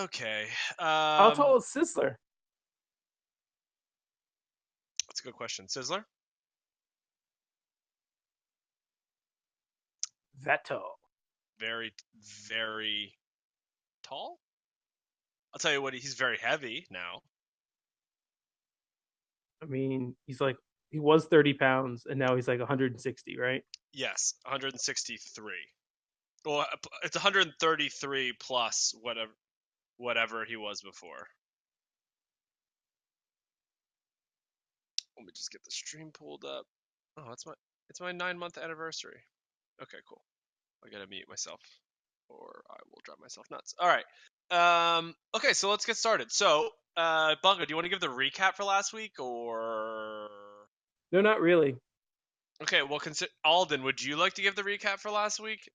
Okay. How tall is Sizzler? That's a good question. Sizzler? That tall. Very, very tall? I'll tell you what, he's very heavy now. I mean, he was 30 pounds, and now he's like 160, right? Yes, 163. Well, it's 133 plus whatever he was before. Let me just get the stream pulled up. Oh, it's my 9-month anniversary. Okay, cool. I gotta mute myself, or I will drive myself nuts. All right. Okay, so let's get started. So, Bungo, do you want to give the recap for last week, or? No, not really. Okay, well, Alden, would you like to give the recap for last week?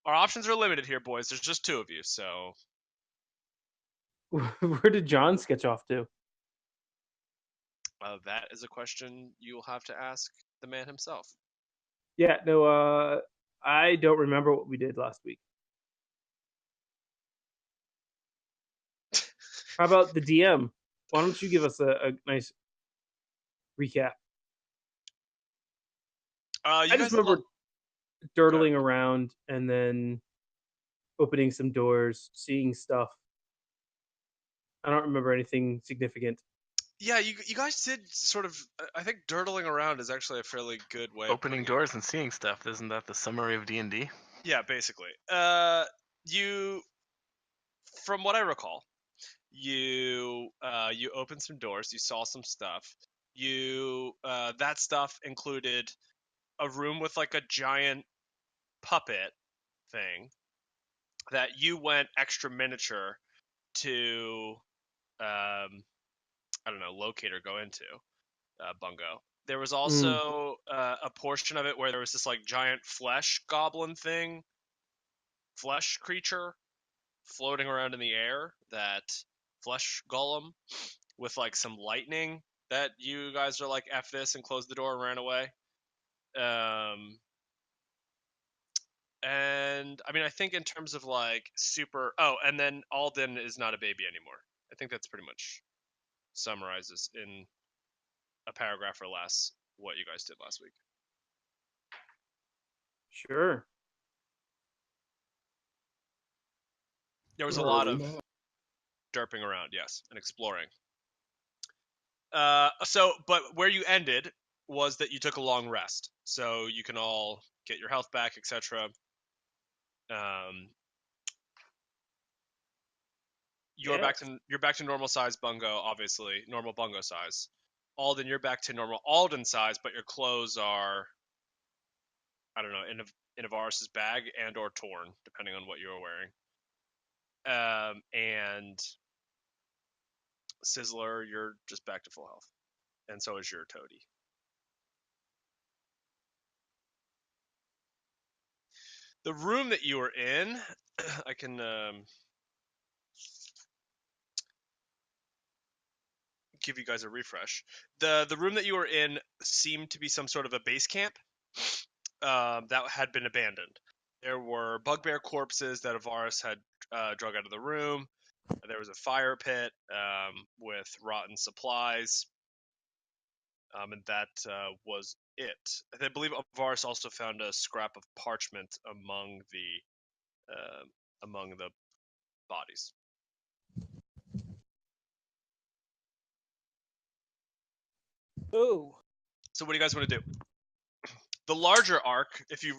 Our options are limited here, boys. There's just 2 of you, so. Where did John sketch off to? That is a question you'll have to ask the man himself. Yeah, no, I don't remember what we did last week. How about the DM? Why don't you give us a nice recap? I just remember dirtling around and then opening some doors, seeing stuff. I don't remember anything significant. Yeah, you guys did sort of. I think dirtling around is actually a fairly good way. Opening doors and seeing stuff. Isn't that the summary of D&D? Yeah, basically. From what I recall, you opened some doors. You saw some stuff. That stuff included a room with like a giant puppet thing that you went extra miniature to I don't know, locate or go into, Bungo. There was also a portion of it where there was this like giant flesh goblin thing, flesh creature floating around in the air, that flesh golem with like some lightning that you guys are like, F this, and closed the door and ran away. And I mean, I think in terms of like and then Alden is not a baby anymore. I think that's pretty much summarizes in a paragraph or less what you guys did last week. Sure. There was a lot of derping around, yes, and exploring. But where you ended was that you took a long rest, so you can all get your health back, etc. You're back to normal size, Bungo, obviously. Normal Bungo size. Alden, you're back to normal Alden size, but your clothes are, I don't know, in Ivaris' bag and or torn, depending on what you were wearing. And Sizzler, you're just back to full health. And so is your Toady. The room that you were in, I can give you guys a refresh. The room that you were in seemed to be some sort of a base camp that had been abandoned. There were bugbear corpses that Ivaris had drug out of the room. There was a fire pit with rotten supplies. And that was it. I believe Ivaris also found a scrap of parchment among the bodies. Ooh. So what do you guys want to do? The larger arc, if you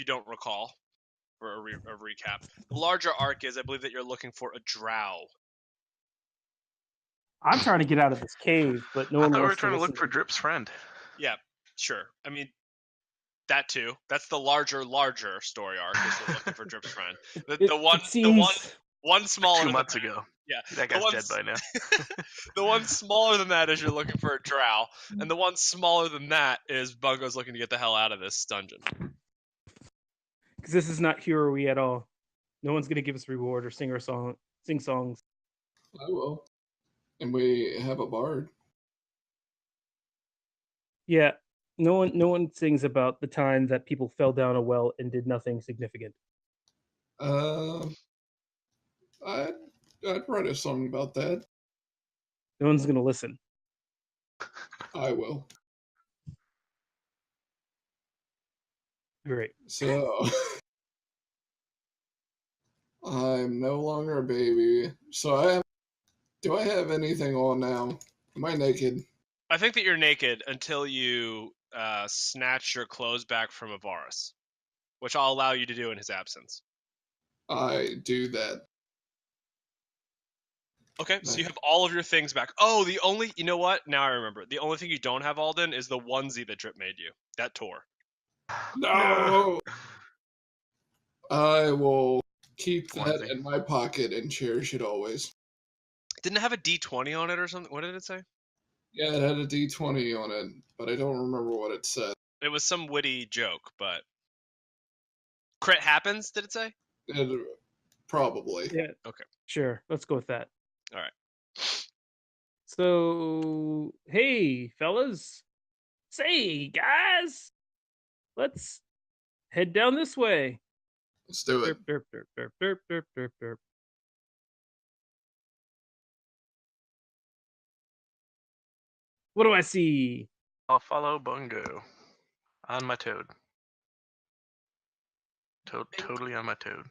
don't recall, for a recap, the larger arc is, I believe, that you're looking for a drow. I'm trying to get out of this cave, but no one wants to. We were trying to look for Drip's friend. Yeah, sure. I mean, that too. That's the larger story arc. Is you're looking for Drip's friend. The one smaller. 2 months ago. Yeah, that guy's dead by now. The one smaller than that is you're looking for a drow, and the one smaller than that is Bungo's looking to get the hell out of this dungeon. Because this is not hero-y at all. No one's gonna give us reward or sing songs. I will. And we have a bard. Yeah, no one sings about the time that people fell down a well and did nothing significant. I'd write a song about that. No one's gonna listen. I will. Great. So, I'm no longer a baby. So do I have anything on now? Am I naked? I think that you're naked until you snatch your clothes back from Ivaris, which I'll allow you to do in his absence. I do that. Okay, so you have all of your things back. Oh, you know what? Now I remember. The only thing you don't have, Alden, is the onesie that Drip made you. That tore. No! I will keep that Onesie. in my pocket and cherish it always. Didn't it have a D20 on it or something? What did it say? Yeah, it had a D20 on it, but I don't remember what it said. It was some witty joke, but crit happens. Did it say? Probably. Yeah. Okay. Sure. Let's go with that. All right. So, hey, fellas. Say, guys. Let's head down this way. Let's do it. Derp, derp, derp, derp, derp, derp, derp, derp. What do I see? I'll follow Bungo. On my toad. Totally on my toad.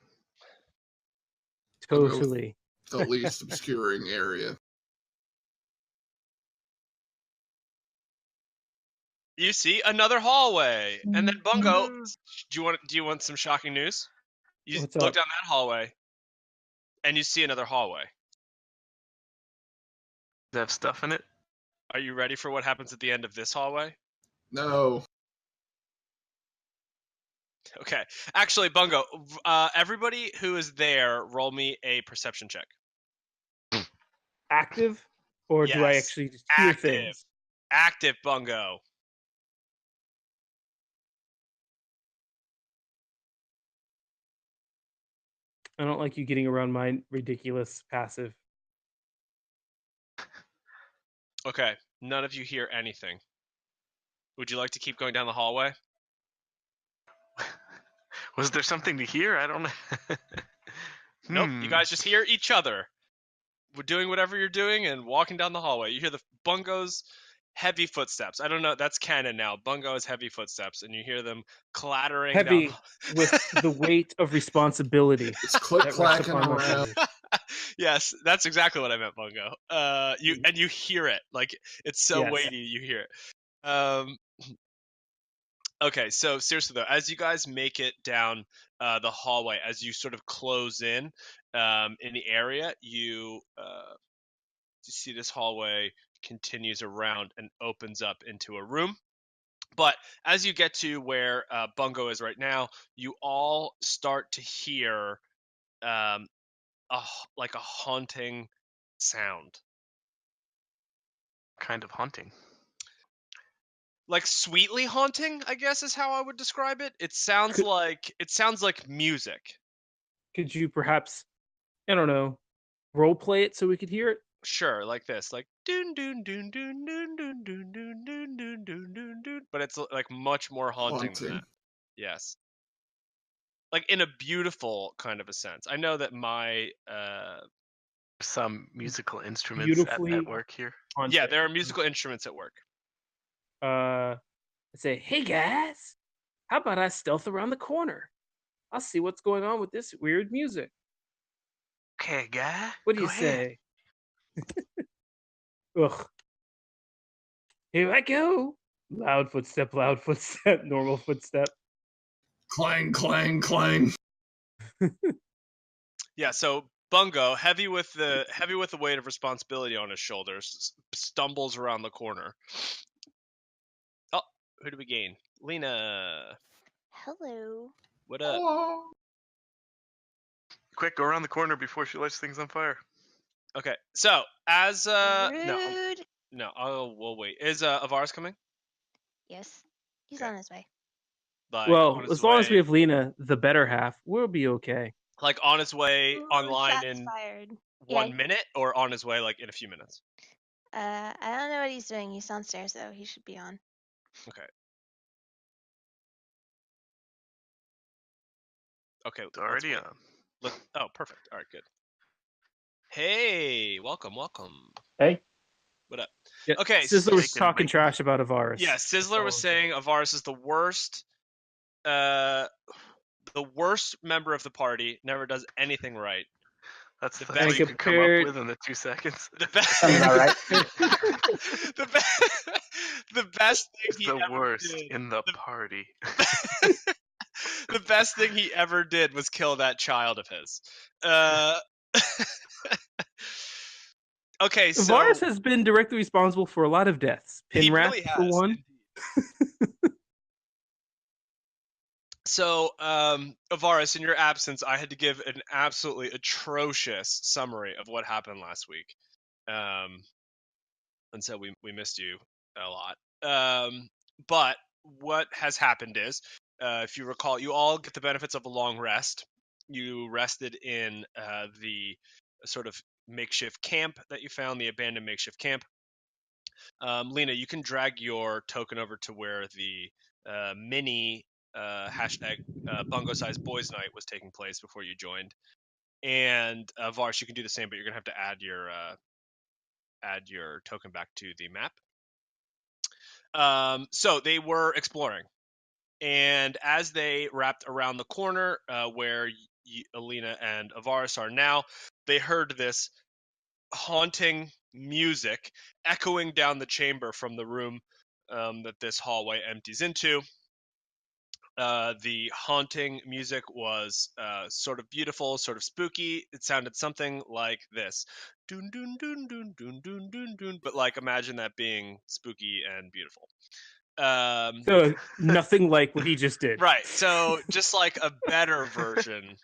I'll go Totally. The least obscuring area. You see another hallway, and then Bungo. Do you want some shocking news? You What's look up? down that hallway, and you see another hallway. Does it have stuff in it? Are you ready for what happens at the end of this hallway? No. Okay. Actually, Bungo, everybody who is there, roll me a perception check. Active? Or do I Yes. actually just hear Active. things? Active, Bungo. I don't like you getting around my ridiculous passive. Okay. None of you hear anything. Would you like to keep going down the hallway? Was there something to hear? I don't know. Nope. You guys just hear each other. We're doing whatever you're doing and walking down the hallway. You hear the Bungo's heavy footsteps. I don't know. That's canon now. Bungo's heavy footsteps, and you hear them clattering Heavy down. with the weight of responsibility. It's click that rests clacking upon my around. shoulders. Yes, that's exactly what I meant, Bungo. You hear it like it's so Yes. weighty. You hear it. Okay, so seriously though, as you guys make it down the hallway, as you sort of close in the area, you see this hallway continues around and opens up into a room. But as you get to where Bungo is right now, you all start to hear like a haunting sound. Kind of haunting. Like sweetly haunting, I guess is how I would describe it. It sounds like music. Could you perhaps, I don't know, role play it so we could hear it? Sure, like this, like doon doon doon doon doon doon doon doon doon doon doon doon doon, but it's like much more haunting than that. Yes. Like in a beautiful kind of a sense. I know that my Some musical instruments Beautifully at work here. yeah, there are musical instruments at work. I say, hey guys, how about I stealth around the corner? I'll see what's going on with this weird music. Okay, guy. What do go you ahead. say? Ugh. Here I go. Loud footstep, normal footstep. Clang, clang, clang. Yeah, so Bungo, heavy with the weight of responsibility on his shoulders, stumbles around the corner. Oh, who do we gain? Lina. Hello. What up? Oh. Quick, go around the corner before she lights things on fire. Okay, so as Rude. we'll wait. Is Ivaris coming? Yes. He's Okay. on his way. Like Well, on his as long as we way- have Lina, the better half, we'll be okay. like on his way Ooh, online shots in fired. 1 Yeah. minute, or on his way like in a few minutes. I don't know what he's doing. He's downstairs though. He should be on. Okay, It's already on. oh, perfect. All right, good. Hey, welcome. Hey, What up? Yeah, Okay, Sizzler was Bacon, talking bacon. trash about Ivaris. Yeah, Sizzler was saying Ivaris is the worst member of the party, never does anything right. That's The all best- you could come up compared- with in the 2 seconds. The best sounds about right. the best thing It's he the ever worst did. in the party. The best thing he ever did was kill that child of his. Okay, so Ivaris has been directly responsible for a lot of deaths. he Pinwrap, really has. for one. So, Ivaris, in your absence, I had to give an absolutely atrocious summary of what happened last week. And so we missed you a lot. But what has happened is, if you recall, you all get the benefits of a long rest. You rested in the sort of makeshift camp that you found, the abandoned makeshift camp. Lina, you can drag your token over to where the mini hashtag Bungo-sized boys' night was taking place before you joined. And Vars, you can do the same, but you're gonna have to add your token back to the map. So they were exploring, and as they wrapped around the corner where Alina and Ivaris are now, they heard this haunting music echoing down the chamber from the room that this hallway empties into. The haunting music was sort of beautiful, sort of spooky. It sounded something like this. Dun dun dun dun dun dun dun dun. But like imagine that being spooky and beautiful. So nothing like what he just did. Right. So just like a better version.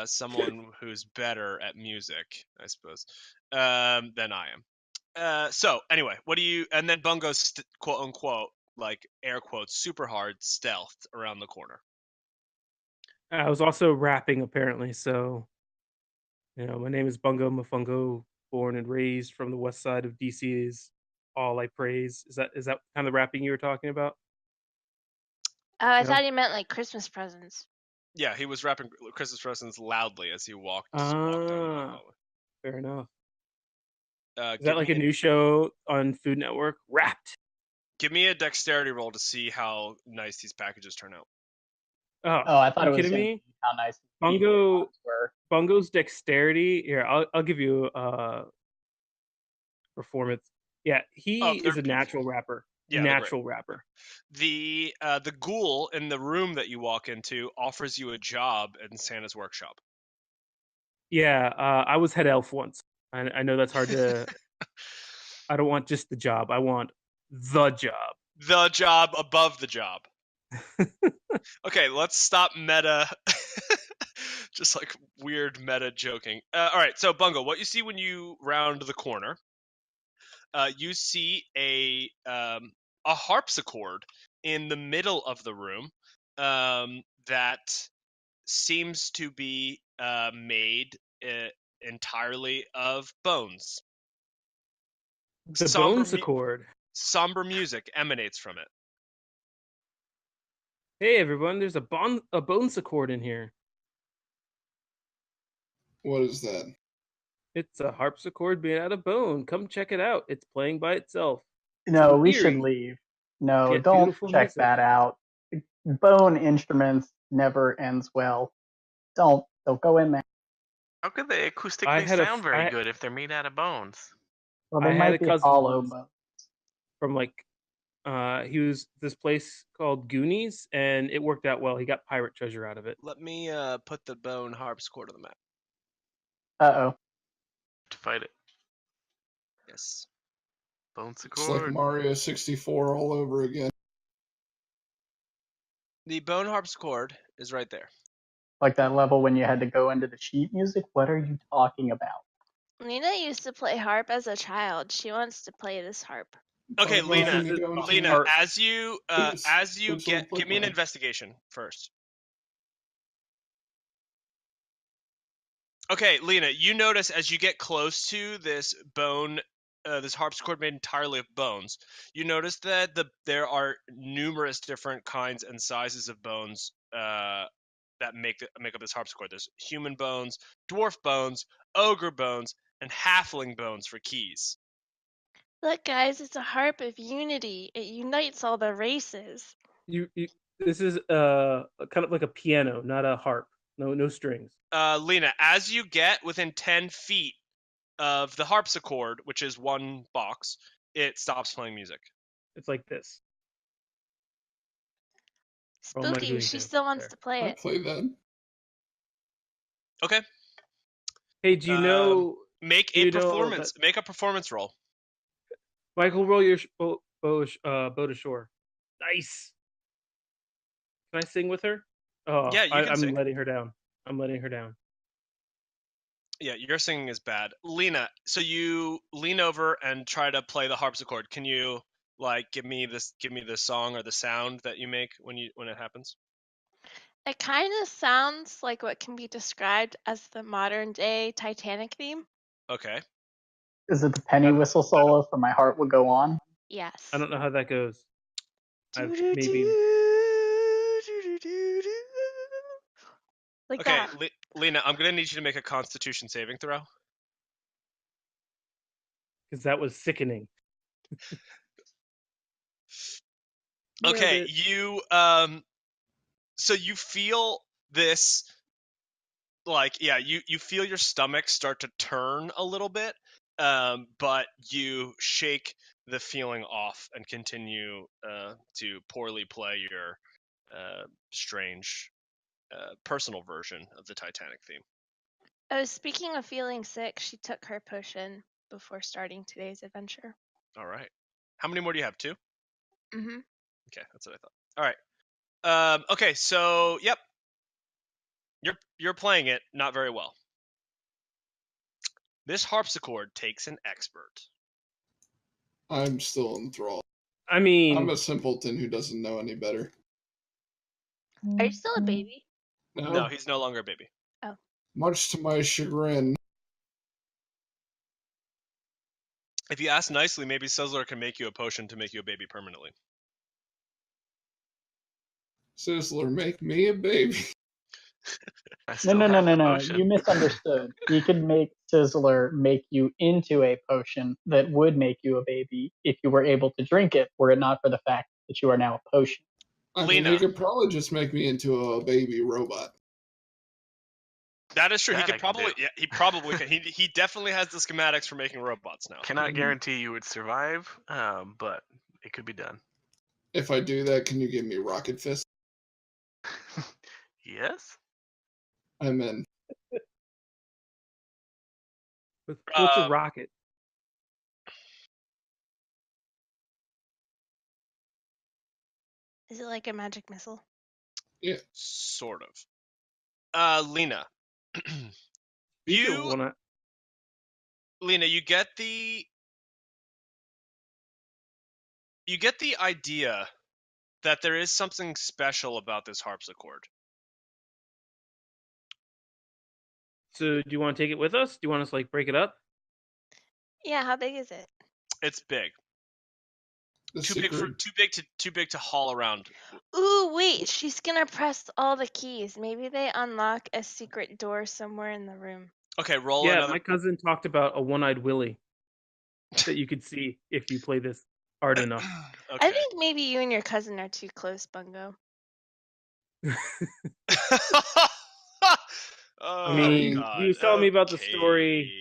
Someone who's better at music, I suppose, than I am. So anyway, what do you? And then Bungo, quote unquote, like air quotes, super hard stealthed around the corner. I was also rapping apparently, so my name is Bungo Mafungo, born and raised from the west side of DC is all I praise. Is that kind of rapping you were talking about? Oh, I No? thought you meant like Christmas presents. Yeah, he was rapping Christmas presents loudly as he walked down the hallway. Fair enough. Is Give that like me a new show on Food Network? Wrapped. Give me a dexterity roll to see how nice these packages turn out. Oh, I thought you it was kidding gonna me? be how nice the Bungo, box were. Bungo's dexterity. Here, I'll give you performance. Yeah, he Oh, is they're a natural rapper. Yeah, they're great. Natural rapper. The ghoul in the room that you walk into offers you a job in Santa's workshop. Yeah, I was head elf once. I know that's hard to. I don't want just the job. I want the job. The job above the job. Okay, let's stop meta. Just like weird meta joking. All right, so Bungo, what you see when you round the corner, you see a harpsichord in the middle of the room that seems to be made entirely of bones. The bonesichord. Somber music emanates from it. Hey everyone, there's a bonesichord in here. What is that? It's a harpsichord made out of bone. Come check it out. It's playing by itself. No, we eerie, should leave. No, yet don't beautiful check music. that out. Bone instruments never ends well. Don't go in there. How could they I acoustically had a sound f- very I- good if they're made out of bones? Well, I they had a might be cousin hollow once bones. from like he was this place called Goonies, and it worked out well. He got pirate treasure out of it. Let me put the bone harpsichord on the map. Uh-oh. To fight it. Yes. Bones It's like accord. Mario 64 all over again. The bone harpsichord is right there. Like that level when you had to go into the sheet music? What are you talking about? Lina used to play harp as a child. She wants to play this harp. Okay, Bungo, can Lina. you go into Lina, Or- as you Oops, give me an on. investigation first. Okay, Lina, you notice as you get close to this bone, this harpsichord made entirely of bones, you notice that there are numerous different kinds and sizes of bones that that make up this harpsichord. There's human bones, dwarf bones, ogre bones, and halfling bones for keys. Look, guys, it's a harp of unity. It unites all the races. This is kind of like a piano, not a harp. No strings. Lina, as you get within 10 feet of the harpsichord, which is one box, it stops playing music. It's like this. Spooky. doing She things still up wants there. to play I it. play that. Hey, do you know? Make do a you know performance. Make a performance roll. Michael, roll your bow to shore. Nice. Can I sing with her? Oh, Yeah, you can I'm sing. letting her down. I'm letting her down. Yeah, your singing is bad. Lina, so you lean over and try to play the harpsichord. Can you give me the song or the sound that you make when it happens? It kind of sounds like what can be described as the modern day Titanic theme. Okay. Is it the penny whistle solo for My Heart Would Go On? Yes. I don't know how that goes. Maybe. Like Okay, that. Lina, I'm gonna need you to make a Constitution saving throw. Because that was sickening. Okay, Nailed it. you so you feel this you feel your stomach start to turn a little bit, but you shake the feeling off and continue to poorly play your strange personal version of the Titanic theme. Oh, speaking of feeling sick, she took her potion before starting today's adventure. All right. How many more do you have? 2? Mm-hmm. Okay, that's what I thought. All right. Okay, so yep, you're playing it not very well. This harpsichord takes an expert. I'm still enthralled. I mean, I'm a simpleton who doesn't know any better. Are you still a baby? No, he's no longer a baby. Much to my chagrin. If you ask nicely, maybe Sizzler can make you a potion to make you a baby permanently. Sizzler, make me a baby. I No, still no, no, have no, the no. potion. You misunderstood. He could make Sizzler make you into a potion that would make you a baby if you were able to drink it, were it not for the fact that you are now a potion. I mean, Lina. he could probably just make me into a baby robot. That is true. That He I could can probably. do. Yeah, he probably can. He definitely has the schematics for making robots now. Cannot guarantee you would survive, but it could be done. If I do that, can you give me Rocket Fist? Yes? I'm in. what's a rocket? Is it like a magic missile? Yeah. Sort of. Lina. Lina, you get the idea that there is something special about this harpsichord. So do you want to take it with us? Do you want us to break it up? Yeah, how big is it? It's big. The Too secret. big to haul around. Ooh, wait, she's gonna press all the keys. Maybe they unlock a secret door somewhere in the room. Okay, roll Yeah, another. my cousin talked about a one-eyed Willy that you could see if you play this hard enough. Okay. I think maybe you and your cousin are too close, Bungo. Oh, I mean, God. he was telling me about the story.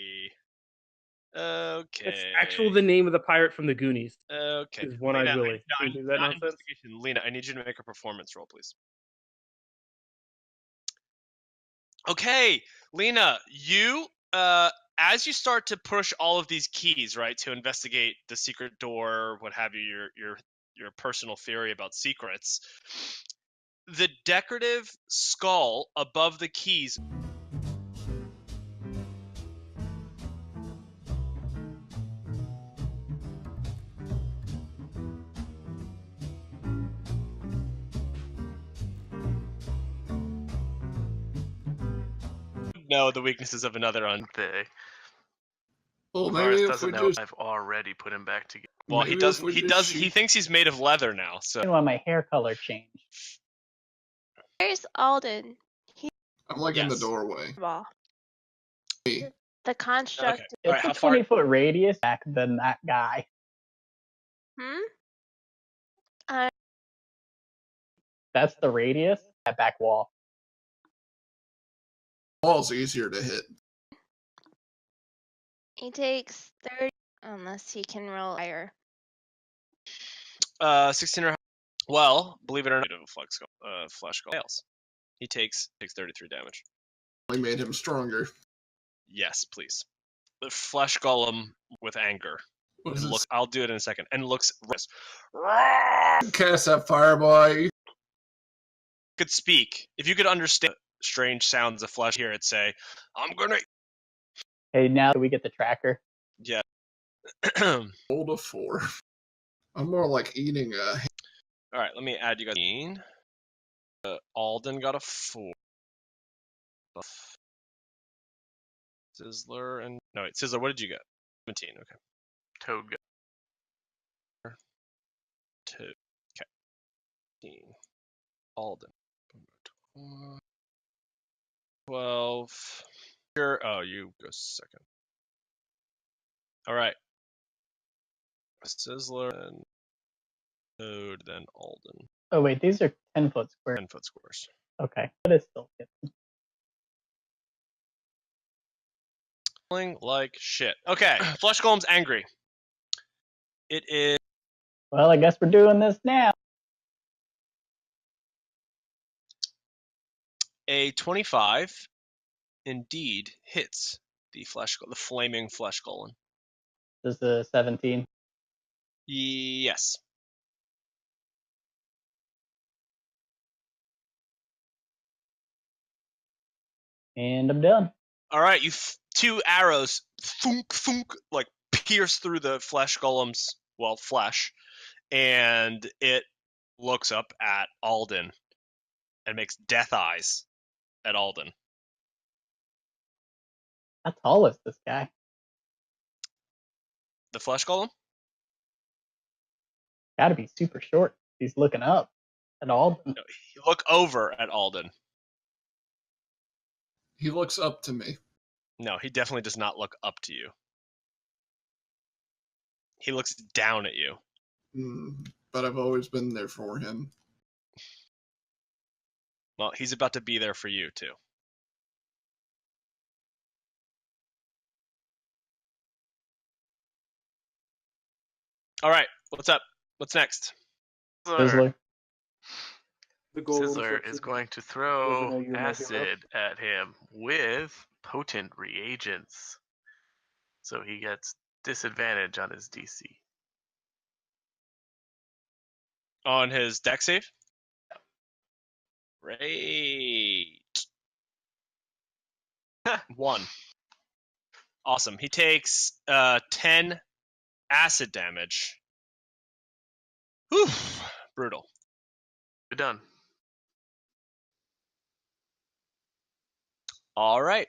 Okay. It's actually the name of the pirate from the Goonies. Okay. Is One-Eyed Lina, Willy. I Can you do that not nonsense? investigation. Lina, I need you to make a performance roll, please. Okay, Lina, you as you start to push all of these keys, right, to investigate the secret door, what have you, your personal theory about secrets, the decorative skull above the keys know the weaknesses of another on. Well, Ivaris maybe if doesn't we know just. I've already put him back together. Well, he maybe doesn't. if we He just does. shoot- He thinks he's made of leather now. So Even when my hair color changed. Where's Alden? I'm like in the Yes. doorway. Ball. Me. The construct. Okay. It's Alright, a how far? 20-foot radius back than that guy. That's the radius. That back wall. Wall's easier to hit. He takes 30 unless he can roll higher. 16 or well, believe it or not, flesh golem fails. He takes 33 damage. I made him stronger. Yes, please. The flesh golem with anger. What is And look, this? I'll do it in a second. And looks. Cast that fireball. Could speak. If you could understand strange sounds of flesh, hear it say, "I'm gonna." Hey, now we get the tracker. Yeah. Rolled a 4. I'm more like eating a. All right, let me add you guys. Alden got a 4. Sizzler and no wait, Sizzler, what did you get? 17. Okay. Toad got 2. Okay. 15. Alden. 12. Sure. Oh, you go second. All right. Sizzler and Toad, then Alden. Oh wait, these are 10-foot squares. 10-foot squares. Okay, but it's still good. Feeling like shit. Okay. Flesh Golem's angry. It is Well, I guess we're doing this now. a 25. Indeed, hits the flaming flesh golem. This is a 17. Yes. And I'm done. All right, you 2 arrows, thunk, thunk, like pierce through the flesh golem's flesh, and it looks up at Alden and makes death eyes at Alden. How tall is this guy? The flesh golem? Gotta be super short. He's looking up at Alden. No, you look over at Alden. He looks up to me. No, he definitely does not look up to you. He looks down at you. But I've always been there for him. Well, he's about to be there for you, too. All right, what's up? What's next? Sizzler. The golem Sizzler starts is to- going to doesn't throw know you're my hero. acid at him with potent reagents. So he gets disadvantage on his DC. On his deck save? Great. 1. Awesome. He takes 10 acid damage. Whew. Brutal. We're done. All right.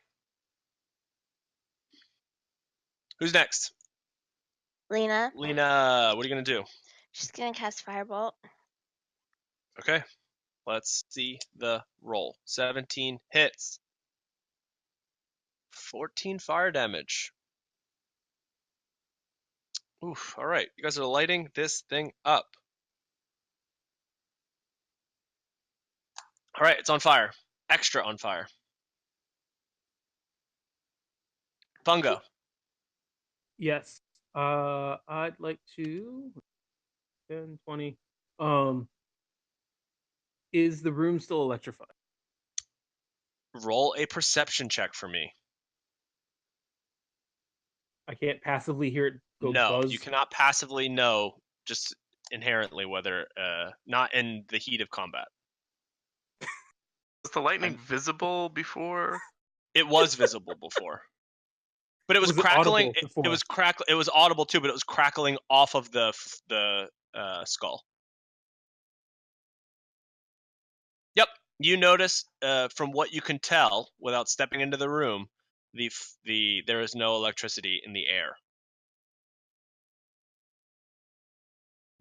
Who's next? Lina. Lina, what are you going to do? She's gonna cast Firebolt. Okay. Let's see the roll. 17 hits. 14 fire damage. Oof. All right. You guys are lighting this thing up. All right. It's on fire. Extra on fire. Bungo. Yes. I'd like to 10, 20. Is the room still electrified? Roll a perception check for me. I can't passively hear it go No, buzz. you cannot passively know just inherently whether not in the heat of combat. Was the lightning visible before? It was visible before. But it was Was it crackling. audible It before? was It was audible too, but it was crackling off of the skull. Yep, you notice from what you can tell without stepping into the room, there is no electricity in the air.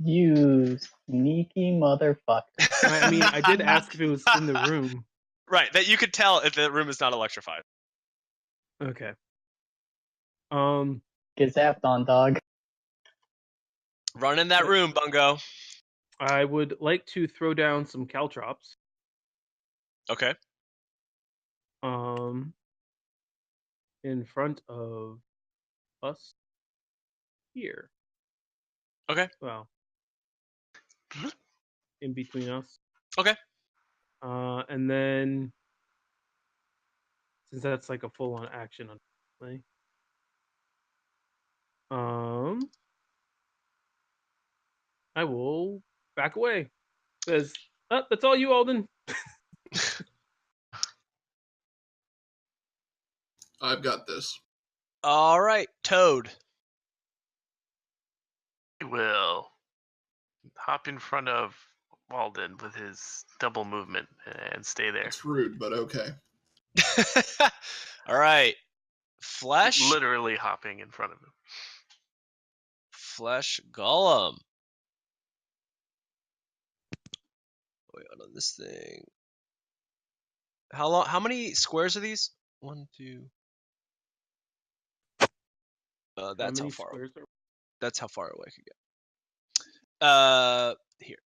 You sneaky motherfucker. I mean, I did ask if it was in the room. Right, that you could tell if the room is not electrified. Okay. Get zapped on, dog. Run in that room, Bungo. I would like to throw down some caltrops. Okay. In front of us here. Okay. Well, in between us. Okay. And then, since that's like a full-on action, unfortunately, I will back away. Says, oh, that's all you, Alden. I've got this. All right, Toad. He will hop in front of Alden with his double movement and stay there. It's rude, but okay. All right. Flesh. Literally hopping in front of him. Flesh Golem. Wait on this thing. How long? How many squares are these? 1, 2. That's how far. That's how far away I could get. Here.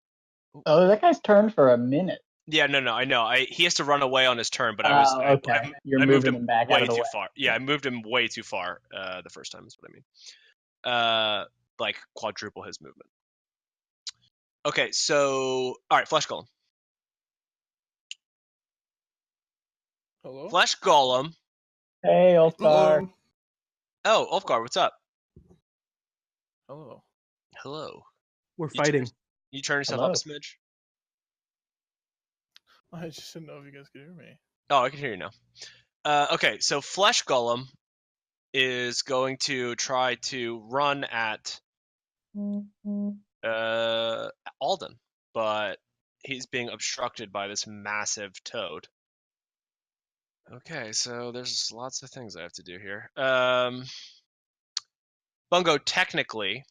Oh, that guy's turned for a minute. Yeah, no, I know. He has to run away on his turn, but I Okay. You're moved moving him him back out way of the too way. far. Yeah, I moved him way too far the first time is what I mean. Like quadruple his movement. Okay, so all right, Flesh Golem. Hello? Flesh Golem. Hey, Ulfgar. Oh, Ulfgar, what's up? Hello. Hello. We're fighting. You turn yourself Hello. up a smidge? I just didn't know if you guys could hear me. Oh, I can hear you now. Okay, so Flesh Golem is going to try to run at Alden, but he's being obstructed by this massive toad. Okay, so there's lots of things I have to do here. Bungo, technically,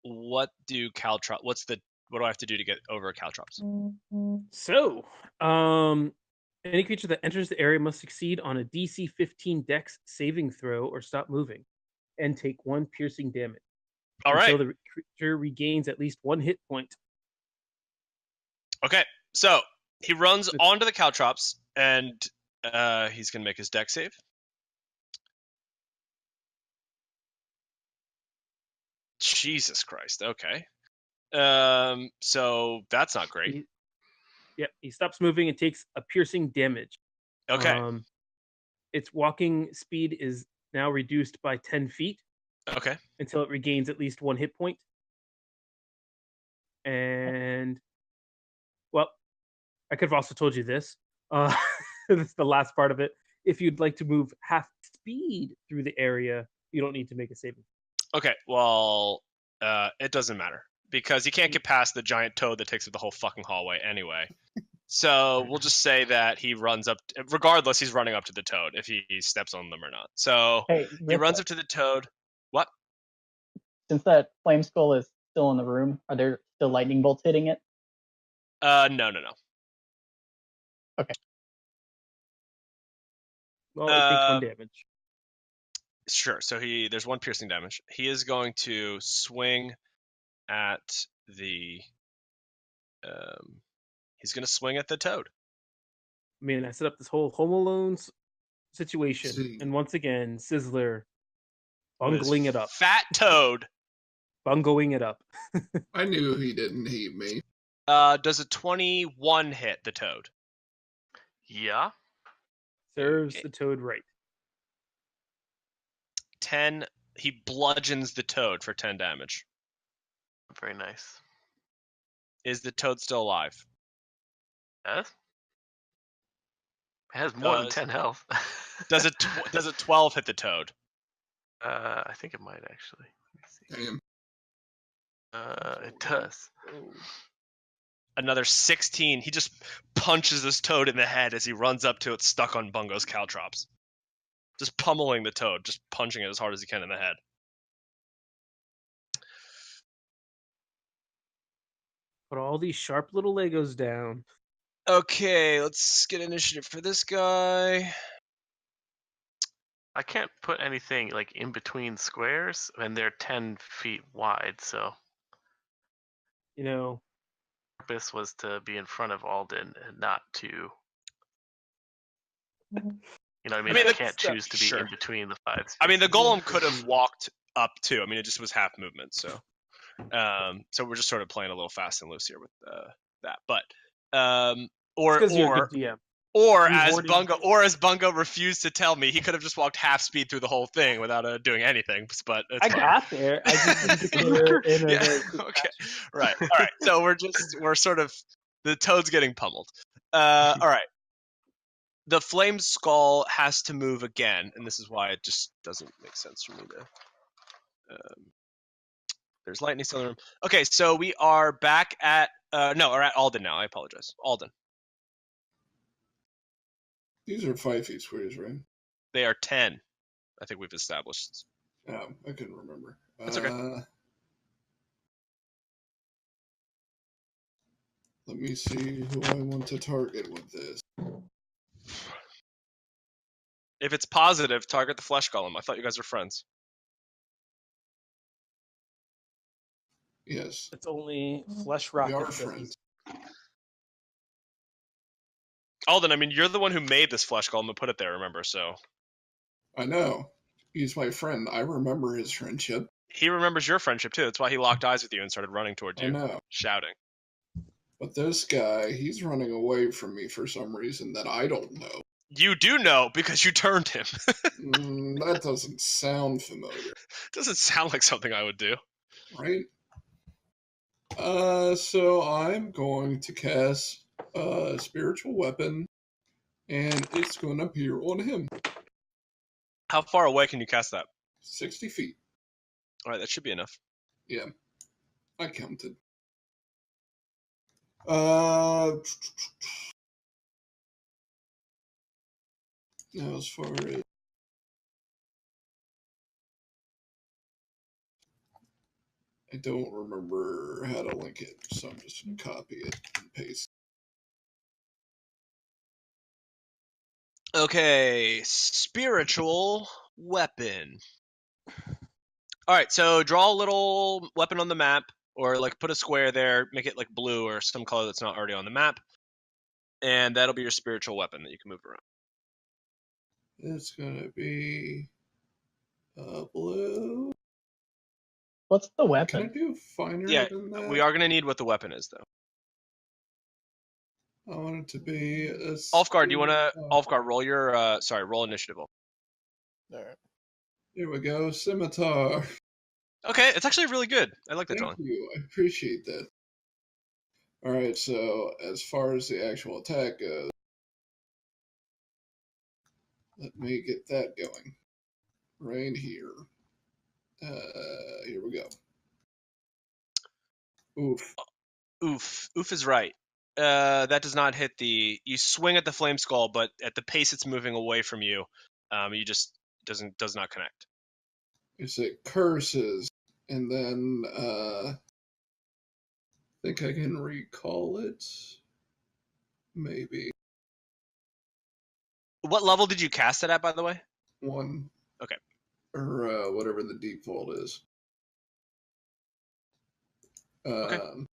what do I have to do to get over caltrops? So, any creature that enters the area must succeed on a DC 15 Dex saving throw or stop moving, and take 1 piercing damage. All right. Until the creature regains at least 1 hit point. Okay, so he runs onto the caltrops, and he's gonna make his dex save. Jesus Christ. Okay. So that's not great. He stops moving and takes a piercing damage. Okay. Its walking speed is now reduced by 10 feet. Okay. Until it regains at least 1 hit point. And, well, I could have also told you this. This is the last part of it. If you'd like to move half speed through the area, you don't need to make a saving. Okay, well, it doesn't matter because he can't get past the giant toad that takes up the whole fucking hallway anyway. So we'll just say that he runs up. Regardless, he's running up to the toad if he steps on them or not. So he runs up to the toad. What? Since that flame skull is still in the room, are there still lightning bolts hitting it? No. Okay. Well, it takes 1 damage. Sure. So there's 1 piercing damage. He is going to swing at the. He's going to swing at the toad. I mean, I set up this whole Home Alone situation, and once again, Sizzler bungling it up. Fat toad. Bungoing it up. I knew he didn't hate me. Does a 21 hit the toad? Yeah. Serves the toad right. 10. He bludgeons the toad for 10 damage. Very nice. Is the toad still alive? Yes. It has more than 10 health. Does a 12 hit the toad? I think it might actually. Let me see. Damn. It does. Another 16. He just punches this toad in the head as he runs up to it, stuck on Bungo's caltrops. Just pummeling the toad, just punching it as hard as he can in the head. Put all these sharp little Legos down. Okay, let's get initiative for this guy. I can't put anything like in between squares, and they're 10 feet wide. So You know, the purpose was to be in front of Alden and not to. You know what I mean? mean, I the- can't choose to be sure. in between the 5 spaces. I mean, the golem could have walked up too. I mean, it just was half movement, so we're just sort of playing a little fast and loose here with that. But because you're a good DM. or You've as already- Bungo refused to tell me, he could have just walked half speed through the whole thing without doing anything. But it's I fine. got there. I just need to clear it in a Yeah, very quick okay. fashion. Right. All right. So we're sort of the toad's getting pummeled. All right. The flame skull has to move again, and this is why it just doesn't make sense for me to. There's lightning still in the room. Okay, so we are back at we're at Alden now. I apologize, Alden. These are 5 feet squares, right? They are 10. I think we've established. Oh, I couldn't remember. That's okay. Let me see who I want to target with this. If it's positive, target the flesh golem. I thought you guys were friends. Yes, It's only flesh we rocket. are that friends. Alden, I mean, you're the one who made this flesh golem and put it there. Remember? So I know. He's my friend. I remember his friendship. he remembers your friendship too. That's why he locked eyes with you and started running towards I you, know. shouting. But this guy, he's running away from me for some reason that I don't know. You do know because you turned him. That doesn't sound familiar, Doesn't sound like something I would do. right? So I'm going to cast a spiritual weapon, and it's going to appear on him. How far away can you cast that? 60 feet. All right, that should be enough. Yeah, I counted. Now, as far as I don't remember how to link it, so I'm just going to copy it and paste. Okay, spiritual weapon. All right, so draw a little weapon on the map, or like put a square there, make it like blue or some color that's not already on the map, and that'll be your spiritual weapon that you can move around. It's going to be blue. What's the Can I weapon? do finer Yeah, than that? we are gonna need what the weapon is though. I want it to be a Ulfgar, do you want to Oh, Ulfgar roll your roll initiative? All right. here we go, scimitar. Okay, it's actually really good. I like that Thank drawing. you. I appreciate that. All right, so as far as the actual attack goes, let me get that going. Right here. Here we go. Oof. Oof is right. That does not hit the. You swing at the flame skull, but at the pace it's moving away from you, you just does not connect. It's it curses, and then I think I can recall it. Maybe What level did you cast it at, by the way? 1. Okay. Or whatever the default is. Okay. You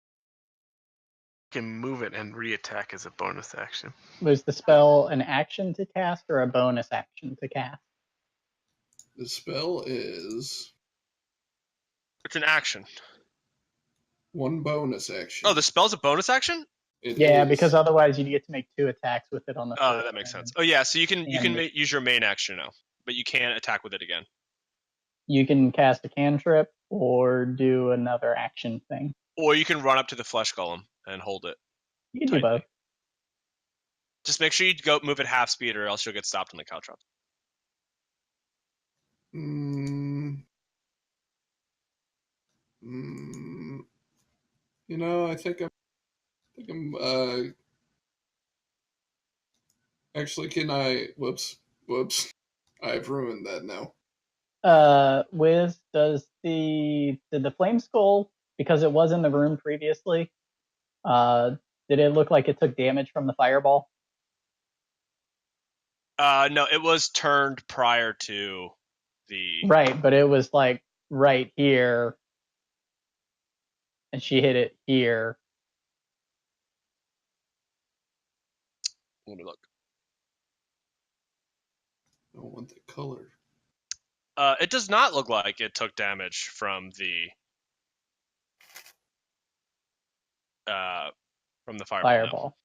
can move it and re-attack as a bonus action. Was the spell an action to cast or a bonus action to cast? The spell is It's an action. 1 bonus action. Oh, the spell's a bonus action? It Yeah, is. because otherwise you'd get to make 2 attacks with it on the Oh, first that makes turn. sense. Oh yeah, so you can And- use your main action now, but you can't attack with it again. You can cast a cantrip or do another action thing. Or you can run up to the flesh golem and hold it. You can do tightly. both. Just make sure you go move at half speed, or else you'll get stopped on the caltrops. You know, I think I'm actually, can I, whoops, I've ruined that now. Wiz, did the flame skull, because it was in the room previously, Did it look like it took damage from the fireball? No, it was turned prior to the. Right, but it was like right here, and she hit it here. Let me look. I don't want the color. It does not look like it took damage from the fireball. No. Fireball.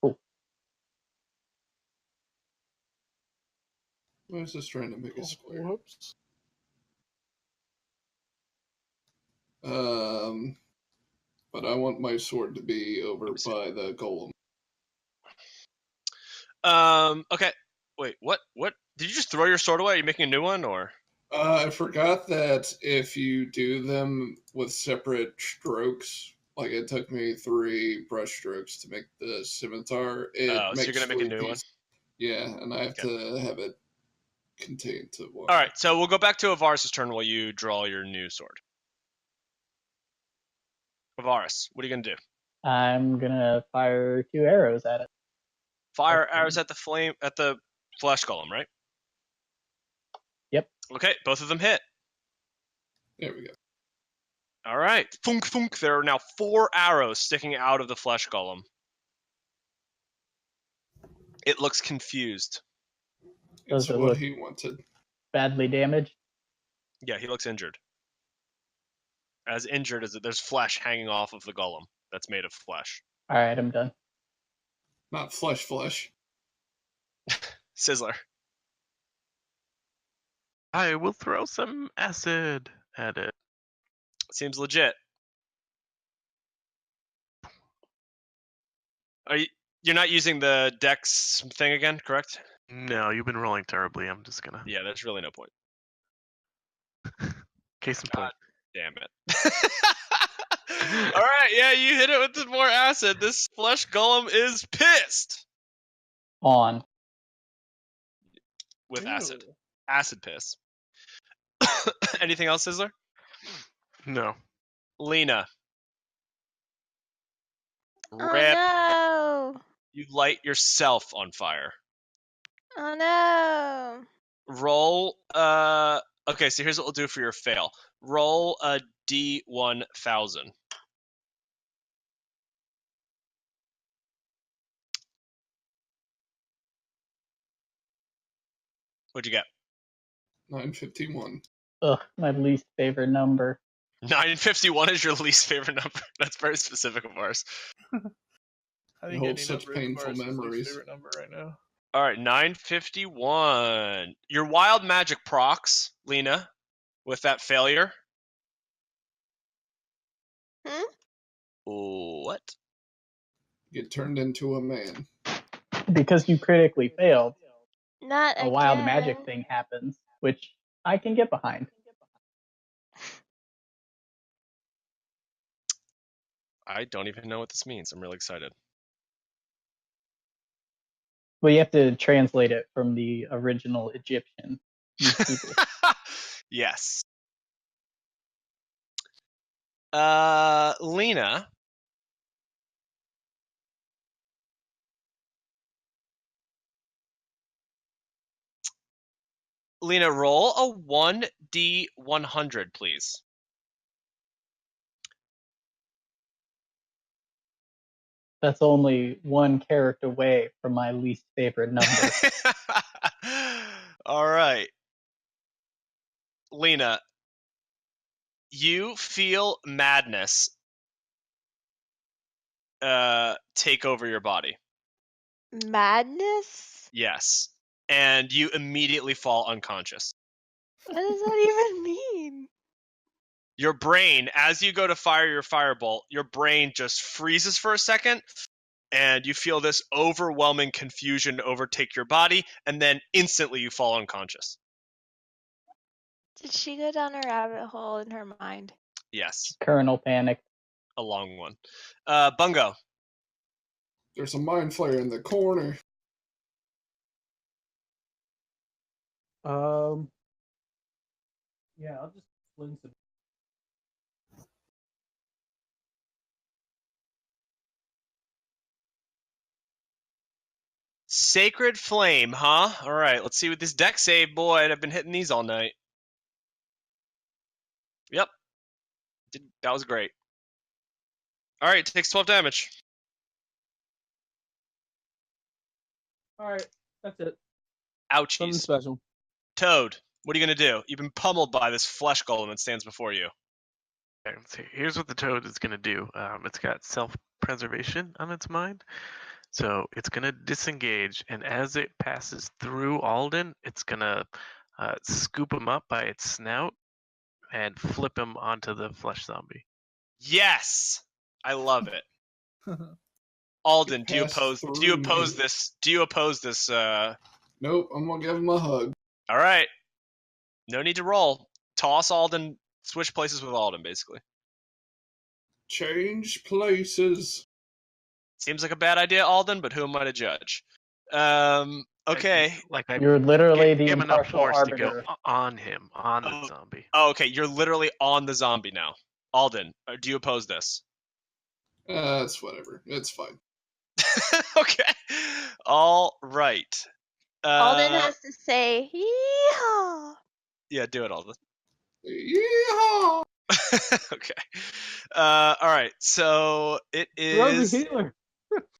Cool. I was just trying to make a square. Whoops. But I want my sword to be over by the golem. Okay. Wait. What? Did you just throw your sword away? Are you making a new one, or? I forgot that if you do them with separate strokes, like it took me 3 brush strokes to make the scimitar. It So makes you're gonna make a 3 new one. pieces. Yeah, and I have to have it contained to one. All right. So we'll go back to Ivaris' turn while you draw your new sword. Ivaris, what are you gonna do? I'm gonna fire 2 arrows at it. Fire Okay. arrows at the flesh golem, right? Yep. Okay, both of them hit. There we go. All right. Thunk, thunk. There are now 4 arrows sticking out of the flesh golem. It looks confused. Does It's it what look- he wanted. Badly damaged. Yeah, he looks injured. As injured as there's flesh hanging off of the golem that's made of flesh. All right, I'm done. Not flesh. Sizzler. I will throw some acid at it. Seems legit. You're not using the dex thing again, correct? No, you've been rolling terribly. I'm just gonna. Yeah, there's really no point. Case in God point. damn it. All right, yeah, you hit it with the more acid. This flesh golem is pissed On. with acid. Ew. Acid piss. Anything else, Sizzler? No. Lina. Oh Rip. no! You light yourself on fire. Oh no! Roll. Okay, so here's what we'll do for your fail. Roll a D1000. What'd you get? 951. Ugh, my least favorite number. 951 is your least favorite number. That's very specific of ours. I It think holds any such number is painful Boris's least memories. favorite number right now. All right, 951. Your wild magic procs, Lina, with that failure. What? Get turned into a man. Because you critically failed, Not a again. wild magic thing happens, which I can get behind. I don't even know what this means. I'm really excited. Well, you have to translate it from the original Egyptian. These people. Yes. Lina. Lina, roll a 1D100, please. That's only one character away from my least favorite number. All right. Lina, you feel madness take over your body. Madness? Yes. And you immediately fall unconscious. What does that even mean? Your brain, as you go to fire your firebolt, your brain just freezes for a second, and you feel this overwhelming confusion overtake your body, and then instantly you fall unconscious. Did she go down a rabbit hole in her mind? Yes, Colonel panicked. a long one. Bungo. There's a mind flayer in the corner. Yeah, I'll just fling some. Sacred Flame, huh? All right, let's see what this deck save, boy. I've been hitting these all night. Yep. That was great. All right, takes 12 damage. All right, that's it. Something Ouchies. special. Toad, what are you going to do? You've been pummeled by this flesh golem that stands before you. Okay, so here's what the toad is going to do. It's got self-preservation on its mind. So it's going to disengage, and as it passes through Alden, it's going to scoop him up by its snout and flip him onto the flesh zombie. Yes! I love it. Alden, do you Pass oppose through this? Do you oppose this? Nope, I'm gonna give him a hug. All right. No need to roll. Toss Alden. Switch places with Alden, basically. Change places. Seems like a bad idea, Alden, but who am I to judge? Okay. Like I You're literally the give enough impartial force to go arbiter. on him, on the Oh. zombie. Oh, okay. You're literally on the zombie now. Alden, do you oppose this? It's whatever. It's fine. Okay. All right. Alden has to say, "Yeehaw!" Yeah, do it, Alden. Yeehaw! Okay. All right. So it Throw the is. healer.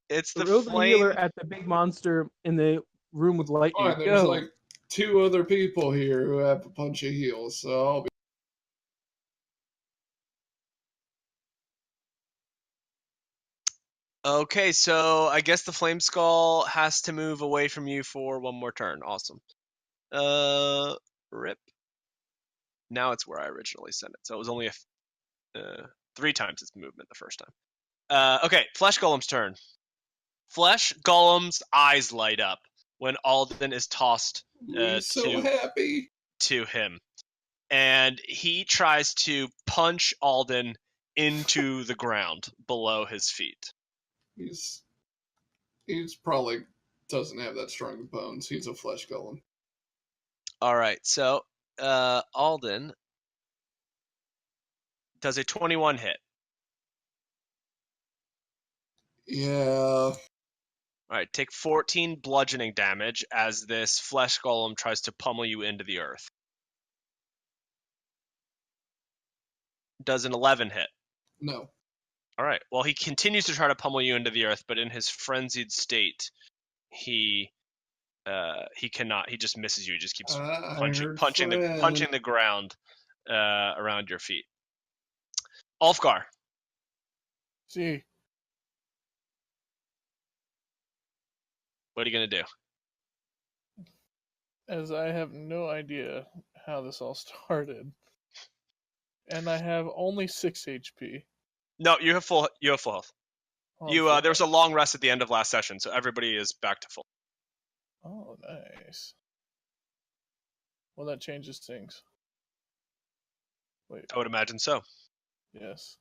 It's the Throw the healer flame. at the big monster in the room with lightning. Fine, there's Go. like 2 other people here who have a bunch of heals, so I'll be. Okay, so I guess the flame skull has to move away from you for one more turn. Awesome. Rip. Now it's where I originally sent it. So it was only 3 times its movement the first time. Okay, Flesh Golem's turn. Flesh Golem's eyes light up when Alden is tossed He's so happy. to him. And he tries to punch Alden into the ground below his feet. He's probably doesn't have that strong of bones. He's a flesh golem. All right, so Alden does a 21 hit. Yeah. All right, take 14 bludgeoning damage as this flesh golem tries to pummel you into the earth. Does an 11 hit? No. All right. Well, he continues to try to pummel you into the earth, but in his frenzied state, he cannot. He just misses you. He just keeps punching the ground around your feet. Ulfgar. See, What are you gonna do? as I have no idea how this all started, and I have only 6 HP. No, you have full health. Oh, There was a long rest at the end of last session, so everybody is back to full. Oh, nice. Well, that changes things. Wait. I would imagine so. Yes.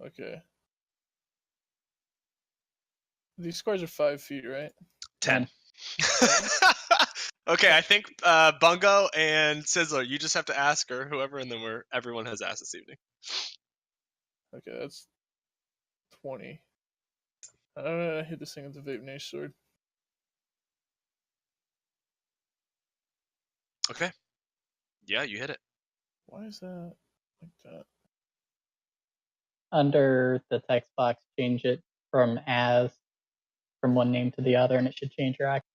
Okay. These squares are 5 feet, right? 10. Okay, I think Bungo and Sizzler, you just have to ask her, whoever, and then everyone has asked this evening. Okay, that's 20. I hit this thing with the Vape sword. Okay. Yeah, you hit it. Why is that like that? Under the text box, change it from one name to the other, and it should change your action.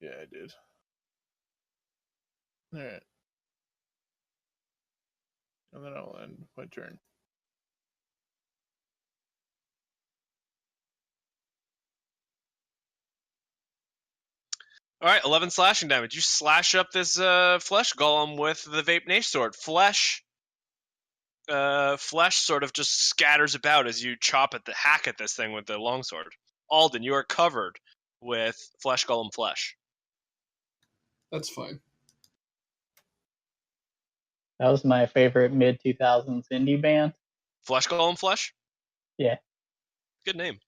Yeah, I did. Alright. And then I'll end my turn. All right, 11 slashing damage. You slash up this flesh golem with the Vape sword. Flesh sort of just scatters about as you hack at this thing with the longsword. Alden, you are covered with flesh golem flesh. That's fine. That was my favorite mid-2000s indie band. Flesh golem flesh? Yeah. Good name.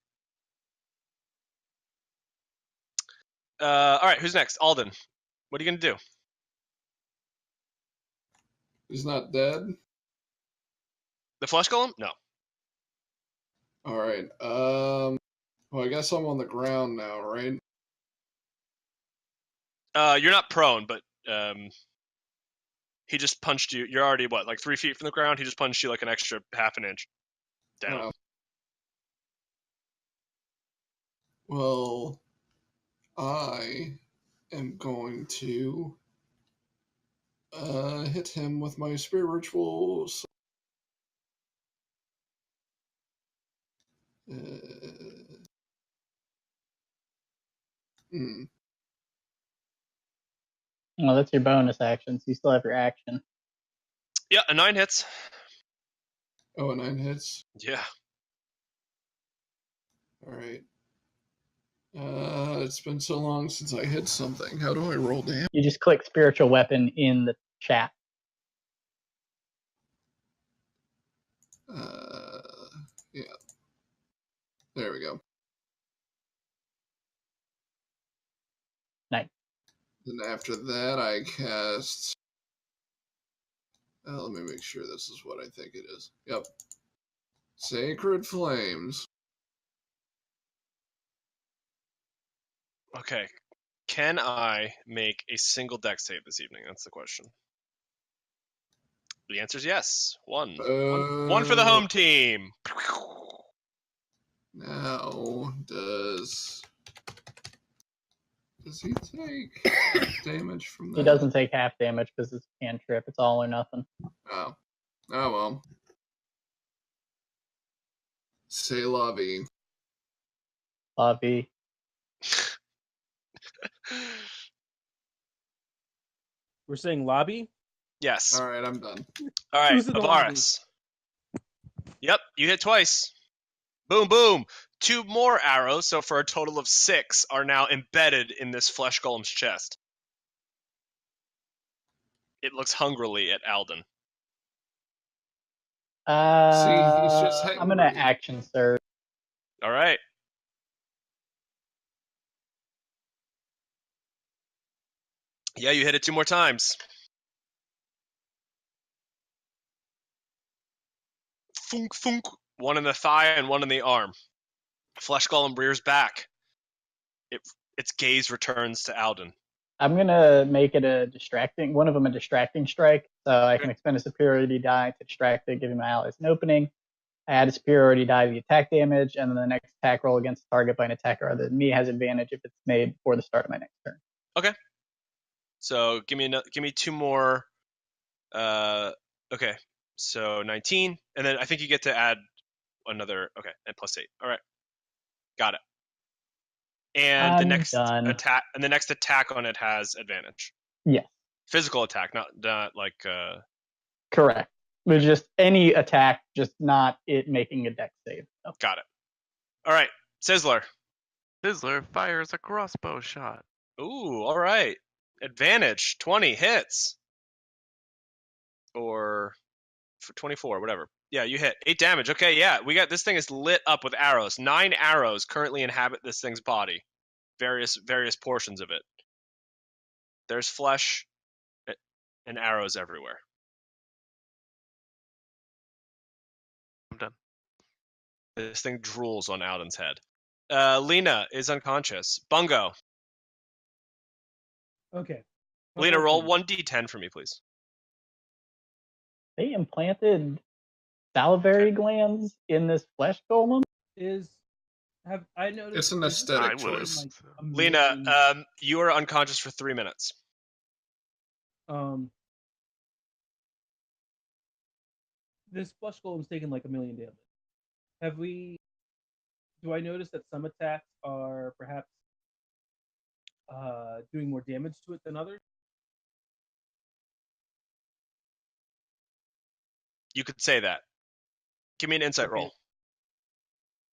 All right, who's next? Alden. What are you going to do? He's not dead? The flesh golem? No. Alright. Well, I guess I'm on the ground now, right? You're not prone, but he just punched you. You're already what, like 3 feet from the ground? He just punched you like an extra half an inch down. Oh. Well, I am going to hit him with my spiritual. Well, that's your bonus action, so you still have your action. Yeah, a 9 hits. Oh, a 9 hits? Yeah. Alright. It's been so long since I hit something. How do I roll damage? You just click spiritual weapon in the chat. Yeah. There we go. Nice. Then after that, I cast. Let me make sure this is what I think it is. Yep. Sacred Flames. Okay. Can I make a single dex save this evening? That's the question. The answer is yes. One for the home team. Now, does he take damage from that? He doesn't take half damage because it's a cantrip. It's all or nothing. Oh. Oh, well. C'est la vie. Lobby. We're saying lobby? Yes. Alright, I'm done. All right, Who's in the lobby? Ivaris. Yep, you hit twice. Boom, boom. 2 more arrows, so for a total of 6, are now embedded in this flesh golem's chest. It looks hungrily at Alden. See, he's just I'm gonna hangry. action surge. All right. Yeah, you hit it 2 more times. Funk, funk. 1 in the thigh and 1 in the arm. Flesh golem rears back. Its gaze returns to Alden. I'm gonna make it a distracting strike, so I can expend a superiority die to distract it, giving my allies an opening. I add a superiority die to the attack damage, and then the next attack roll against the target by an attacker other than me has advantage if it's made before the start of my next turn. Okay. So give me 2 more. Okay. So 19, and then I think you get to add another. Okay, and plus 8. All right. Got it. And I'm the next done. attack on it has advantage. Yes. Physical attack, not like. Correct. But just any attack, just not it making a dex save. So. Got it. All right, Sizzler. Sizzler fires a crossbow shot. Ooh, all right. Advantage 20 hits. Or for 24, whatever. Yeah, you hit 8 damage. Okay, yeah, we got this thing is lit up with arrows. 9 arrows currently inhabit this thing's body. Various portions of it. There's flesh and arrows everywhere. I'm done. This thing drools on Alden's head. Lina is unconscious. Bungo. Okay. Lina, roll 1d10 for me, please. They implanted salivary glands in this flesh golem? Have I noticed? It's an is this aesthetic I would've- choice. like a Lina, million- you are unconscious for 3 minutes. This flesh golem's taken like 1 million damage. Do I notice that some attacks are perhaps doing more damage to it than others? You could say that. Give me an insight Okay. roll.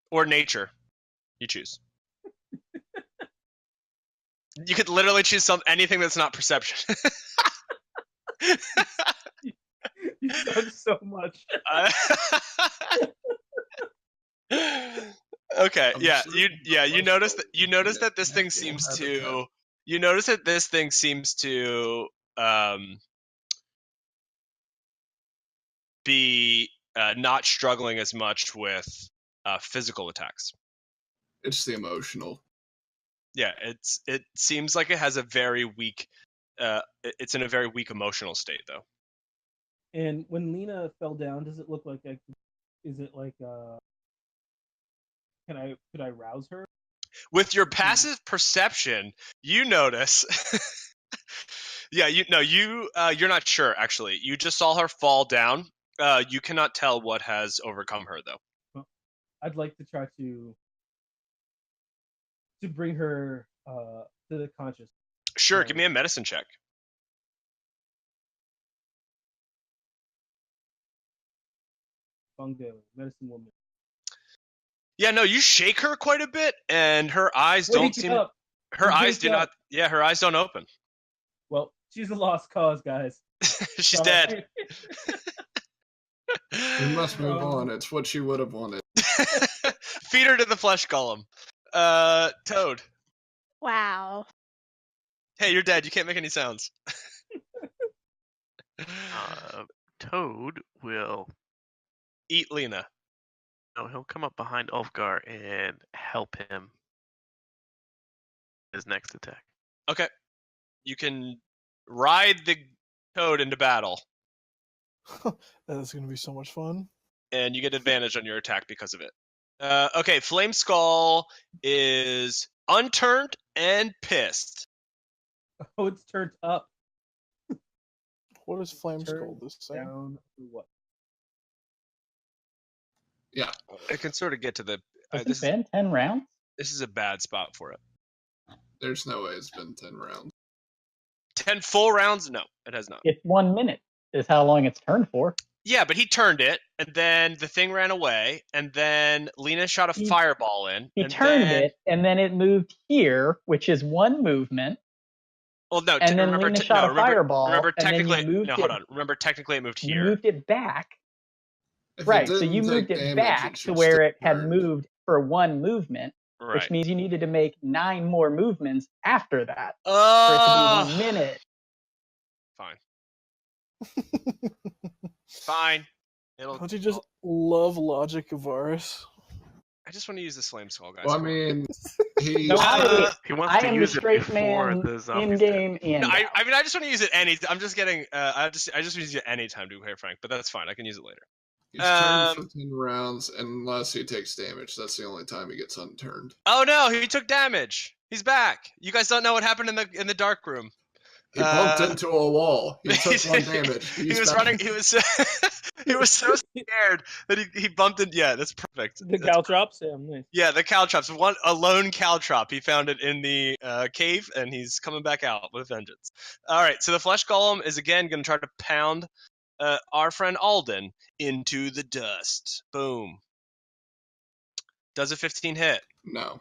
Or nature. You choose. You could literally choose anything that's not perception. You suck so much. Okay, I'm yeah, certain you the notice flesh that this thing will seems have to be not struggling as much with physical attacks. It's the emotional. Yeah, it seems like it has a very weak. It's in a very weak emotional state, though. And when Lina fell down, does it look like is it like could I rouse her? With your passive perception, you notice. Yeah, you're not sure actually. You just saw her fall down. You cannot tell what has overcome her though. Well, I'd like to try to bring her to the conscious. Sure, Right. give me a medicine check. Bungo, medicine woman. Yeah, no, you shake her quite a bit, and her eyes don't Wake seem. up! Her eyes Wake do up! not. Yeah, her eyes don't open. Well, she's a lost cause, guys. She's Sorry. dead. We must move on. It's what she would have wanted. Feed her to the flesh golem. Toad. Wow. Hey, you're dead. You can't make any sounds. Toad will. Eat Lina. No, he'll come up behind Ulfgar and help him. His next attack. Okay. You can ride the toad into battle, That is going to be so much fun. and you get advantage on your attack because of it. Okay, Flame Skull is unturned and pissed. Oh, it's turned up. What is Flame Skull Turn this thing? down what? Yeah. I can sort of get to the. Has This it been 10 rounds? is a bad spot for it. There's no way it's been 10 rounds. 10 full rounds? No, it has not. It's 1 minute is how long it's turned for. Yeah, but he turned it, and then the thing ran away, and then Lina shot a He- fireball in. He and turned then, it, and then it moved here, which is 1 movement. Well, no, And then remember, Lina shot a fireball, remember and then you technically. moved No, it- hold on. Remember, technically, it moved You here. moved it back. If Right, it so you didn't moved take it damage, back to should where still it had hurt. moved for 1 movement, Right. which means you needed to make 9 more movements after that for it to Oh, be 1 minute. fine. Fine. It'll. Don't you just love logic, Ivaris? I just want to use the Flame Skull, guys. Well, I Come on. mean, he. No, He wants I to am the use it straight before man the in zombies dead. game and No, out. I mean, I just want to use it any. I'm just getting. I just want to use it any time, to be quite frank. But that's fine. I can use it later. He's turned for 10 rounds unless he takes damage. That's the only time he gets unturned. Oh no, he took damage. He's back. You guys don't know what happened in the dark room. He bumped into a wall. He took 1 damage. He He's was back. running. He was. He was so scared that he bumped in. Yeah, that's perfect. The caltrops? Yeah, nice. Yeah, the caltrops. A lone caltrop. He found it in the cave, and he's coming back out with vengeance. All right, so the flesh golem is again going to try to pound our friend Alden into the dust. Boom. Does a 15 hit? No.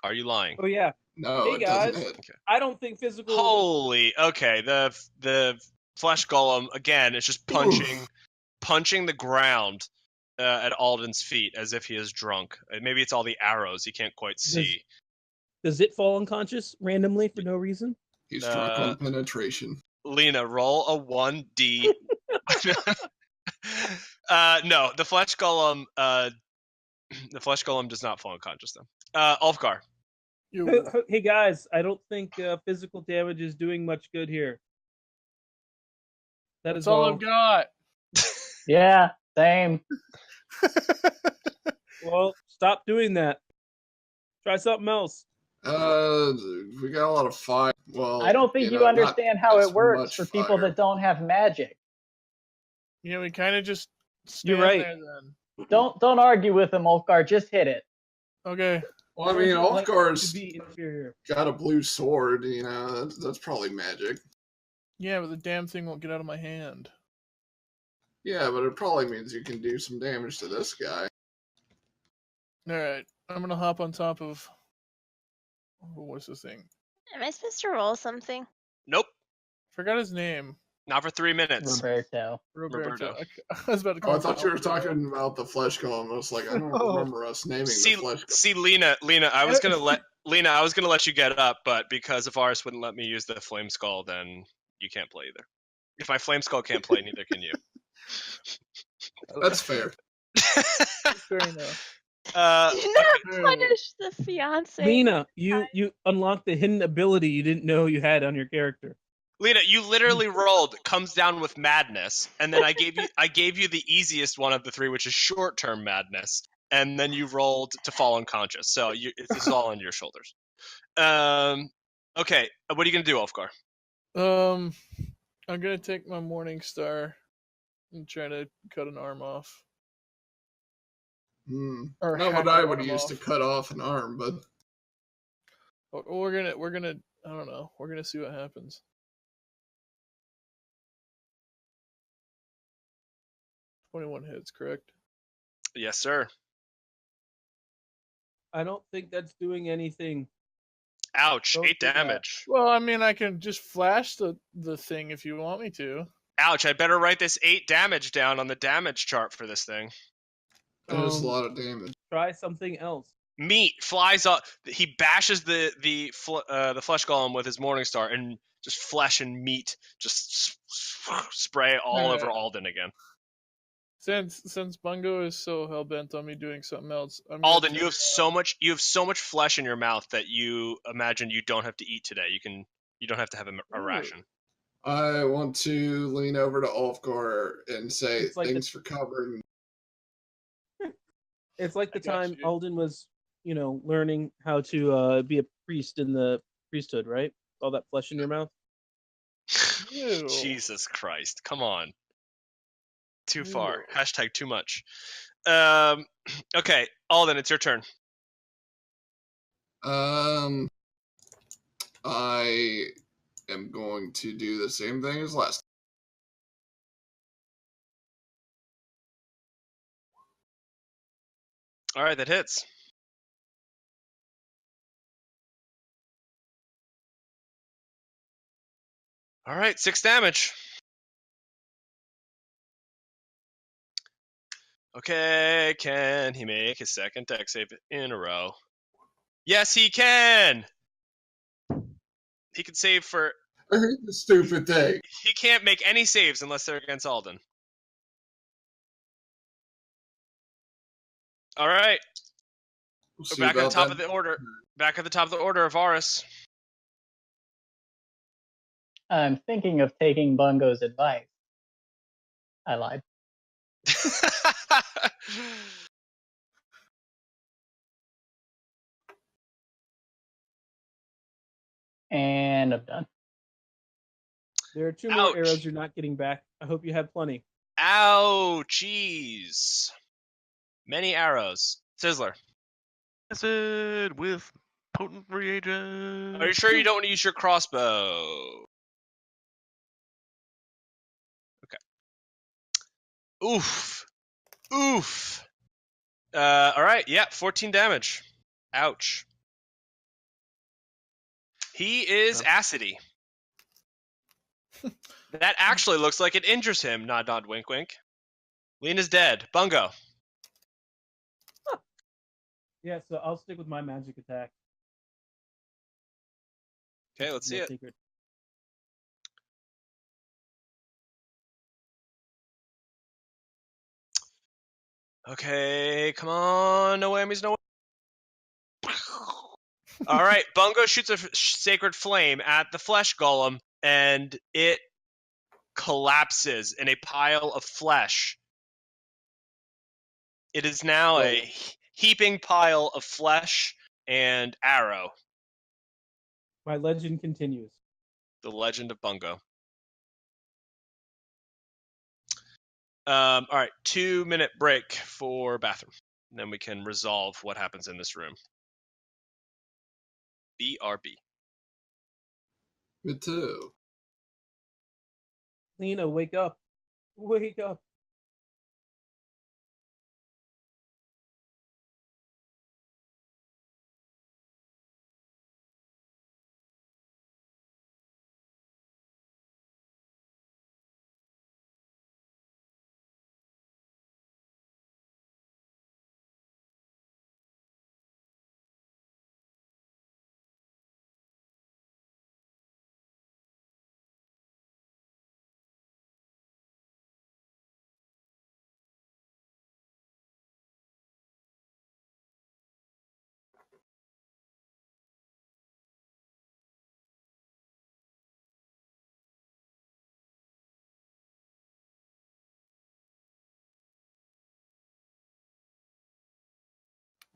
Are you lying? Oh yeah. No, Hey, it doesn't guys. hit. I don't think physical. Holy. Okay, the flesh golem again is just punching the ground at Alden's feet as if he is drunk. Maybe it's all the arrows he can't quite see. Does it fall unconscious randomly for no reason? He's drunk on penetration. Lina, roll a 1d. No, the flesh golem. The flesh golem does not fall unconscious though. Ulfgar. Hey guys, I don't think physical damage is doing much good here. That is That's all I've got. Yeah, same. Well, stop doing that. Try something else. We got a lot of fight. Well, I don't think you know, understand not how as it works much for people fire. that don't have magic. Yeah, we kind of just stand You're right. there then. Don't argue with them, Ulfgar. Just hit it. Okay. Well, I mean, Like Ulfgar's to be inferior. got a blue sword. You know, that's probably magic. Yeah, but the damn thing won't get out of my hand. Yeah, but it probably means you can do some damage to this guy. Alright, I'm gonna hop on top of... What's this thing? Am I supposed to roll something? Nope. Forgot his name. Not for 3 minutes. Roberto. Roberto. I was about to call Oh, I him thought you were Alberto. talking about the flesh golem. I was like, I don't Oh. remember us naming See, the flesh golem. see, Lina, I was gonna let you get up, but because Ivaris wouldn't let me use the flame skull, then you can't play either. If my flame skull can't play, neither can you. That's fair. Fair enough. Do not punish the fiance. Lina, you unlocked the hidden ability you didn't know you had on your character. Lina, you literally rolled comes down with madness, and then I gave you the easiest one of the three, which is short-term madness, and then you rolled to fall unconscious. So this is all on your shoulders. Okay, what are you gonna do, Ulfgar? I'm gonna take my Morning Star and try to cut an arm off. Or Not hack what I an would arm use off. to cut off an arm, but We're gonna I don't know. We're gonna see what happens. 21 hits, correct? Yes, sir. I don't think that's doing anything. Ouch! Don't 8 do that. damage. Well, I mean, I can just flash the thing if you want me to. Ouch! I better write this 8 damage down on the damage chart for this thing. that is a lot of damage. Try something else. Meat flies up. He bashes the flesh golem with his Morning Star, and just flesh and meat just spray all over Alden again. Since Bungo is so hell bent on me doing something else, I'm gonna Alden, you have so much flesh in your mouth that you imagine you don't have to eat today. You don't have to have a ration. I want to lean over to Ulfgar and say, It's like thanks for covering. It's like the I got time you. Alden was, learning how to be a priest in the priesthood, right? All that flesh in your mouth. Ew. Jesus Christ! Come on. Too Ew. far. Hashtag too much. Okay, Alden, it's your turn. I am going to do the same thing as last. All right, that hits. All right, 6 damage. Okay, can he make his second dex save in a row? Yes, he can! He can save for... I hate this stupid thing. He can't make any saves unless they're against Alden. All right, We'll we're see back at the about top that. of the order. Back at the top of the order, Ivaris. I'm thinking of taking Bungo's advice. I lied. And I'm done. There are 2 more Ouch. arrows you're not getting back. I hope you have plenty. Ouchies. Many arrows. Sizzler. Acid with potent reagent. Are you sure you don't want to use your crossbow? Okay. Oof. Oof. All right. Yeah, 14 damage. Ouch. He is acidy. That actually looks like it injures him. Nod, nod, wink, wink. Lina's dead. Bungo. Yeah, so I'll stick with my magic attack. Okay, let's see it. Secret. Okay, come on. No whammies, no. All right, Bungo shoots a sacred flame at the flesh golem, and it collapses in a pile of flesh. It is now a heaping pile of flesh and arrow. My legend continues. The legend of Bungo. All right, 2-minute break for bathroom. And then we can resolve what happens in this room. BRB. Me too. Lina, wake up. Wake up.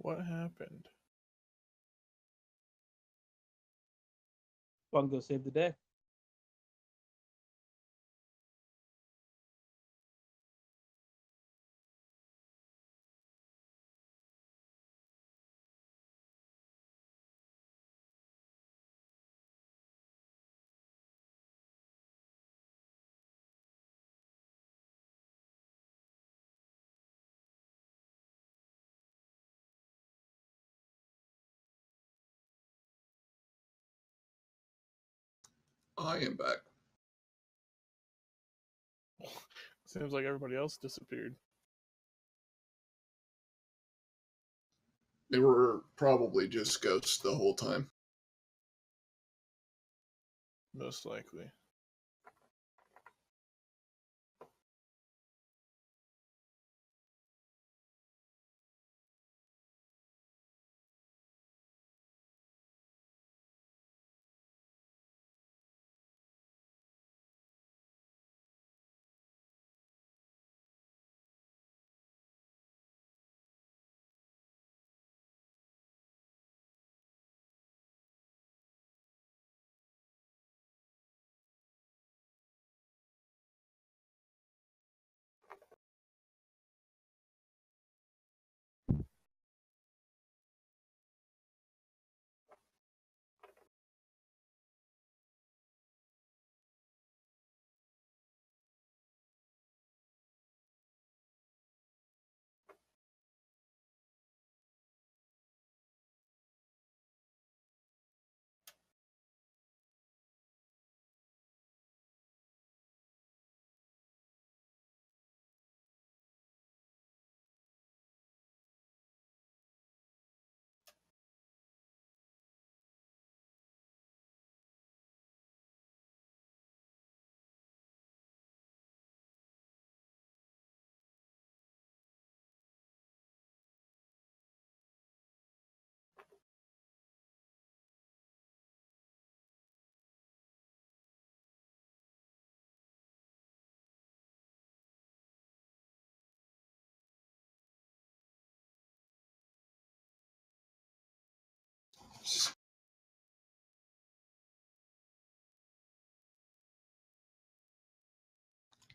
What happened? Bungo saved the day. I am back. Seems like everybody else disappeared. They were probably just ghosts the whole time. Most likely.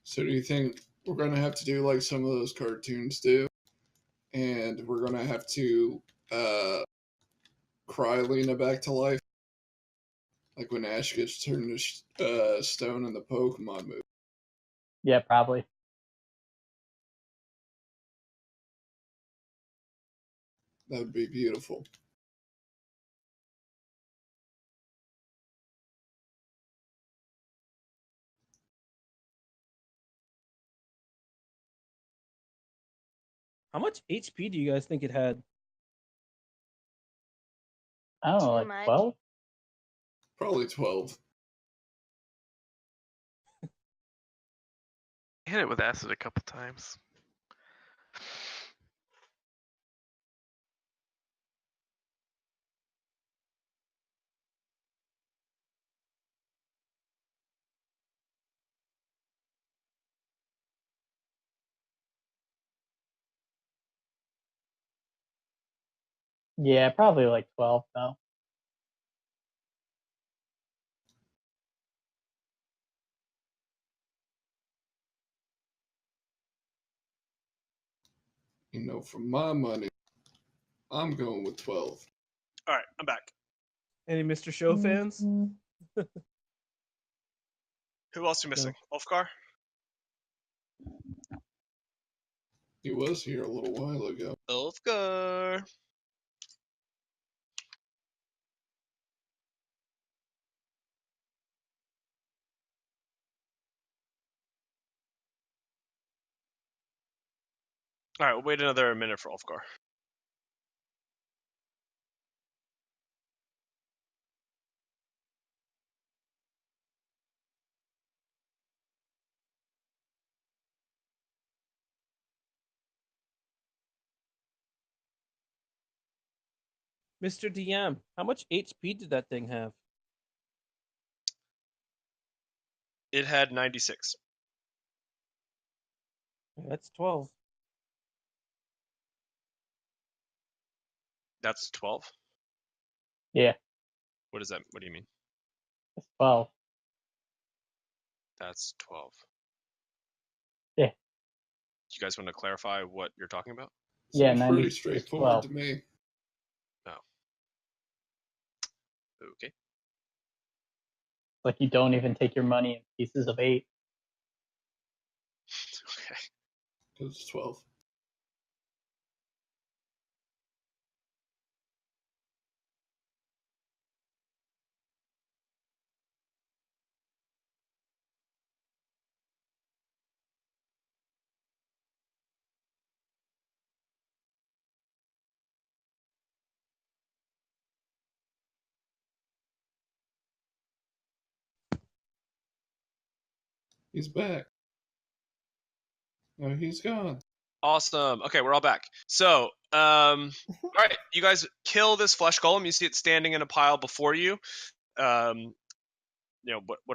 So do you think we're going to have to do like some of those cartoons do? And we're going to have to cry Lina back to life? Like when Ash gets turned to stone in the Pokemon movie. Yeah, probably. That would be beautiful. How much HP do you guys think it had? Oh, Too like much. 12? Probably 12. I hit it with acid a couple times. Yeah, probably like 12 though. You know, for my money, I'm going with 12. All right, I'm back. Any Mr. Show fans? Who else are you missing? Ulfgar? He was here a little while ago. Ulfgar. All right, we'll wait another minute for Ulfgar. Mr. DM, how much HP did that thing have? It had 96. That's 12. That's 12? Yeah, What is that? What do you mean? it's 12. That's 12. Yeah. You guys want to clarify what you're talking about? Yeah, Seems 90 pretty is straightforward 12. to me. Okay. Like you don't even take your money in pieces of 8. Okay. Because it's 12. He's back. No, he's gone. Awesome. Okay, we're all back. So, all right, you guys kill this flesh golem. You see it standing in a pile before you. What are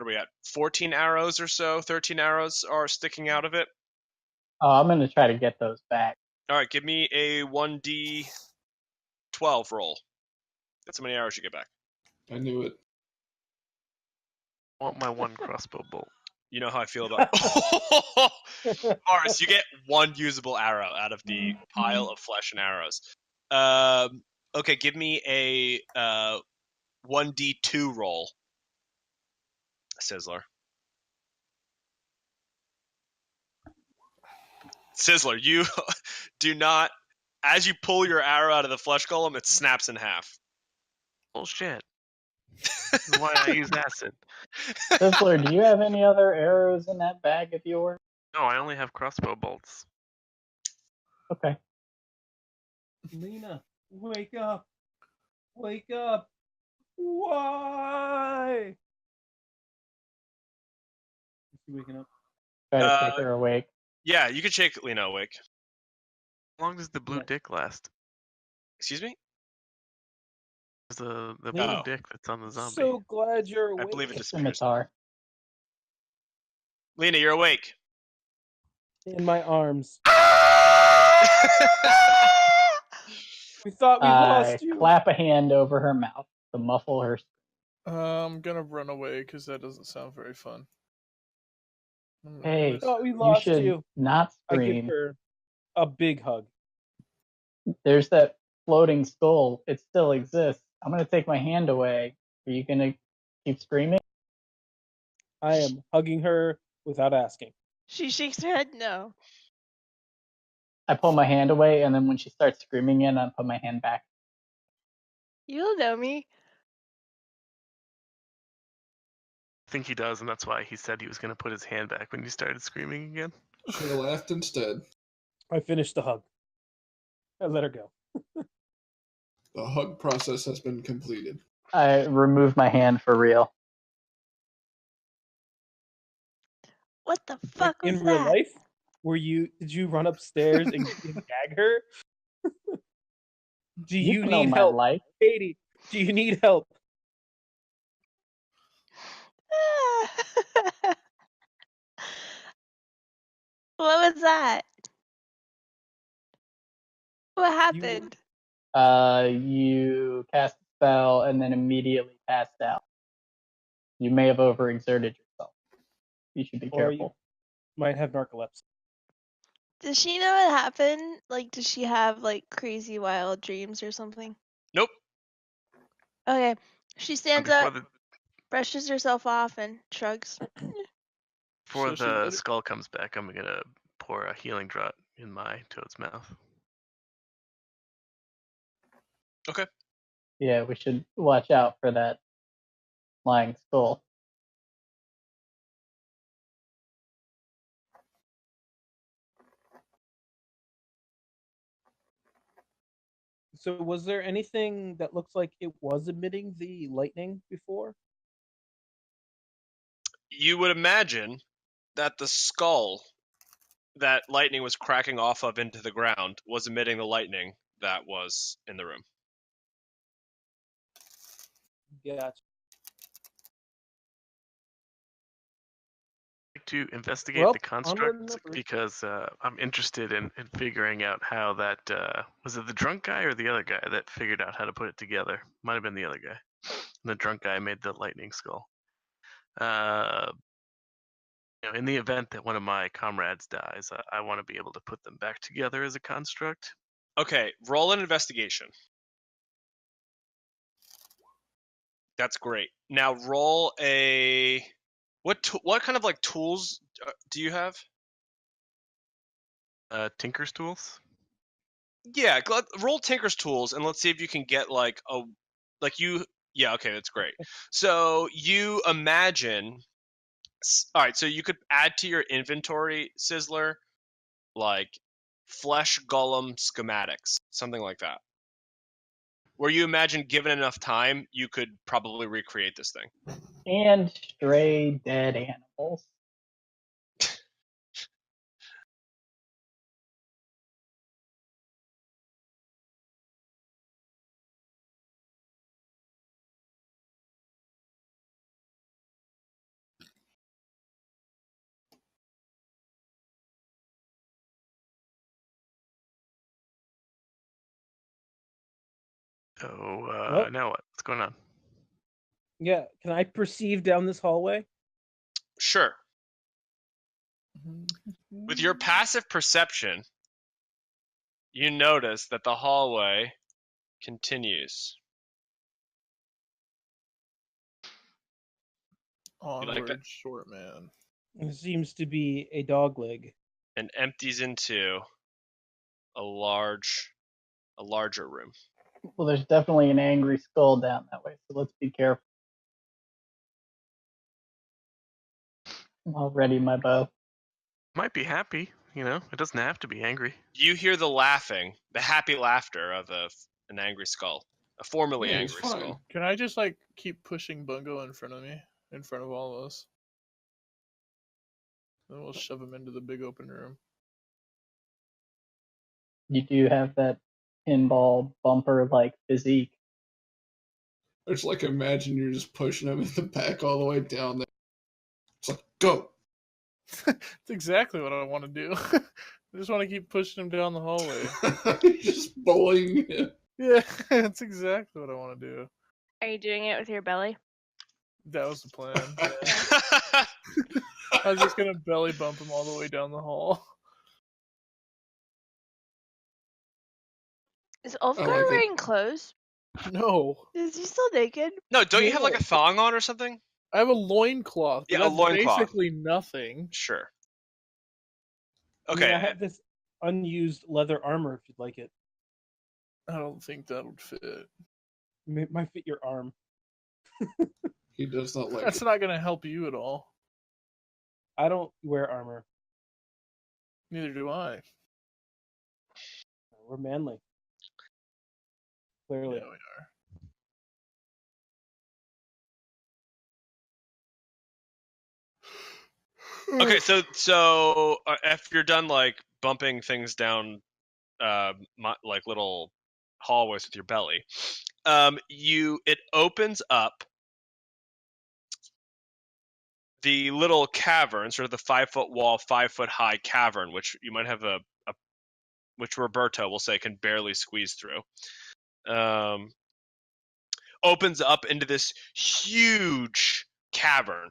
we at? 14 arrows or so? 13 arrows are sticking out of it. Oh, I'm going to try to get those back. All right, give me a 1d12 roll. That's how many arrows you get back. I knew it. I want my 1 crossbow bolt. You know how I feel about Ivaris, you get 1 usable arrow out of the pile of flesh and arrows. Okay, give me a 1d2 roll. Sizzler, you do not. As you pull your arrow out of the flesh golem, it snaps in half. Bullshit. This is why I use acid. Sizzler, do you have any other arrows in that bag of yours? No, I only have crossbow bolts. Okay. Lina, wake up! Wake up! Why? Is she waking up? Try to shake her awake. Yeah, you can shake Lina awake. How long does the blue Yeah. dick last? Excuse me? The blue No. dick that's on the zombie. So glad you're I awake. believe it It's disappears. scimitar. Lina, you're awake. In my arms. We thought we lost you. Clap a hand over her mouth to muffle her. I'm gonna run away because that doesn't sound very fun. Hey, We thought we you lost should you. not I give scream. her a big hug. There's that floating skull. It still exists. I'm going to take my hand away. Are you going to keep screaming? I am hugging her without asking. She shakes her head no. I pull my hand away, and then when she starts screaming again, I put my hand back. You'll know me. I think he does, and that's why he said he was going to put his hand back when you started screaming again. Should have laughed instead. I finished the hug. I let her go. The hug process has been completed. I remove my hand for real. What the fuck was in real that? life? Did you run upstairs and gag her? Do you know need my help? life. Katie, do you need help? What was that? What happened? You cast a spell and then immediately passed out. You may have overexerted yourself. You should be Or you careful. might have narcolepsy. Does she know what happened? Like, does she have like crazy wild dreams or something? Nope. Okay. She stands Before up, the brushes herself off, and shrugs. before So she the literally- skull comes back, I'm gonna pour a healing draught in my toad's mouth. Okay. Yeah, we should watch out for that flying skull. So was there anything that looks like it was emitting the lightning before? You would imagine that the skull that lightning was cracking off of into the ground was emitting the lightning that was in the room. Gotcha. to investigate Well, the onward and construct upward. because I'm interested in figuring out how that was it the drunk guy or the other guy that figured out how to put it together? Might have been the other guy. The drunk guy made the lightning skull. In the event that one of my comrades dies, I want to be able to put them back together as a construct. Okay, roll an investigation. That's great. Now roll a what kind of like tools do you have? Tinker's tools. Yeah, roll Tinker's tools and let's see if you can get like a yeah, okay, that's great. So you imagine all right, so you could add to your inventory, Sizzler, like flesh golem schematics, something like that. Where you imagine given enough time, you could probably recreate this thing. And stray dead animals. So now what? What's going on? Yeah, can I perceive down this hallway? Sure. With your passive perception, you notice that the hallway continues. Onward, that? short man. It seems to be a dog leg. And empties into a larger room. Well, there's definitely an angry skull down that way, so let's be careful. I'll ready my bow. Might be happy, it doesn't have to be angry. You hear the laughing, the happy laughter of an angry skull, a formerly Yeah, it's angry fine. skull. Can I just keep pushing Bungo in front of me, in front of all of us? Then we'll shove him into the big open room. You do have that pinball bumper like physique. I just imagine you're just pushing him in the back all the way down there. It's like, go. That's exactly what I want to do. I just want to keep pushing him down the hallway. Just bullying him. Yeah, that's exactly what I want to do. Are you doing it with your belly? That was the plan. I was just gonna belly bump him all the way down the hall. Is Ulfgar like it. wearing clothes? No. Is he still naked? No, don't you have a thong on or something? I have a loincloth. Yeah, But a that's loincloth. basically nothing. Sure. I mean, Okay. I have this unused leather armor if you'd like it. I don't think that would fit. It might fit your arm. He does not like That's it. not gonna help you at all. I don't wear armor. Neither do I. We're manly. Clearly. Yeah, we are. Okay, so if you're done bumping things down, little hallways with your belly, it opens up the little cavern, sort of the 5-foot wall, 5-foot high cavern, which you might have which Roberto will say can barely squeeze through. Opens up into this huge cavern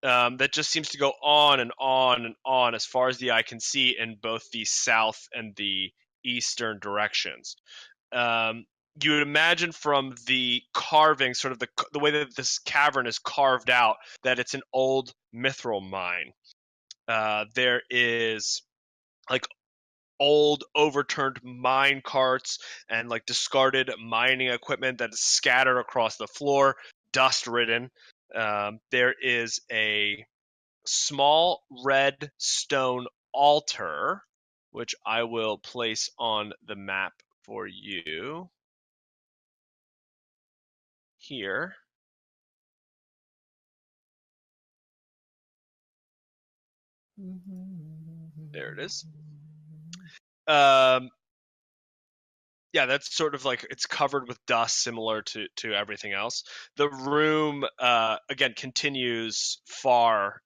that just seems to go on and on and on as far as the eye can see in both the south and the eastern directions. You would imagine from the carving, sort of the way that this cavern is carved out, that it's an old mithril mine. There is old overturned mine carts and discarded mining equipment that is scattered across the floor, dust ridden. There is a small red stone altar, which I will place on the map for you here. There it is. Yeah, that's sort of it's covered with dust, similar to everything else. The room again continues far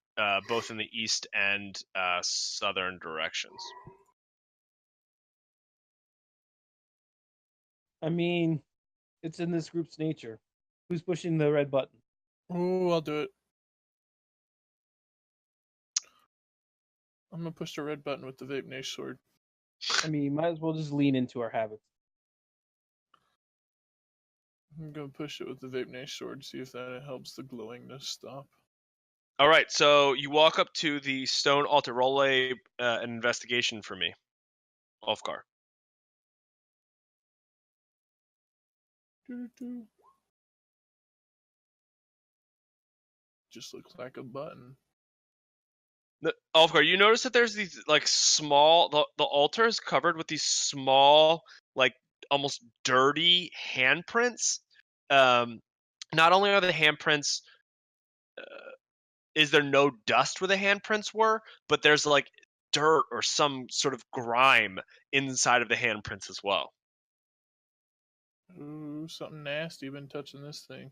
both in the east and southern directions. I mean, it's in this group's nature. Who's pushing the red button? Ooh, I'll do it. I'm gonna push the red button with the vape niche sword. I mean, you might as well just lean into our habits. I'm gonna push it with the vape niche sword, see if that helps the glowingness stop. All right, so you walk up to the stone altar. Roll an investigation for me, Ulfgar. Doo-doo-doo. Just looks like a button. Ulfgar, you notice that there's these like small. The altar is covered with these small, like almost dirty handprints. Not only are the handprints, is there no dust where the handprints were, but there's like dirt or some sort of grime inside of the handprints as well. Ooh, something nasty been touching this thing.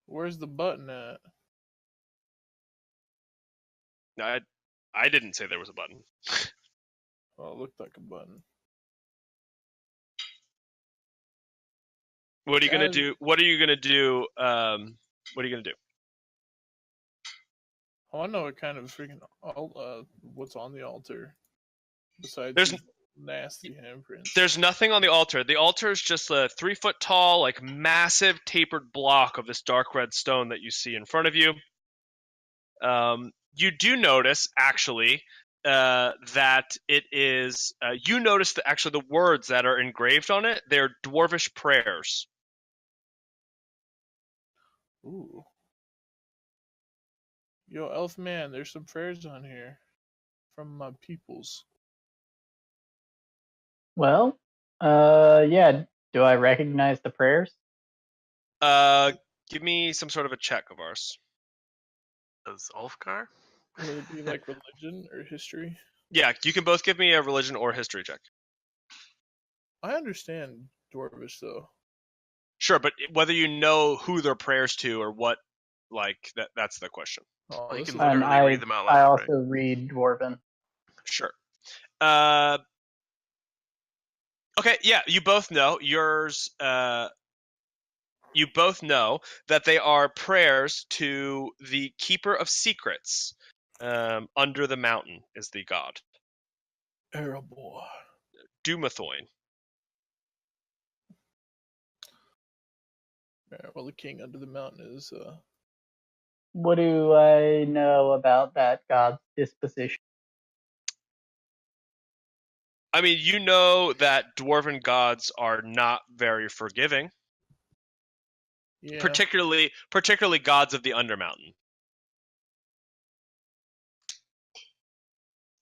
Where's the button at? I didn't say there was a button. Oh, it looked like a button. What are you gonna Guys- do? What are you gonna do? What are you gonna do? I want to know what kind of freaking what's on the altar besides There's- these nasty handprints. There's nothing on the altar. The altar is just a 3-foot tall, like massive tapered block of this dark red stone that you see in front of you. You do notice, actually, that it is. You notice that actually the words that are engraved on it, they're dwarvish prayers. Ooh. Yo, elf man, there's some prayers on here from my peoples. Well, yeah. Do I recognize the prayers? Give me some sort of a check of ours. Does Ulfgar? Would it be like religion or history? Yeah, you can both give me a religion or history check. I understand Dwarvish though. Sure, but whether you know who they're prayers to or what, like that's the question. Oh, Well, you this can is- And literally read them out I loud, also read Dwarven. Sure. Okay, yeah, you both know yours. You both know that they are prayers to the Keeper of Secrets. Under the mountain is the god. Erebor. Dumathoin. Yeah, well, the king under the mountain is What do I know about that god's disposition? I mean, you know that dwarven gods are not very forgiving, yeah. particularly gods of the Undermountain.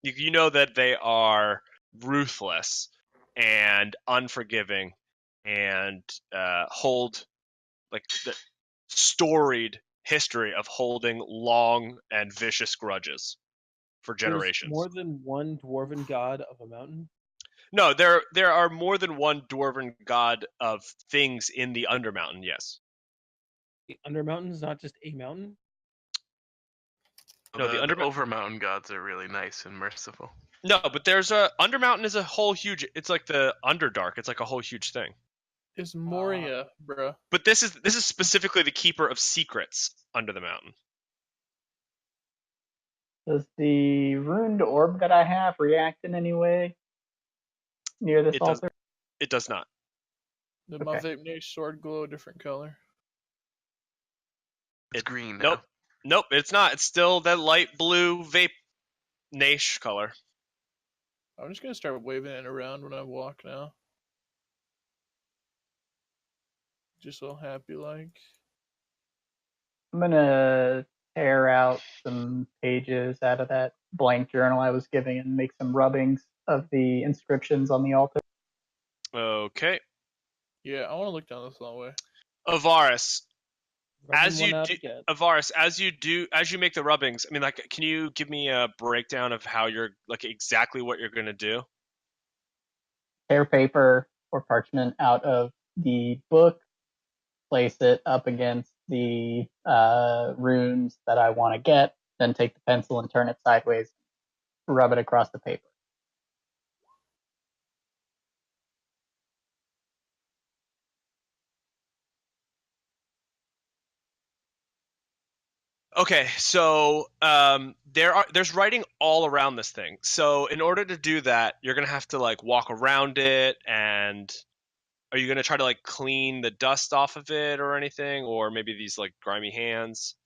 You know that they are ruthless and unforgiving, and hold like the storied history of holding long and vicious grudges for generations. There's more than one dwarven god of a mountain. No, there are more than one dwarven god of things in the Undermountain. Yes. The Undermountain is not just a mountain. No, the the Overmountain gods are really nice and merciful. No, but there's a Undermountain is a whole huge. It's like the Underdark. It's like a whole huge thing. It's Moria, bruh. But this is specifically the Keeper of Secrets under the mountain. Does the ruined orb that I have react in any way near this It does- altar? It does not. Did my Okay. vape niche sword glow a different color? It's green now. Nope. Nope, it's not. It's still that light blue vape niche color. I'm just gonna start waving it around when I walk now. Just all happy like. I'm gonna tear out some pages out of that blank journal I was giving and make some rubbings of the inscriptions on the altar. Okay. Yeah, I want to look down this long way. Avaris, Rubbing as one you out do, again. Avaris, as you make the rubbings, I mean, like, can you give me a breakdown of how you're, like, exactly what you're gonna do? Tear paper or parchment out of the book, place it up against the runes that I want to get, then take the pencil and turn it sideways, rub it across the paper. Okay, so there's writing all around this thing. So in order to do that, you're gonna have to like walk around it, and are you gonna try to like clean the dust off of it or anything, or maybe these like grimy hands?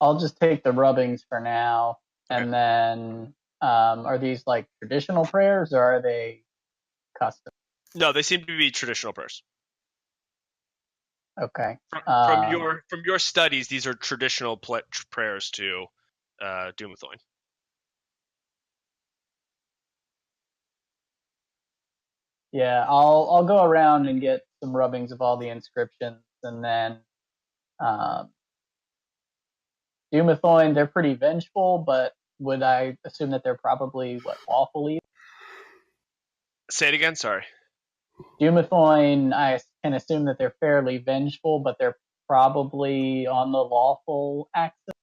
I'll just take the rubbings for now, Okay. and then are these like traditional prayers or are they custom? No, they seem to be traditional prayers. Okay. From your studies, these are traditional prayers to Doomthoin. Yeah, I'll go around and get some rubbings of all the inscriptions, and then Doomthoin, they're pretty vengeful, but would I assume that they're probably lawful? Say it again. Sorry. Doomthoin, I can assume that they're fairly vengeful, but they're probably on the lawful axis.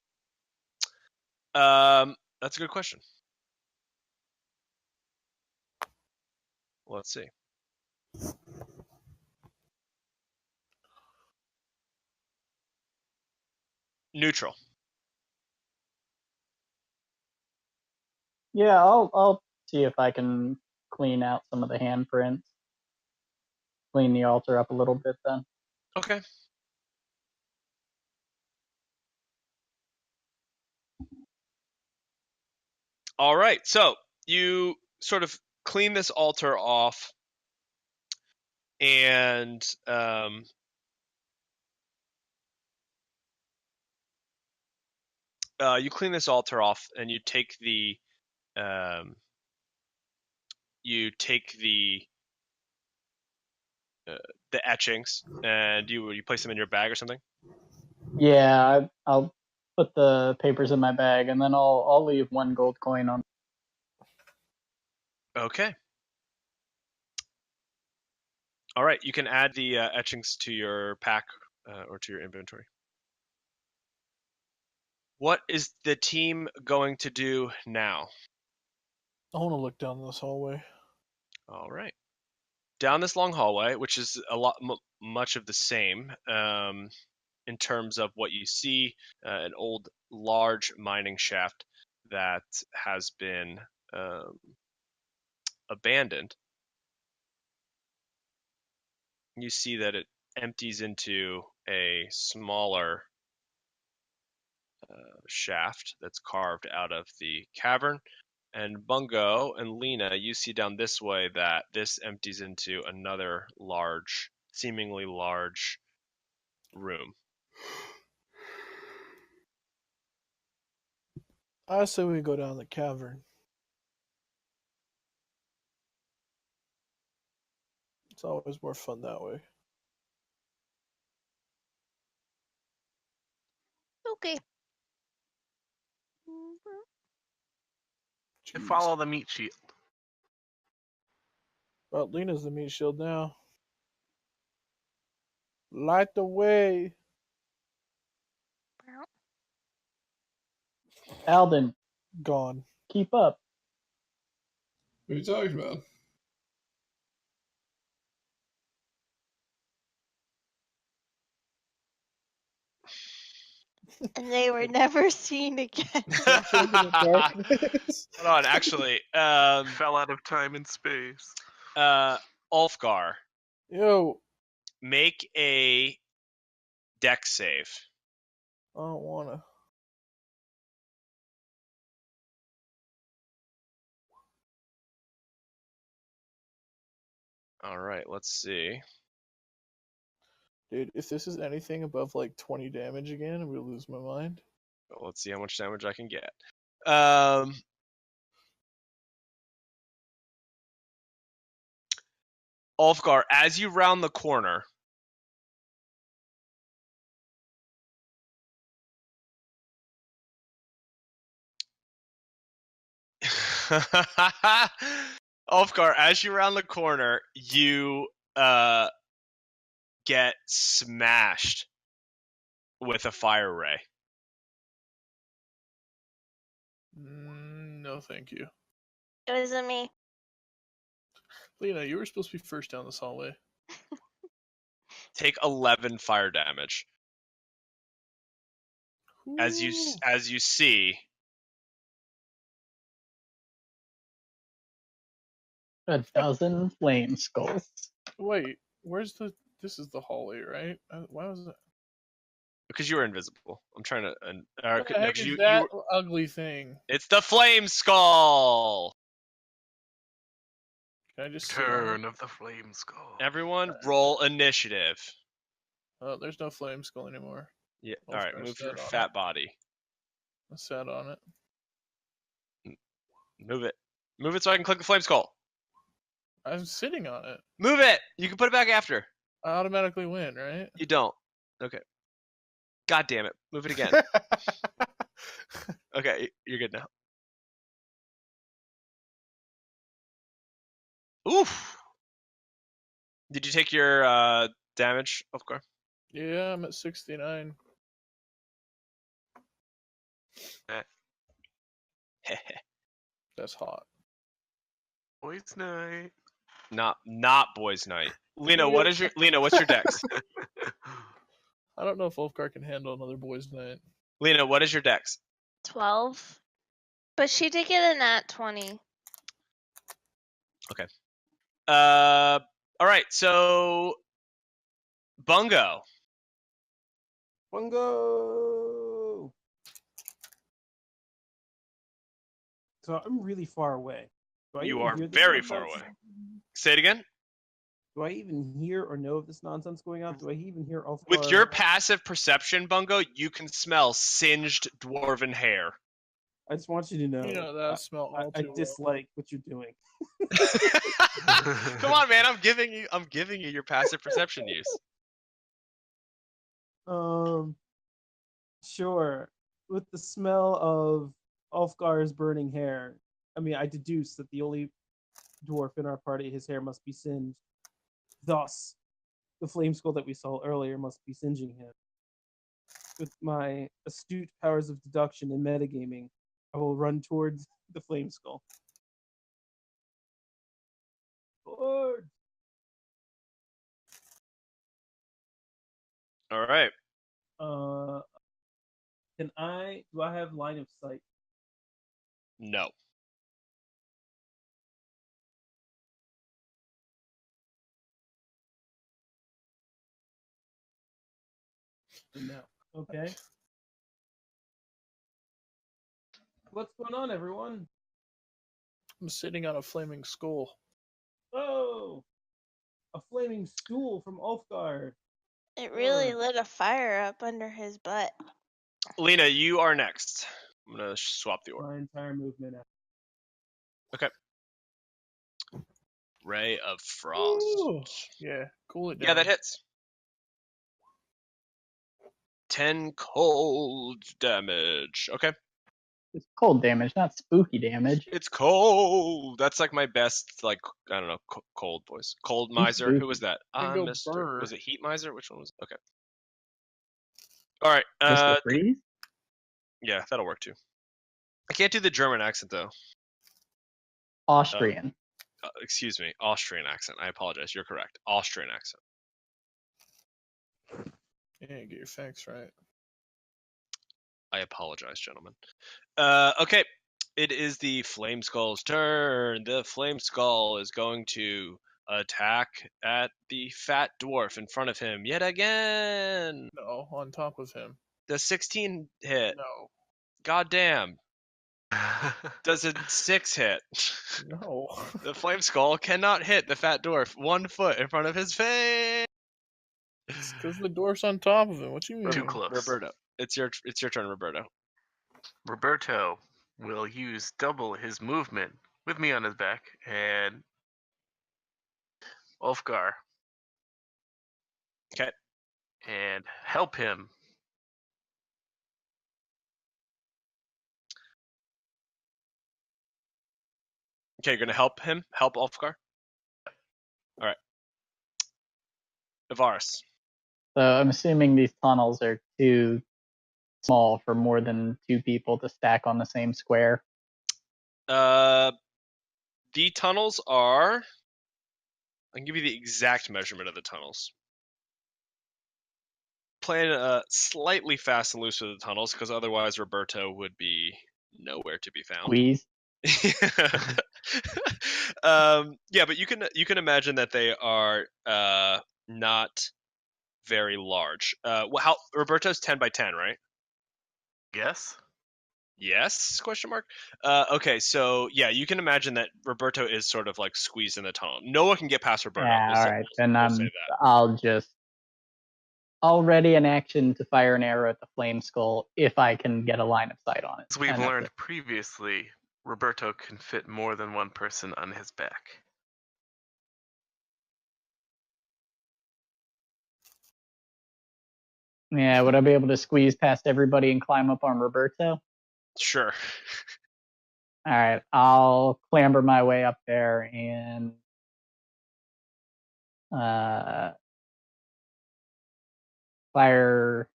That's a good question. Let's see. Neutral. Yeah, I'll see if I can clean out some of the handprints, clean the altar up a little bit then. Okay. All right. So you sort of clean this altar off, and you clean this altar off, and you take the etchings, and you place them in your bag or something. Yeah, I'll put the papers in my bag, and then I'll leave 1 gold coin on. Okay. All right. You can add the etchings to your pack or to your inventory. What is the team going to do now? I want to look down this hallway. All right. Down this long hallway, which is a lot much of the same in terms of what you see, an old large mining shaft that has been abandoned. You see that it empties into a smaller shaft that's carved out of the cavern. And Bungo and Lina, you see down this way that this empties into another large, seemingly large room. I say we go down the cavern. It's always more fun that way. Okay. And Jeez. follow the meat shield. Well, Lina's the meat shield now. Light the way. Alden, Gone. keep up. What are you talking about? And they were never seen again. Into the darkness. Hold on, actually, Fell out of time and space. Ulfgar, Yo, make a dex save. I don't wanna. All right, let's see. Dude, if this is anything above like 20 damage again, I'm gonna lose my mind. Well, let's see how much damage I can get. Ulfgar, as you round the corner, Ulfgar, as you round the corner, you get smashed with a fire ray. No, thank you. It wasn't me. Lina, you were supposed to be first down this hallway. Take 11 fire damage as you see. A dozen flame skulls. Wait, where's the? This is the hallway, right? Why was that? Because you were invisible. I'm trying to. What the heck 'cause is that ugly thing? It's the flame skull. Can I just sit on it? Turn of the flame skull. Everyone, roll initiative. Oh, there's no flame skull anymore. Yeah. Well, All right. first Move sat your on fat it. body. I sat on it. Move it. Move it so I can click the flame skull. I'm sitting on it. Move it. You can put it back after. I automatically win, right? You don't. Okay. God damn it. Move it again. Okay, you're good now. Oof. Did you take your damage, Ulfgar? Yeah, I'm at 69. That's hot. Boys night. Not boys' night. Lina, what's your dex? I don't know if Wolfgar can handle another boys' night. Lina, what is your dex? 12. But she did get a nat 20. Okay. All right. So, Bungo. Bungo. So I'm really far away. Do I You even are hear this very far nonsense? away. Say it again. Do I even hear or know of this nonsense going on? Do I even hear Ulfgar? With your passive perception, Bungo, you can smell singed dwarven hair. I just want you to know. You know that smell all I too well. dislike what you're doing. Come on, man! I'm giving you your passive perception use. Sure. With the smell of Ulfgar's burning hair, I mean, I deduce that the only dwarf in our party, his hair must be singed. Thus, the flame skull that we saw earlier must be singeing him. With my astute powers of deduction and metagaming, I will run towards the flame skull. Lord. All right. Do I have line of sight? No. No. Okay. What's going on, everyone? I'm sitting on a flaming skull. Oh! A flaming stool from Ulfgar. It really lit a fire up under his butt. Lina, you are next. I'm gonna swap the order. My entire movement. Okay. Ray of Frost. Ooh, yeah, cool it down. Yeah, that hits. 10 cold damage. Okay. It's cold damage, not spooky damage. It's cold. That's like my best, like, I don't know, cold voice. Cold Miser. Who was that? Then go Mr. burr. Was it Heat Miser? Which one was it? Okay. All right. Mr. Freeze? Yeah, that'll work too. I can't do the German accent though. Austrian. Excuse me, Austrian accent. I apologize. You're correct. Austrian accent. Yeah, get your facts right. I apologize, gentlemen. Okay. It is the Flame Skull's turn. The Flame Skull is going to attack at the fat dwarf in front of him yet again. No, on top of him. The 16 hit. No. God damn. Does a 6 hit? No. The Flame Skull cannot hit the fat dwarf 1 foot in front of his face. It's because the dwarf's on top of him. What you mean? Too close. Roberto, it's your turn, Roberto. Roberto will use double his movement with me on his back and Ulfgar. Okay. And help him. Okay, you're gonna help him? Help Ulfgar? Alright. Ivaris. So I'm assuming these tunnels are too small for more than 2 people to stack on the same square. The tunnels are. I can give you the exact measurement of the tunnels. Playing slightly fast and loose with the tunnels, because otherwise Roberto would be nowhere to be found. Squeeze. Yeah, but you can imagine that they are not very large. How Roberto's 10 by 10, right? Yes. Yes? Question mark. Okay, so yeah, you can imagine that Roberto is sort of like squeezed in the tunnel. No one can get past Roberto. Yeah, all right. Then we'll say that. I'll just already an action to fire an arrow at the flame skull if I can get a line of sight on it. As we've And that's learned it. previously, Roberto can fit more than one person on his back. Yeah, would I be able to squeeze past everybody and climb up on Roberto? Sure. All right, I'll clamber my way up there and fire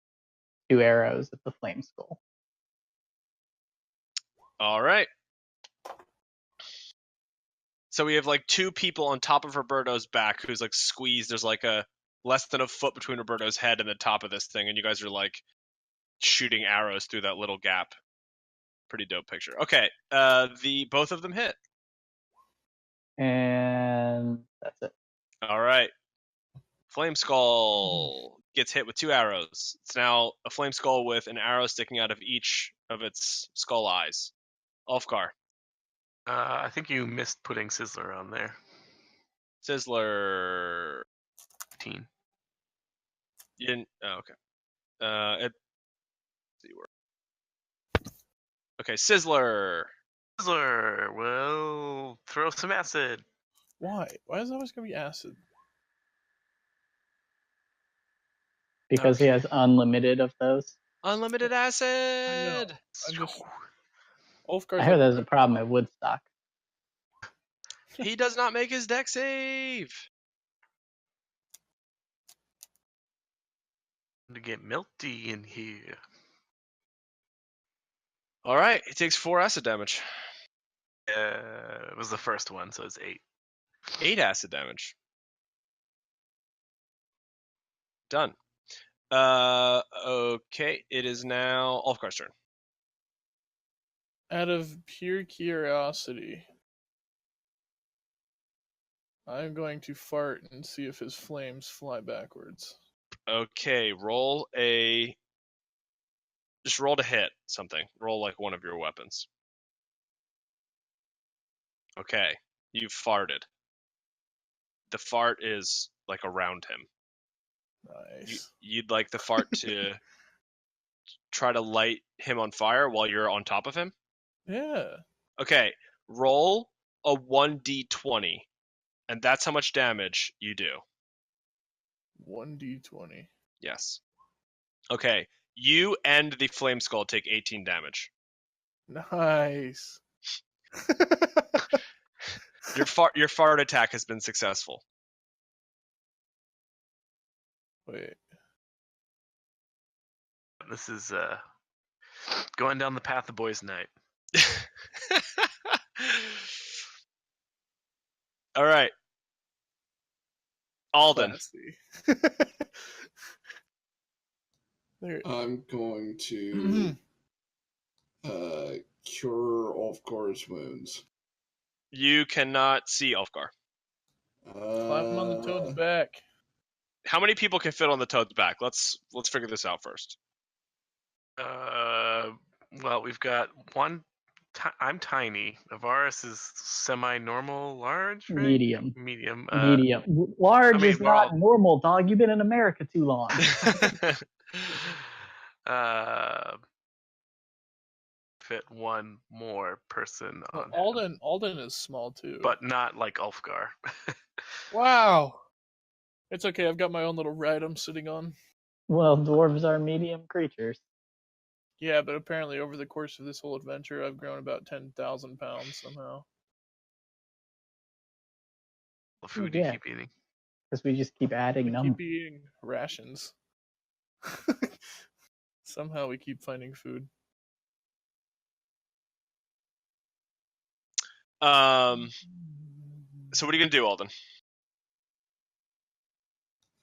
2 arrows at the flame skull. All right. So we have like 2 people on top of Roberto's back who's like squeezed. There's like a less than a foot between Roberto's head and the top of this thing, and you guys are like shooting arrows through that little gap. Pretty dope picture. Okay, both of them hit. And that's it. All right. Flame Skull gets hit with 2 arrows. It's now a Flame Skull with an arrow sticking out of each of its skull eyes. Ulfgar. I think you missed putting Sizzler on there. Sizzler. 15. You didn't. Oh, okay. Let's see where. Okay, Sizzler. Sizzler, well, throw some acid. Why? Why is it always going to be acid? Because he has unlimited of those. Unlimited acid. I know. I'm just. Ulfgar's I heard like, there's a problem at Woodstock. He does not make his deck save. To get melty in here. All right, he takes 4 acid damage. It was the first one, so it's 8. 8 acid damage. Done. Okay, it is now Ulfgar's turn. out of pure curiosity, I'm going to fart and see if his flames fly backwards. Okay, just roll to hit something. Roll like one of your weapons. Okay, you've farted. The fart is like around him. Nice. You'd like the fart to try to light him on fire while you're on top of him? Yeah. Okay, roll a 1d20, and that's how much damage you do. 1d20. Yes. Okay, you and the Flame Skull take 18 damage. Nice. Your fart attack has been successful. Wait. This is going down the path of boys' night. All right. Alden. Classy. There. I'm going to cure Ulfgar's wounds. You cannot see Ulfgar. Clap him on the toad's back. How many people can fit on the toad's back? Let's figure this out first. Well, we've got one. I'm tiny. Ivaris is semi-normal, large, right? Medium. Medium. Medium. Large is we're not all- normal, dog. You've been in America too long. Fit one more person Well, on him, Alden is small too. but not like Ulfgar. Wow. It's okay. I've got my own little ride I'm sitting on. Well, dwarves are medium creatures. Yeah, but apparently over the course of this whole adventure, I've grown about 10,000 pounds somehow. What food do you Yeah. keep eating? Because we just keep adding I them. keep eating rations. Somehow we keep finding food. So what are you gonna do, Alden?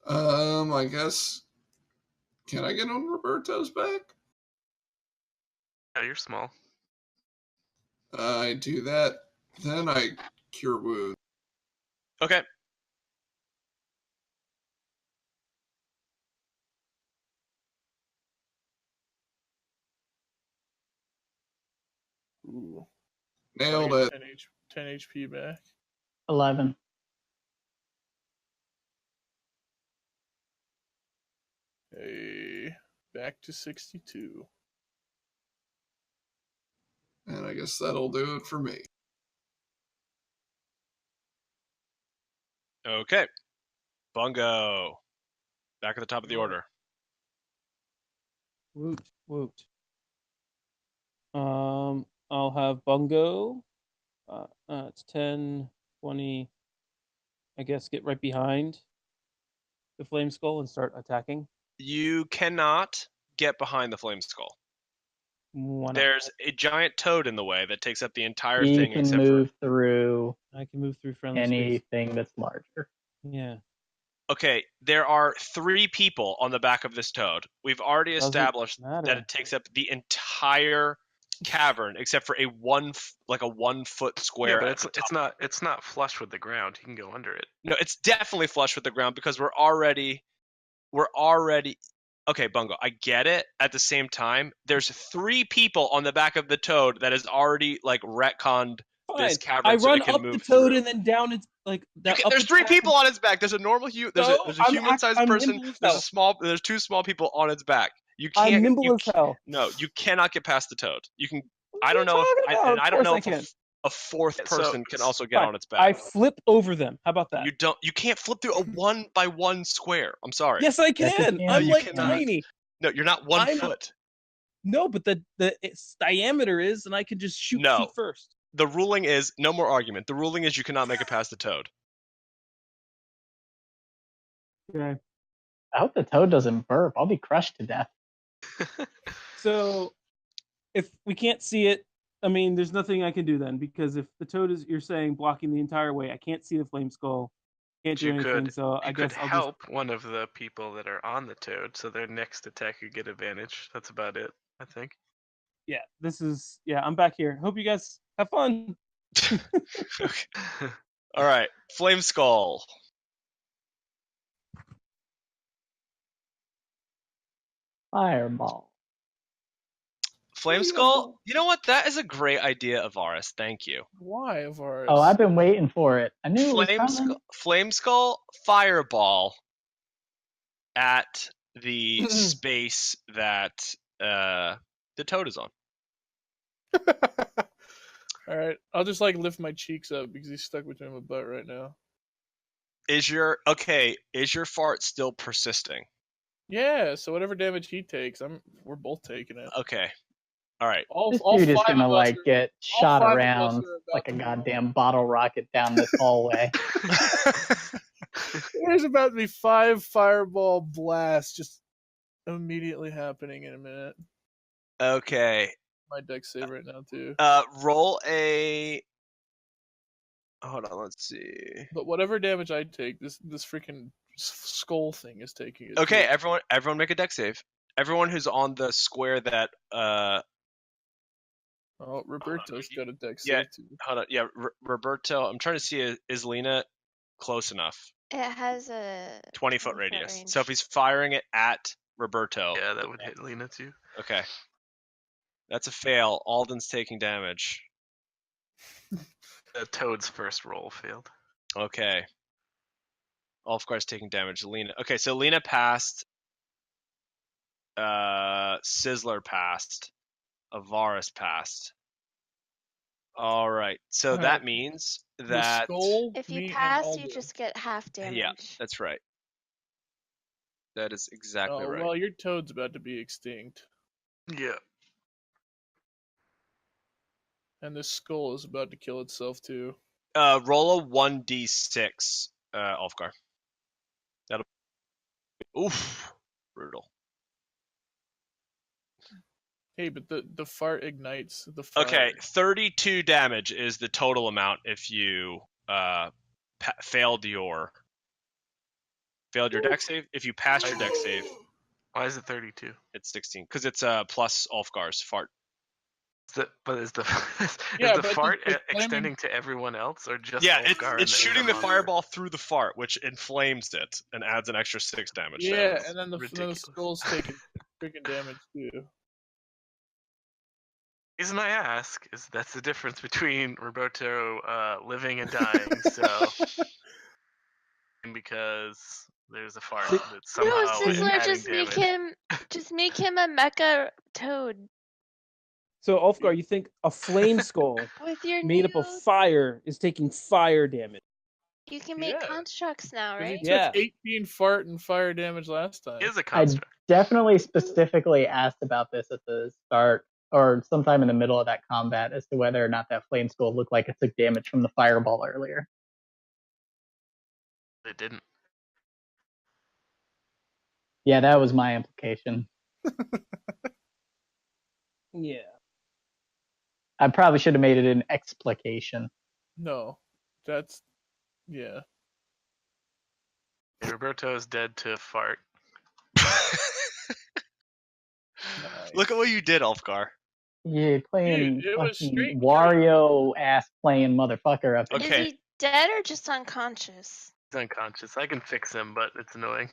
I guess. Can I get on Roberto's back? Yeah, you're small. I do that. Then I cure wound. Okay. Ooh. Nailed I it. get 10 HP back. 11. Hey, back to 62. And I guess that'll do it for me. Okay. Bungo. Back at the top of the order. Woot, woot. I'll have Bungo. It's 10, 20. I guess get right behind the Flame Skull and start attacking. You cannot get behind the Flame Skull. Why not? There's a giant toad in the way that takes up the entire He thing can except move through I can move through friendly space. anything that's larger. Yeah. Okay, there are 3 people on the back of this toad. We've already Doesn't established matter. that it takes up the entire cavern except for a 1 foot square. Yeah, but at the top. it's not flush with the ground. He can go under it. No, it's definitely flush with the ground because we're already okay, Bungo, I get it. At the same time, there's 3 people on the back of the toad that has already like retconned this Fine. cavern I so run it can up move the toad through. and then down its like that. There's 3 people on its back. There's a normal there's a human-sized I'm person. nimble as There's hell. there's 2 small people on its back. You I'm can't. nimble as hell. No, you cannot get past the toad. You can. What I are don't you know if talking about? and I Of don't course know I if can. a 4th So- person can also get Fine. on its back. I flip over them. How about that? You can't flip through a 1 by 1 square. I'm sorry. Yes, I Yes, you can. can. I'm you like cannot. tiny. No, you're not 1 I'm- foot. No, but its diameter is, and I can just shoot No. feet first. The ruling is no more argument. The ruling is you cannot make it past the toad. Okay. I hope the toad doesn't burp. I'll be crushed to death. So, if we can't see it, I mean, there's nothing I can do then because if the toad is, you're saying, blocking the entire way, I can't see the Flame Skull. Can't do You anything. could- So I You guess could I'll help one of the people that are on the toad, so their next attack could get advantage. That's about it, I think. I'm back here. Hope you guys have fun. All right, Flame Skull. Fireball. Flame Skull. You know what? That is a great idea, Ivaris. Thank you. Why, Ivaris? Oh, I've been waiting for it. I knew it was coming. Flame Skull Fireball at the space that the toad is on. Alright, I'll just like lift my cheeks up because he's stuck between my butt right now. Is your fart still persisting? Yeah, so whatever damage he takes, we're both taking it. Okay. All right. This dude is gonna like get shot around like a goddamn bottle rocket down this hallway. There's about to be 5 fireball blasts just immediately happening in a minute. Okay. My deck save right now too. Roll a. Hold on. Let's see. But whatever damage I take, this freaking skull thing is taking it. Okay, too. everyone make a deck save. Everyone who's on the square that Oh, Roberto's got a deck yeah. save too. Hold on. Yeah, Roberto. I'm trying to see is Lina close enough? It has a 20-foot 20-foot radius. range. So if he's firing it at Roberto. Yeah, that would hit Lina too. Okay. That's a fail. Alden's taking damage. The toad's first roll failed. Okay. Ulfgar's taking damage. Lina. Okay, so Lina passed. Sizzler passed. Ivaris passed. All right. So Alright. that means The that skull, If you me, and pass, you Alden. just get half damage. yeah, that's right. That is exactly Oh, right. well, your toad's about to be extinct. Yeah. And this skull is about to kill itself too. Roll a 1d6, Ulfgar. That'll. Oof, brutal. Hey, but the fart ignites the fire. Okay, 32 damage is the total amount if you failed your dex save. If you passed your dex save, Why is it 32? it's 16 because it's plus Ulfgar's fart. Is the Yeah, is the but fart the extending to everyone else or just Yeah, Ulfgar and it's shooting the monster? fireball through the fart, which inflames it and adds an extra 6 damage. Yeah, That's and then the ridiculous. skull's taking freaking damage too. The reason I ask is that's the difference between Roberto living and dying. So, because there's a fart that No, somehow is Sizzler, adding just damage. make him a mecha toad So Ulfgar, you think a flame skull with your made up of new. fire is taking fire damage? You can make Yeah. constructs now, 'Cause he right? Yeah. took 18 fart and fire damage last time. Is a I construct. definitely specifically asked about this at the start or sometime in the middle of that combat as to whether or not that flame skull looked like it took damage from the fireball earlier. It didn't. Yeah, that was my implication. Yeah. I probably should have made it an explication. No, that's yeah. Roberto is dead to fart. Nice. Look at what you did, Ulfgar. Yeah, playing Dude, it was fucking straight Wario ass playing motherfucker up there. Okay. Is he dead or just unconscious? He's unconscious. I can fix him, but it's annoying.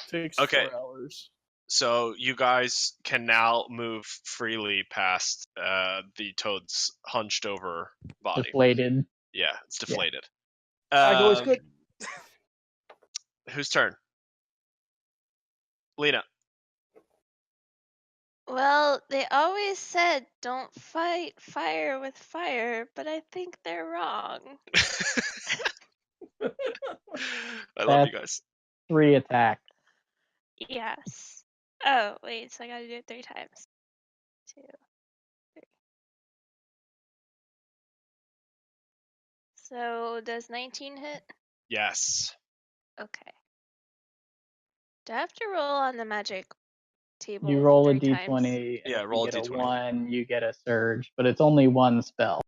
Takes Okay. 4 hours. So you guys can now move freely past the toad's hunched over body. Deflated. Yeah, it's deflated. Go is good. Whose turn? Lina. Well, they always said don't fight fire with fire, but I think they're wrong. I love you guys. 3 attack. Yes. Oh, wait, so I gotta do it 3 times. 2, 3. So, does 19 hit? Yes. Okay. Do I have to roll on the magic table? You roll a 3 times? d20. Yeah, and roll you a get D20. 1, you get a surge, but it's only 1 spell.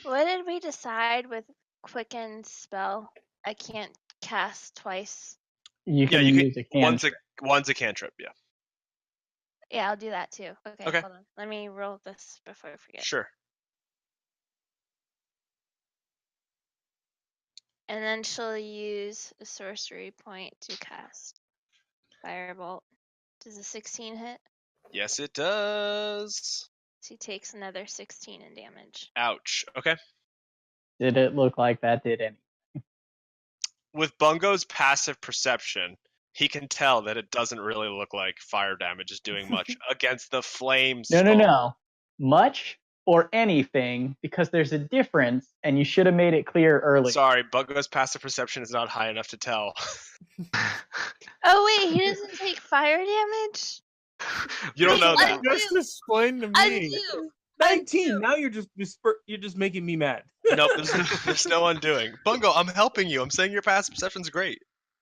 What did we decide with Quicken spell? I can't cast twice. You can you use a cantrip. one's a cantrip. Yeah. Yeah, I'll do that too. Okay, Okay. hold on. Let me roll this before I forget. Sure. And then she'll use a sorcery point to cast Firebolt. Does a 16 hit? Yes, it does. She takes another 16 in damage. Ouch. Okay. Did it look like that did any? With Bungo's passive perception, he can tell that it doesn't really look like fire damage is doing much against the flames. No. Much or anything, because there's a difference, and you should have made it clear earlier. Sorry, Bungo's passive perception is not high enough to tell. Oh wait, he doesn't take fire damage? You don't Wait, know what? that. Just explain to me. Undo! 19. Now you're just making me mad. Nope, there's no undoing. Bungo, I'm helping you. I'm saying your passive perception's great.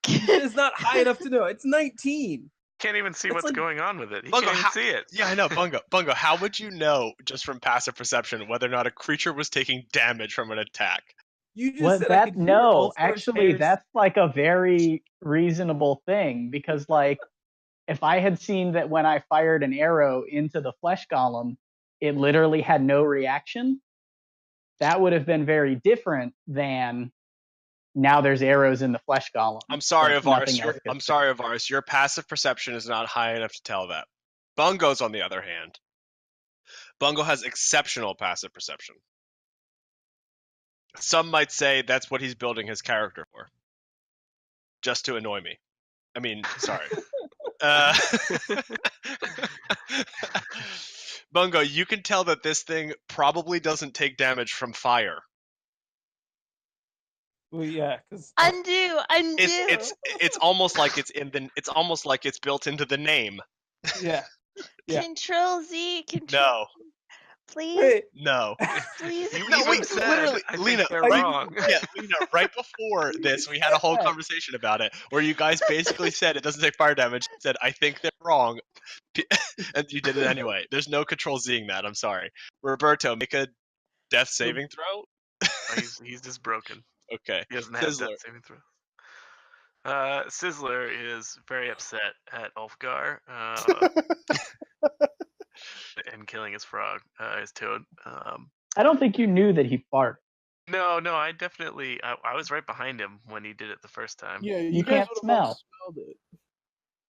It's not high enough to know. It's 19. Can't even see That's what's like- going on with it. He Bungo, can't even see it. Yeah, I know, Bungo, how would you know just from passive perception whether or not a creature was taking damage from an attack? You just Well, said I could hear no, Ulfgar's actually, hairs. that's like a very reasonable thing because, like, if I had seen that when I fired an arrow into the flesh golem, it literally had no reaction, that would have been very different than now there's arrows in the flesh golem. I'm sorry, but nothing Ivaris. else gets I'm sorry, Ivaris. Your passive perception is not high enough to tell that. Bungo's, on the other hand, Bungo has exceptional passive perception. Some might say that's what he's building his character for, just to annoy me. I mean, sorry. Bungo, you can tell that this thing probably doesn't take damage from fire. Well, yeah, because Undo! It's almost like it's almost like it's built into the name. yeah. Control Z, control. No. Please, Wait, No. please. You No, even wait, said, literally, I think Lina, they're Lina, wrong. yeah, Lina, right before this, we had a whole conversation about it, where you guys basically said it doesn't take fire damage, said, I think they're wrong, and you did it anyway. There's no control Zing that, I'm sorry. Roberto, make a death saving throw? Oh, he's just broken. Okay. He doesn't have Sizzler. death saving throw. Sizzler is very upset at Ulfgar and killing his frog, his toad. I don't think you knew that he farted. No, I definitely. I was right behind him when he did it the first time. Yeah, You guys can't would have all smell. smelled it.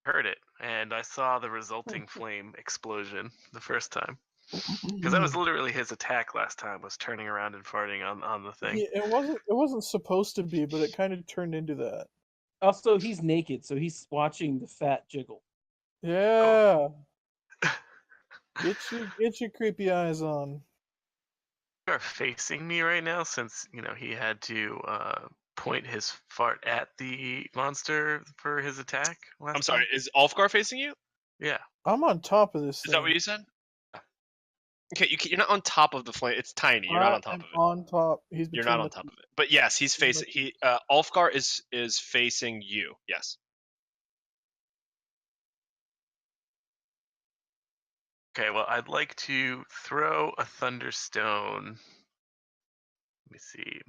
Heard it, and I saw the resulting flame explosion the first time. Because that was literally his attack last time, was turning around and farting on the thing. Yeah, it wasn't supposed to be, but it kind of turned into that. also, he's naked, so he's watching the fat jiggle. Yeah. Get your creepy eyes on. You are facing me right now, since he had to point his fart at the monster for his attack last I'm sorry, time. is Ulfgar facing you? Yeah. I'm on top of this Is thing. that what you said? Okay, you're not on top of the flame. It's tiny. You're not on top of it. On top. He's You're between not on top of it. But yes, he's facing. Ulfgar is facing you. Yes. Okay, well, I'd like to throw a thunderstone. Let me see.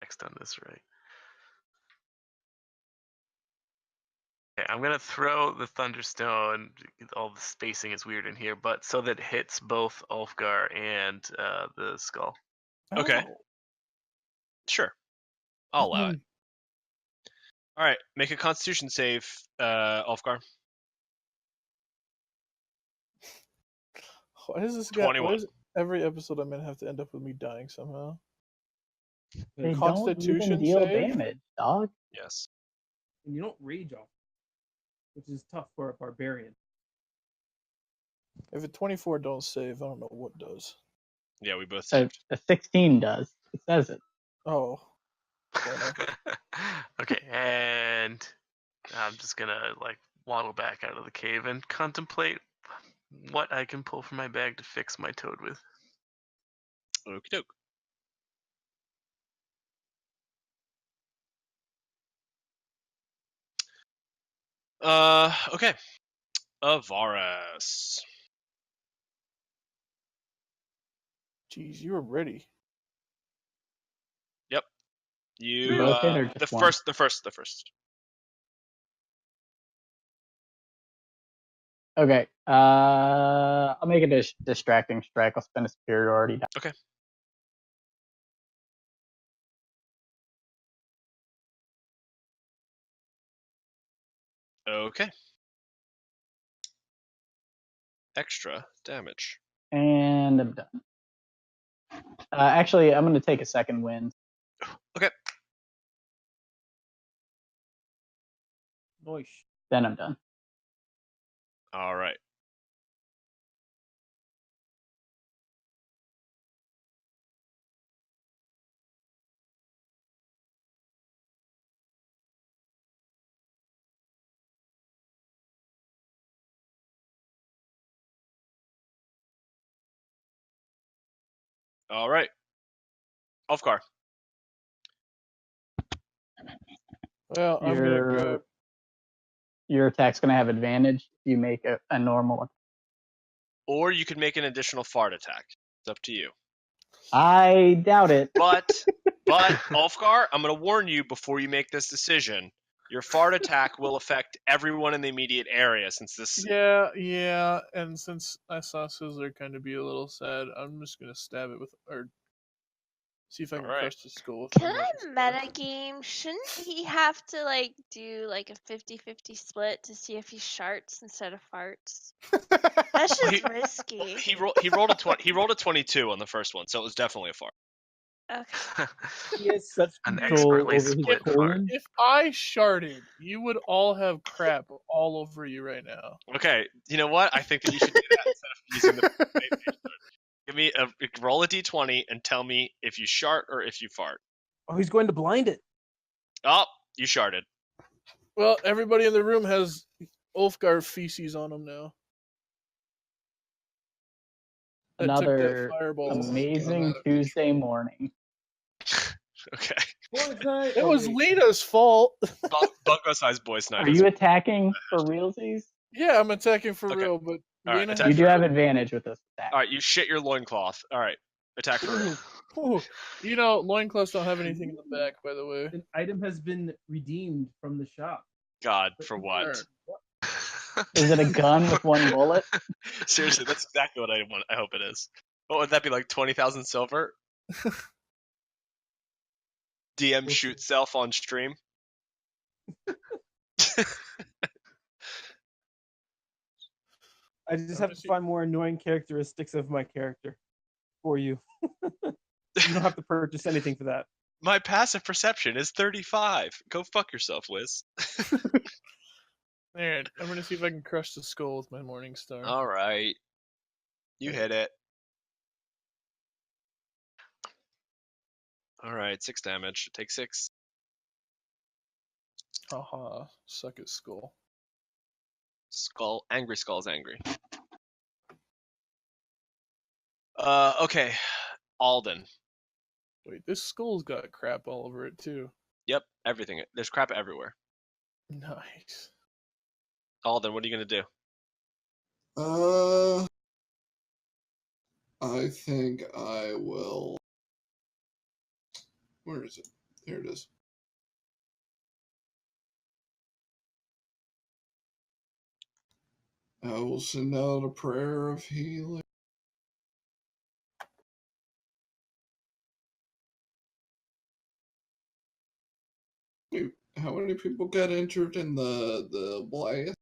Next on this, right? Okay, I'm gonna throw the thunderstone. All the spacing is weird in here, but so that it hits both Ulfgar and the skull. Okay. Oh. Sure. I'll allow it. All right. Make a Constitution save, Ulfgar. Why does this guy? 21. Why does every episode I'm gonna have to end up with me dying somehow? They don't Constitution even deal save? damage, dog. Yes. And you don't rage off, which is tough for a barbarian. If a 24 don't save, I don't know what does. Yeah, we both A, saved. a 16 does. It says it. Oh. Fair enough. Okay, and I'm just gonna waddle back out of the cave and contemplate what I can pull from my bag to fix my toad with. Okie doke. Okay. Ivaris. Jeez, you were ready. Yep. You Both hit or the just one? first. Okay. I'll make a distracting strike. I'll spend a superiority die. Okay. Okay. Extra damage. And I'm done. Actually, I'm going to take a second wind. Okay. Noish. Then I'm done. All right. All right. Ulfgar. Well, I'm gonna go. Your attack's going to have advantage if you make a normal. Or you could make an additional fart attack. It's up to you. I doubt it. But Ulfgar, I'm going to warn you before you make this decision. Your fart attack will affect everyone in the immediate area since this. Yeah, and since I saw Sizzler kind of be a little sad, I'm just gonna stab it with, or see if I can Alright. crush the skull with Can my I metagame? Shouldn't he have to do a 50-50 split to see if he sharts instead of farts? That's just risky. He rolled a 20. He rolled a 22 on the first one, so it was definitely a fart. Okay. He has such An control expertly over his split fart. colon. If I sharted, you would all have crap all over you right now. Okay, you know what? I think that you should do that instead of using the. Give me roll a d20 and tell me if you shart or if you fart. Oh, he's going to blind it. Oh, you sharted. Well, everybody in the room has Ulfgar feces on them now. I took that Another fireball. amazing Automatic. Tuesday morning. Okay. Boys night. It Oh, was wait. Lina's fault. Bungo-sized boys night. Are you attacking for realsies? Yeah, I'm attacking for Okay. real, but All right, Lina attack You has do for- have advantage with this attack. All right, you shit your loincloth. All right, attack for real. Ooh, you know, loincloths don't have anything in the back, by the way. An item has been redeemed from the shop. God, for what? Is it a gun with one bullet? Seriously, that's exactly what I want. I hope it is. What would that be, like 20,000 silver? DM We'll shoot see. self on stream. I just I'm have gonna to see- find more annoying characteristics of my character for you. You don't have to purchase anything for that. My passive perception is 35. Go fuck yourself, Wiz. Alright, I'm gonna see if I can crush the skull with my Morning Star. All right, you hit it. All right, 6 damage. Take 6. Haha, suck it, skull. Skull, angry skull's angry. Okay, Alden. Wait, this skull's got crap all over it too. Yep, everything. There's crap everywhere. Nice. Alden, what are you gonna do? I think I will. Where is it? There it is. I will send out a prayer of healing. How many people got injured in the blast?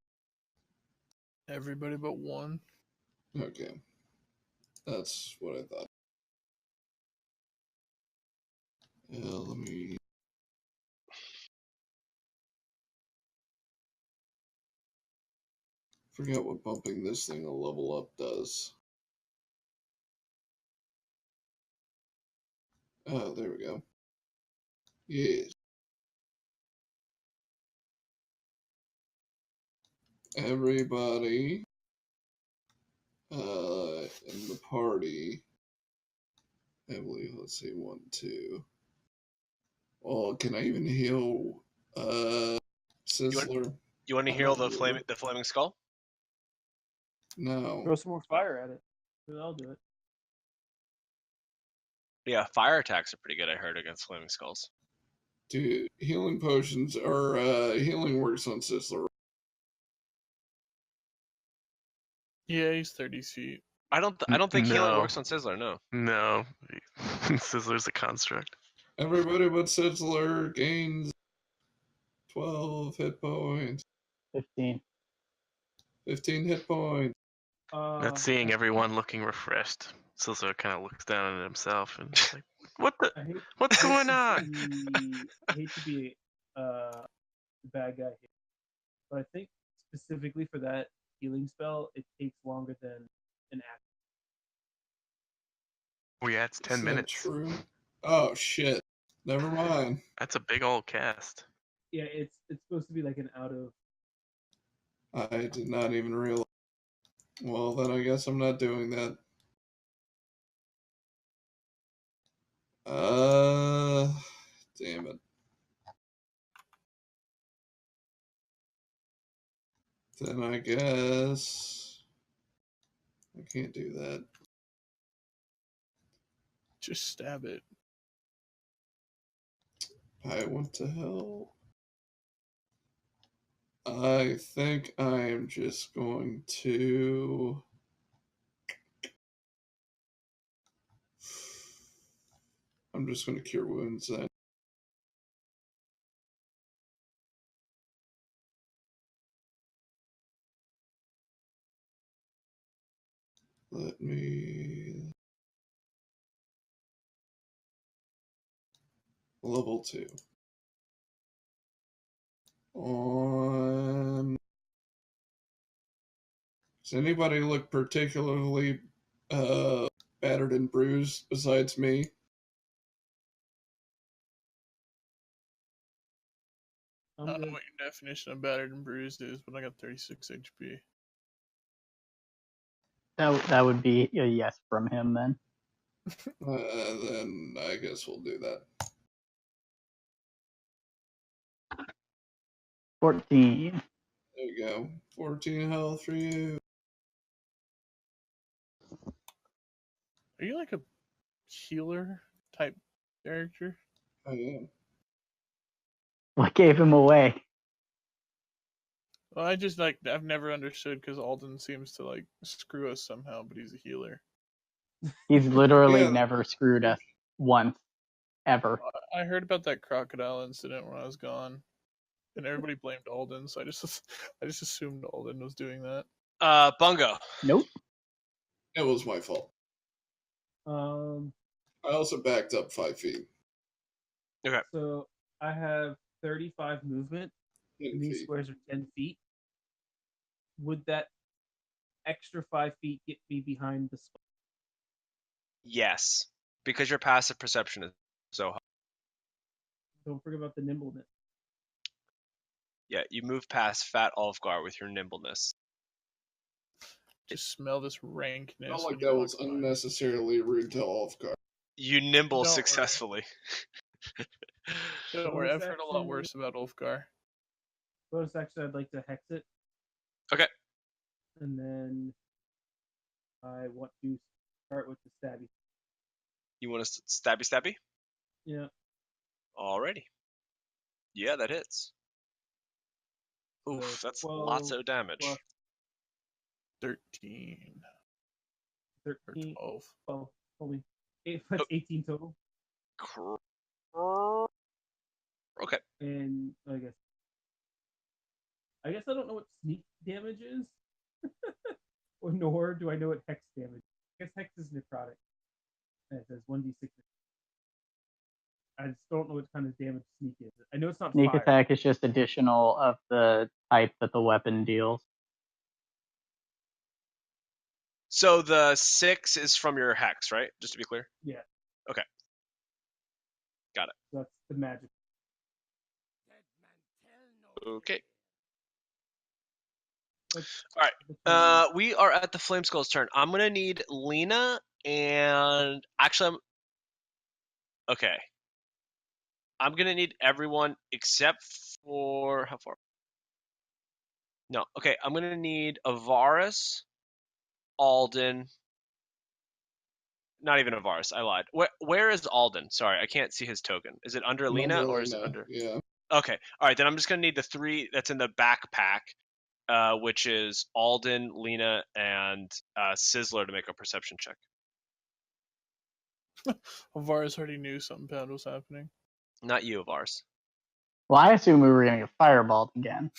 Everybody but one. Okay. That's what I thought. Let me. Forget what bumping this thing a level up does. Oh, there we go. Yes. Everybody in the party, I believe, let's see, 1, 2. Oh, can I even heal Sizzler? You want to I heal don't the really. flaming skull? No. Throw some more fire at it. I'll do it. Yeah, fire attacks are pretty good. I heard against flaming skulls. Dude, healing potions or healing works on Sizzler. Yeah, he's 30 feet. I don't think healing No. works on Sizzler. No. No, Sizzler's a construct. Everybody but Sizzler gains 12 hit points. 15. 15 hit points. Not seeing everyone looking refreshed. Sizzler kind of looks down at himself and is like, "What the? I hate, What's going on?" I hate to be the bad guy here, but I think specifically for that healing spell, it takes longer than an act. Yeah, it's 10 Is that minutes. true? Oh, shit. Never mind. That's a big old cast. Yeah, it's supposed to be like an out of. I did not even realize. Well, then I guess I'm not doing that. Damn it. Then I guess I can't do that. Just stab it. I want to help. I think I am just going to. I'm just going to cure wounds then. Let me. Level 2. On. Does anybody look particularly battered and bruised besides me? I don't know what your definition of battered and bruised is, but I got 36 HP. That would be a yes from him then. Then I guess we'll do that. 14. There you go. 14 health for you. Are you like a healer type character? I am. What gave him away? Well, I've never understood because Alden seems to like screw us somehow, but he's a healer. He's literally Yeah. never screwed us once, ever. I heard about that crocodile incident when I was gone, and everybody blamed Alden, so I just assumed Alden was doing that. Bungo. Nope. It was my fault. I also backed up 5 feet. So I have 35 movement. 10 And these feet. squares are 10 feet. Would that extra 5 feet get me behind the spot? Yes, because your passive perception is so high. Don't forget about the nimbleness. Yeah, you move past Fat Ulfgar with your nimbleness. Just smell this rankness. Not when like you that walk was by. unnecessarily rude to Ulfgar. You nimble Don't worry. successfully. Don't worry, Bonus I've heard a lot action- worse about Ulfgar. Bonus action, I'd like to hex it. Okay. And then I want to start with the stabby. You want to stabby? Yeah. Alrighty. Yeah, that hits. Oof, So that's 12 lots of damage. plus 13 or 13. 12. Oh, holy. That's 18 total. Okay. And I guess I don't know what sneak damage is. Or nor do I know what hex damage is. I guess hex is necrotic. And it says 1d6. I just don't know what kind of damage sneak is. I know it's not Sneak fire. attack is just additional of the type that the weapon deals. So the 6 is from your hex, right? Just to be clear. Yeah. Okay. Got it. So that's the magic. Okay. That's All right. the We are at the Flame Skull's turn. I'm gonna need Lina and actually, okay. I'm gonna need everyone except for how far? No. Okay. I'm gonna need Ivaris, Alden. Not even Ivaris. I lied. Where is Alden? Sorry, I can't see his token. Is it under Lina or is it under? Yeah. Okay. All right. Then I'm just gonna need the 3 that's in the backpack. Which is Alden, Lina, and Sizzler to make a perception check. Alvarez already knew something bad was happening. Not you, Avars. Well, I assume we were going to get fireballed again.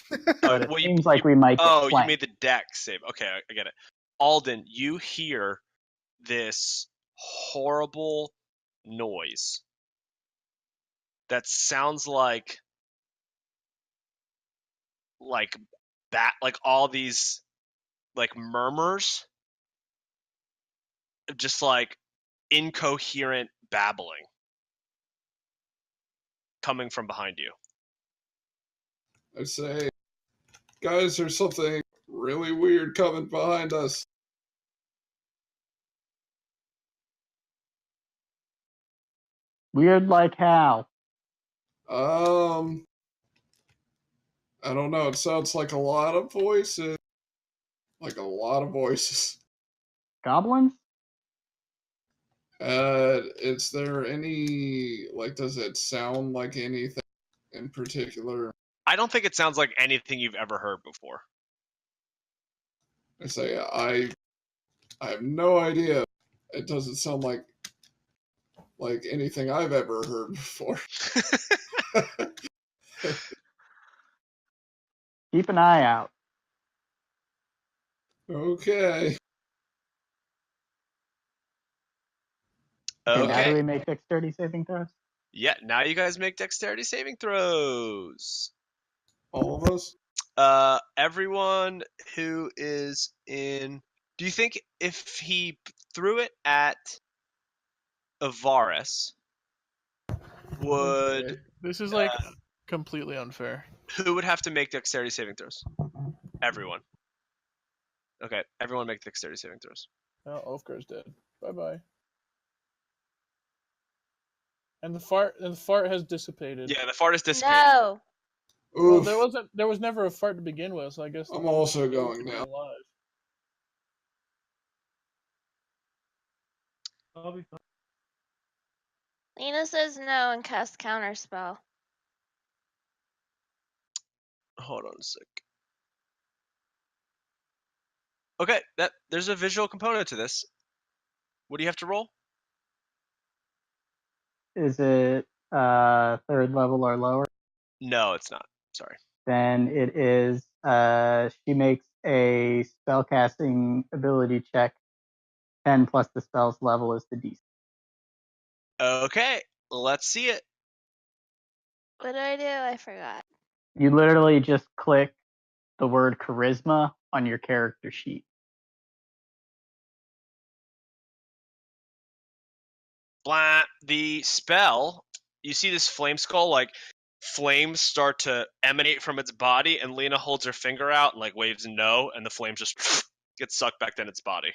But it well, seems like we might get Oh, you flanked. made the deck save. Okay, I get it. Alden, you hear this horrible noise that sounds like all these like murmurs, just like incoherent babbling coming from behind you. I say, guys, there's something really weird coming behind us. Weird like how? I don't know. It sounds like a lot of voices. Like a lot of voices. Goblins? Is there any, like, does it sound like anything in particular? I don't think it sounds like anything you've ever heard before. I say, I have no idea. It doesn't sound like anything I've ever heard before. Keep an eye out. Okay. Okay, now do Okay. we make dexterity saving throws? Yeah, now you guys make dexterity saving throws. All of us? Everyone who is in. Do you think if he threw it at Ivaris, would Okay. This is like completely unfair. who would have to make dexterity saving throws? Everyone. Okay, everyone make dexterity saving throws. Oh, Ulfgar's dead. Bye-bye. And the fart has dissipated. Yeah, the fart is dissipated. No. Well, Oof. there was never a fart to begin with, so I guess I'm also the going is now. alive. I'll be fine. Lina says no and casts counterspell. Hold on a sec. Okay, there's a visual component to this. What do you have to roll? Is it 3rd level or lower? No, it's not. Sorry. Then it is she makes a spellcasting ability check. 10 plus the spell's level is the DC. Okay, let's see it. What do I do? I forgot. You literally just click the word charisma on your character sheet. Blah. The spell, you see this flame skull, like, flames start to emanate from its body, and Lina holds her finger out and, like, waves no, and the flames just get sucked back in its body.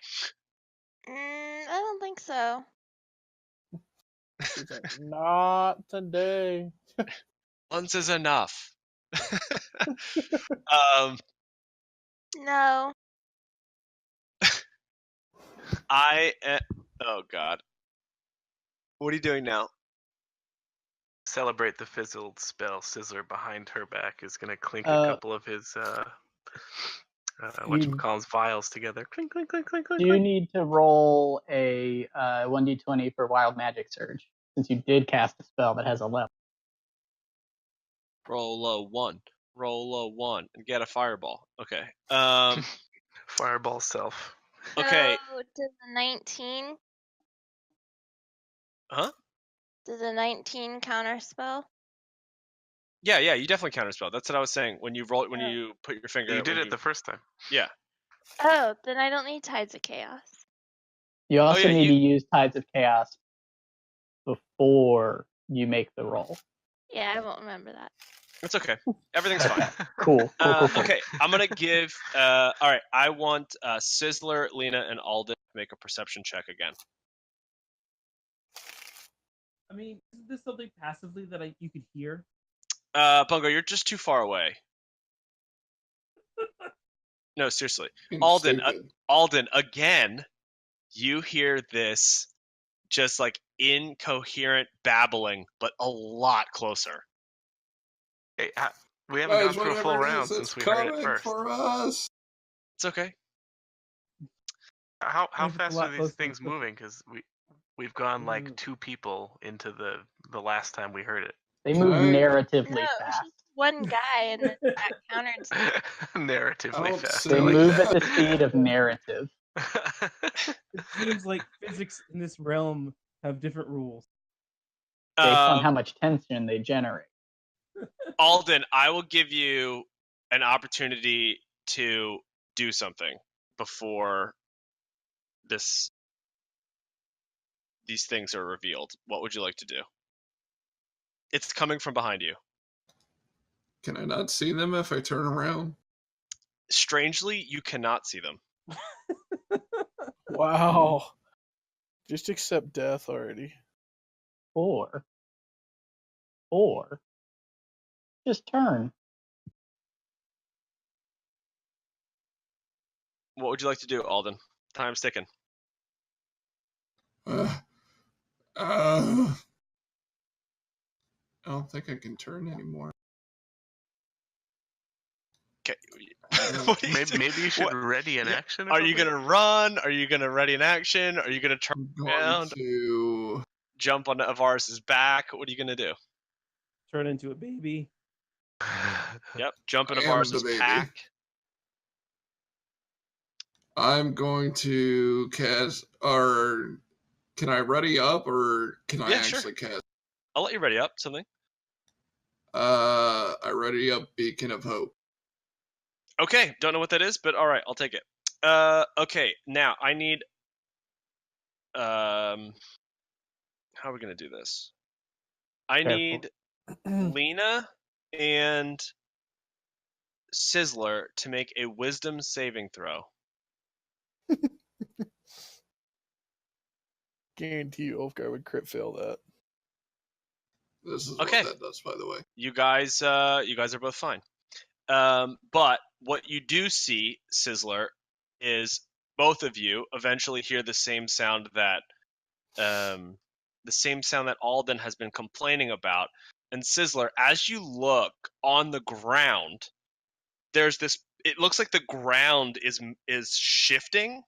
I don't think so. She's like, not today. Once is enough. No. Oh, God. What are you doing now? Celebrate the fizzled spell. Sizzler behind her back is going to clink a Uh, couple of his whatchamacallits vials together. Clink, clink, clink, clink, clink, Do you clink. need to roll a 1d20 for Wild Magic Surge, since you did cast a spell that has a level? Roll a 1. Roll a 1 and get a fireball. Okay. Fireball self. Okay. So, does the 19? Huh? Does the 19 counterspell? Yeah, you definitely counterspell. That's what I was saying. When you roll, when Oh. you put your finger. You did it the first time. Yeah. Oh, then I don't need Tides of Chaos. You also yeah, need to use Tides of Chaos before you make the roll. Yeah, I won't remember that. It's okay. Everything's fine. Cool. Okay, I'm gonna give. All right, I want Sizzler, Lina, and Alden to make a perception check again. I mean, isn't this something passively that you could hear? Bungo, you're just too far away. No, seriously. Alden, again, you hear this just like incoherent babbling, but a lot closer. Hey, we haven't gone through a full round since since we heard it coming first. for us. It's okay. How It's a fast lot are these closer. things moving? Because we've gone like 2 people into the last time we heard it. They move narratively No, fast. just one guy, and then that countered. Narratively Don't fast. say They I like move that. at the speed of narrative. It seems like physics in this realm have different rules. Based on how much tension they generate. Alden, I will give you an opportunity to do something before these things are revealed. What would you like to do? It's coming from behind you. Can I not see them if I turn around? Strangely, you cannot see them. Wow. Just accept death already. Or just turn. What would you like to do, Alden? Time's ticking. I don't think I can turn anymore. Okay. Maybe you should ready an action. Are you gonna run? Are you gonna ready an action? Are you gonna turn I'm around? going to Jump on Ivaris' back? What are you gonna do? Turn into a baby. Yep. Jump in I am Ivaris' the baby. pack. I'm going to cast, or can I ready up, or can I actually cast? I'll let you ready up something. I ready up Beacon of Hope. Okay, don't know what that is, but all right, I'll take it. Okay, now I need. How are we gonna do this? I need Lina and Sizzler to make a Wisdom saving throw. Guarantee you Ulfgar would crit fail that. This is Okay. what that does, by the way. You guys are both fine. But what you do see, Sizzler, is both of you eventually hear the same sound that Alden has been complaining about. And Sizzler, as you look on the ground, there's this. It looks like the ground is shifting,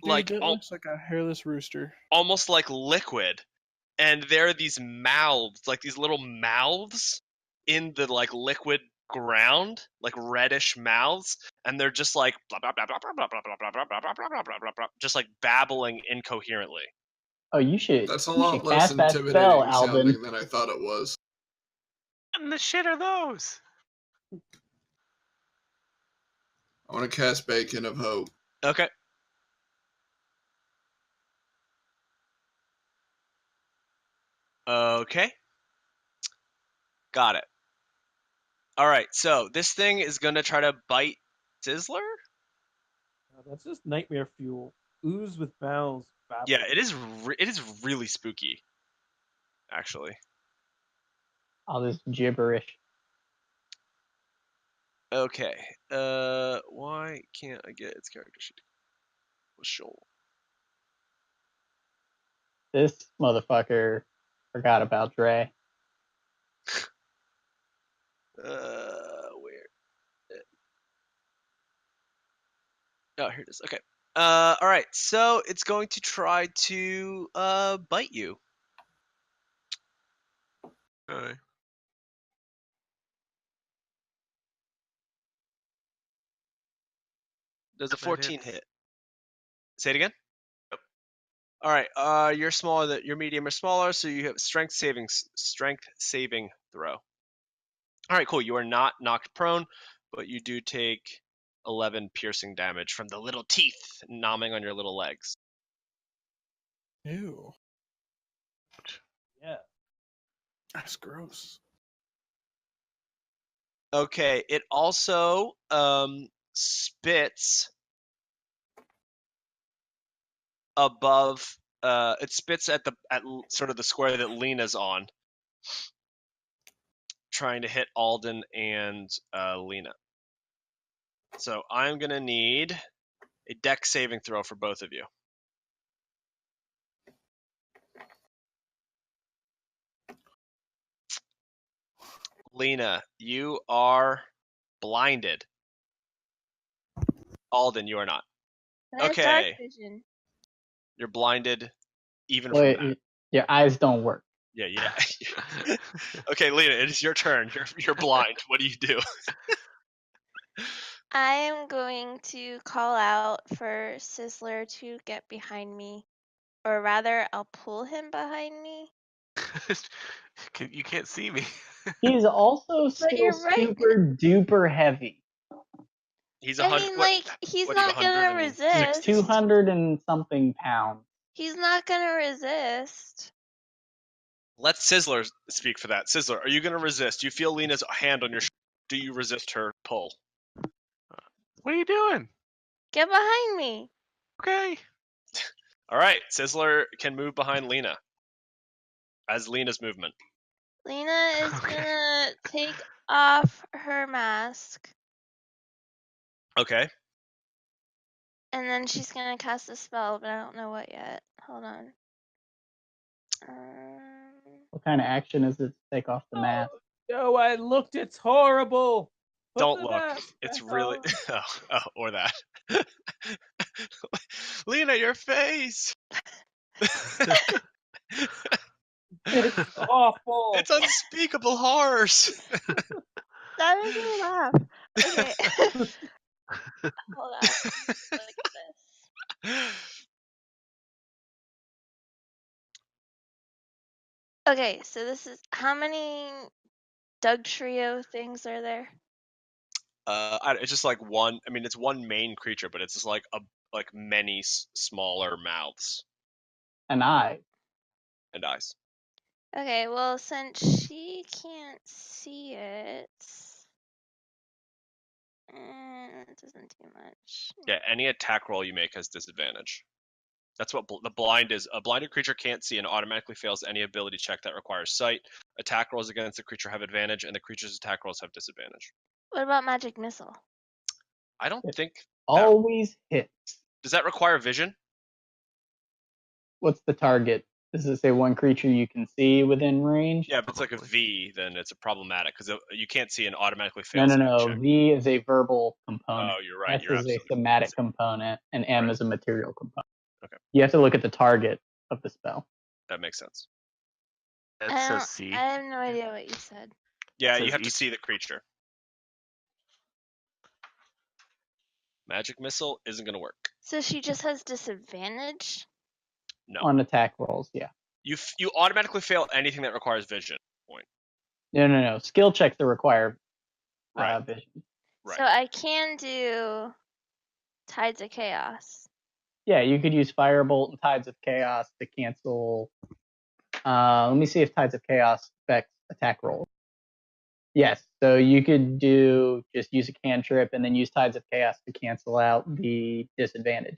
Dude, like that looks like a hairless rooster. almost like liquid. And there are these mouths, like these little mouths in the like liquid ground, like reddish mouths, and they're just like blah blah blah blah blah blah blah blah blah blah blah blah blah blah blah blah, just like babbling incoherently. Oh, you should. That's a you lot should less cast that spell, intimidating Alden. sounding than I thought it was. What in the shit are those? I want to cast Bacon of Hope. Okay. Okay. Got it. All right, so this thing is gonna try to bite Sizzler. That's just nightmare fuel. Ooze with mouths. Yeah, it is. It is really spooky, actually. All this gibberish. Okay. Why can't I get its character sheet? Sure. This motherfucker forgot about Dre. Where? Oh, here it is. Okay. All right. So it's going to try to bite you. Okay. Does a That 14 hits. hit? Say it again. Yep. All right. You're smaller. Your medium are smaller, so you have strength saving throw. All right. Cool. You are not knocked prone, but you do take 11 piercing damage from the little teeth gnawing on your little legs. Ew. Yeah. That's gross. Okay. It also spits above. It spits at sort of the square that Lina's on, trying to hit Alden and Lina. So I'm gonna need a dex saving throw for both of you. Lina, you are blinded. Alden, you are not. I have Okay. dark vision. You're blinded even Wait, from that. your eyes don't work. Yeah. Okay, Lina, it is your turn. You're blind. What do you do? I am going to call out for Sizzler to get behind me. Or rather, I'll pull him behind me. You can't see me. He's also still you're right. super duper heavy. He's I mean, like, he's not gonna resist. 200 and something pounds. He's not gonna resist. Let Sizzler speak for that. Sizzler, are you going to resist? You feel Lina's hand on your shoulder. Do you resist her pull? What are you doing? Get behind me. Okay. All right, Sizzler can move behind Lina as Lina's movement. Lina is Okay. gonna take off her mask. Okay. And then she's gonna cast a spell, but I don't know what yet. Hold on. What kind of action is it to take off the mask? No, I looked. It's horrible. Put Don't the look. mask It's back really on. or that. Lina, your face. It's awful. It's unspeakable horrors. That made me laugh. Okay. Hold on. Look at this. Okay, so this is how many Doug Trio things are there? It's just like one. I mean, it's one main creature, but it's just like many smaller mouths An eye. and eyes. Okay, well, since she can't see it, It doesn't do much. Yeah, any attack roll you make has disadvantage. That's what the blind is. A blinded creature can't see and automatically fails any ability check that requires sight. Attack rolls against the creature have advantage, and the creature's attack rolls have disadvantage. What about magic missile? I don't It think Always hits. does that require vision? What's the target? Does it say one creature you can see within range? Yeah, if it's like a V, then it's problematic because you can't see and automatically No, fails. no, any no. check. V is a verbal component. Oh, you're right. S You're is a absolutely thematic component, and M Right. is a material component. Okay. You have to look at the target of the spell. That makes sense. It I says don't- C. I have no idea what you said. Yeah, says you have to each- see the creature. Magic missile isn't going to work. So she just has disadvantage? No. On attack rolls, yeah. You automatically fail anything that requires vision. No. Skill checks that require Right. vision. Right. So I can do Tides of Chaos. Yeah, you could use Firebolt and Tides of Chaos to cancel. Let me see if Tides of Chaos affects attack rolls. Yes, so you could just use a cantrip and then use Tides of Chaos to cancel out the disadvantage.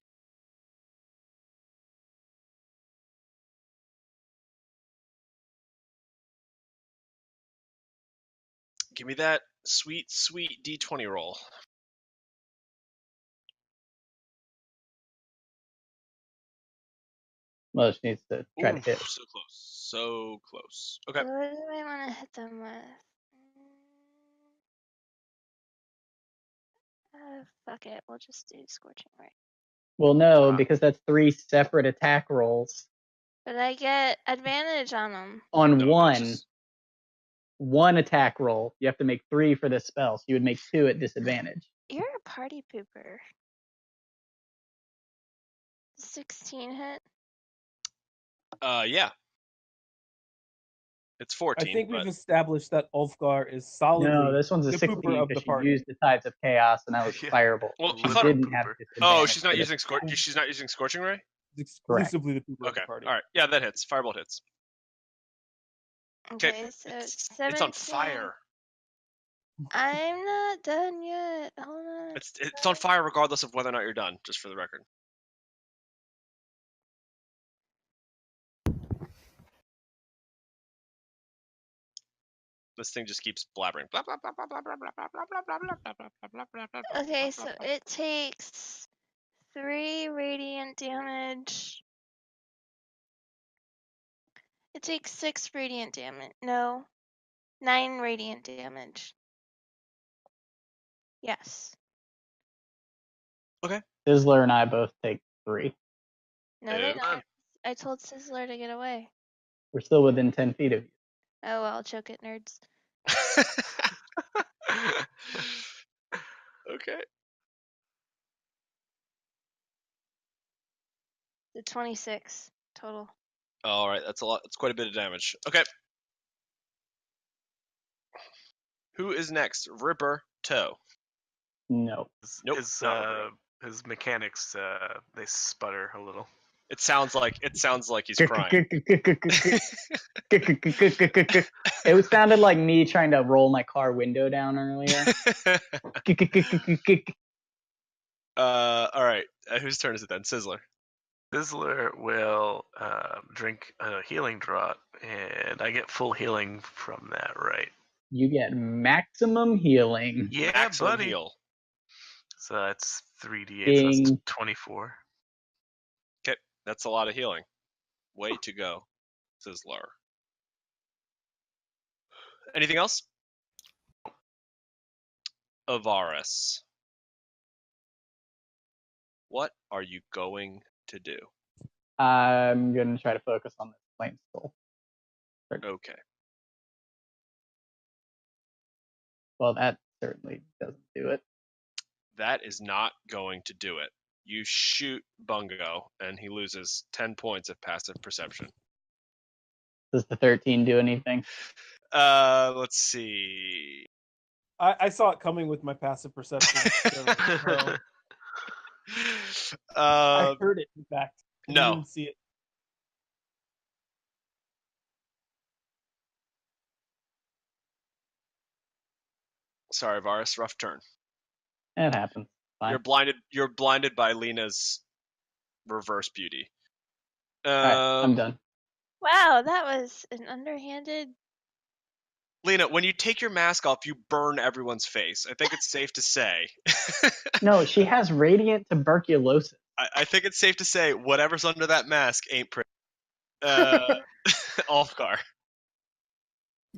Give me that sweet, sweet D20 roll. Well, she needs to try to Oof, hit. so close. So close. Okay. What do I want to hit them with? Fuck it. We'll just do Scorching Ray. Well, no, Ah. because that's 3 separate attack rolls. But I get advantage on them. On No, that's one attack roll, you have to make 3 for this spell, so you would make 2 at disadvantage. You're a party pooper. 16 hit? Yeah. It's 14. I think but we've established that Ulfgar is solidly No, this one's a the 16 pooper of the because she party. used the Tides of Chaos, and that was Yeah. Firebolt. Well, She I thought- didn't have Pooper. disadvantage. she's not for using this. she's not using Scorching Ray? It's Correct. exclusively the pooper of Okay. the party. All right. Yeah, that hits. Firebolt hits. Okay, so It's 17. on fire. I'm not done yet. Hold on. It's on fire regardless of whether or not you're done, just for the record. This thing just keeps blabbering. Blah, blah, blah, blah, blah, blah, blah, blah, blah, blah, blah, blah, blah, blah, blah, blah, blah, blah, Okay, blah, so blah, blah. it takes 3 radiant damage. It takes 6 radiant damage. No. 9 radiant damage. Yes. Sizzler and I both take 3. No, they Okay. don't. I told Sizzler to get away. We're still within 10 feet of you. Oh well, choke it, nerds. Okay. The 26 total. All right, that's a lot. That's quite a bit of damage. Okay. Who is next? Ripper Toe. No. Nope, His not his mechanics they sputter a little. It sounds like he's crying. It sounded like me trying to roll my car window down earlier. All right. Whose turn is it then? Sizzler. Sizzler will drink a healing draught, and I get full healing from that, right? You get maximum healing. Yeah, Maximum buddy. heal. So that's 3d8, so that's Ding. 24. Okay, that's a lot of healing. Way to go, Sizzler. Anything else? Ivaris. What are you going to do? I'm gonna try to focus on this flame skull. Okay. Well, that certainly doesn't do it. That is not going to do it. You shoot Bungo, and he loses 10 points of passive perception. Does the 13 do anything? Let's see. I saw it coming with my passive perception. So, I heard it, in fact. I didn't no. even see it. Sorry, Varus. Rough turn. It happens. Fine. You're blinded by Lina's reverse beauty. All right, I'm done. Wow, that was an underhanded. Lina, when you take your mask off, you burn everyone's face. I think it's safe to say. No, she has radiant tuberculosis. I think it's safe to say whatever's under that mask ain't pretty. Ulfgar.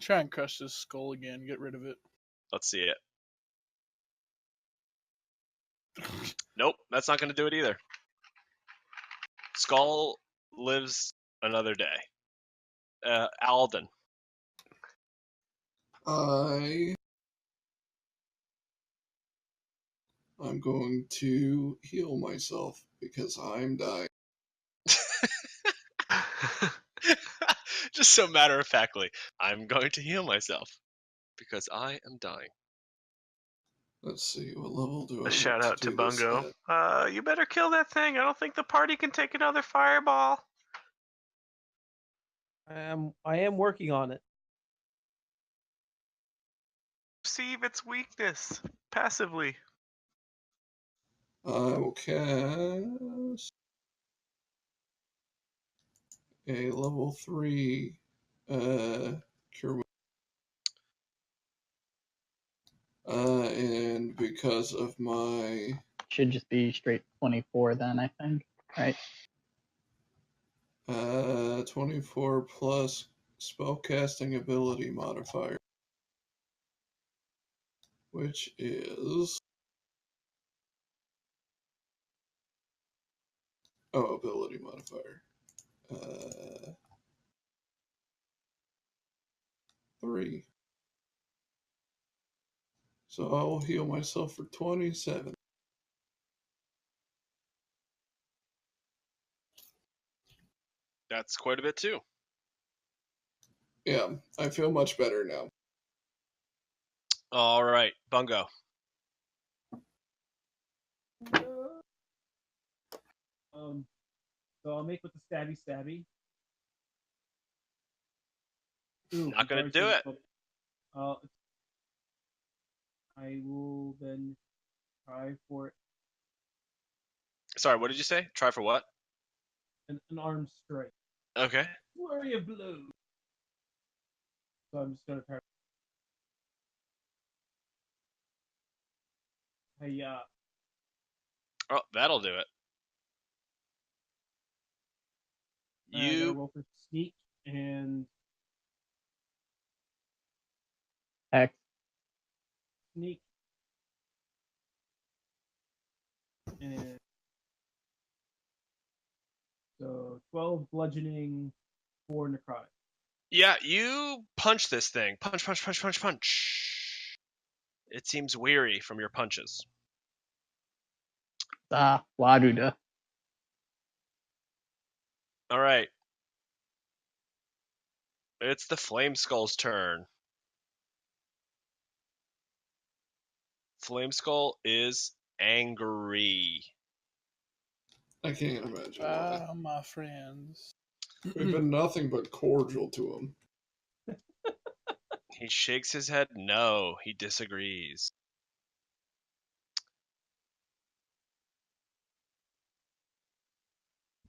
Try and crush this skull again. Get rid of it. Let's see it. Nope, that's not going to do it either. Skull lives another day. Alden. I'm going to heal myself because I'm dying. Just so matter of factly, I'm going to heal myself because I am dying. Let's see, what level do I A shout out to do this Bungo. at? You better kill that thing. I don't think the party can take another fireball. I am working on it. Perceive its weakness passively. I will cast a level 3 cure. And because of my... Should just be straight 24 then, I think. Right? 24 plus spellcasting ability modifier, which is... Oh, ability modifier. 3. So I will heal myself for 27. That's quite a bit too. Yeah, I feel much better now. All right, Bungo. So I'll make with the stabby. Ooh, Not gonna do it. I will then try for Sorry, what did you say? Try for what? an armed strike. Okay. Flurry of blows. So I'm just gonna try. Hey, Oh, that'll do it. I gotta You roll for sneak and Heck. sneak. And so 12 bludgeoning, 4 necrotic. Yeah, you punch this thing. Punch. It seems weary from your punches. Waduda. All right. It's the Flame Skull's turn. Flame Skull is angry. I can't imagine why. Ah, my friends. We've been nothing but cordial to him. He shakes his head. No, he disagrees.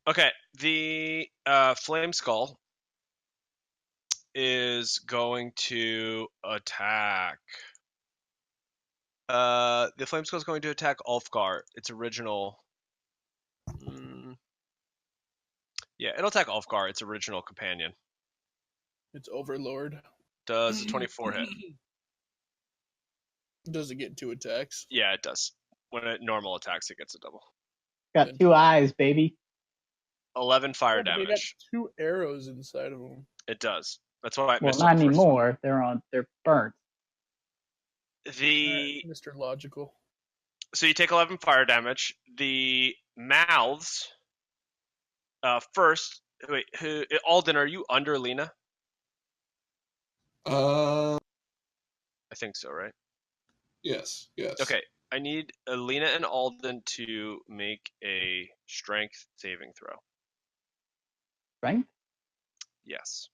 Okay, the Flame Skull is going to attack. The Flame Skull is going to attack Ulfgar, its original. Yeah, it'll attack Ulfgar, its original companion. It's Overlord. Does a 24 hit? Does it get 2 attacks? Yeah, it does. When it normal attacks, it gets a double. Got 2 eyes, baby. 11 fire They got damage. 2 arrows inside of them. It does. That's why I Well, missed not on the first one. anymore. They're burnt. The Mr. Logical. So you take 11 fire damage. The mouths. First, wait. Alden, are you under Lina? Uh, I think so, right? yes. Okay. I need Lina and Alden to make a strength saving throw. Right? Yes.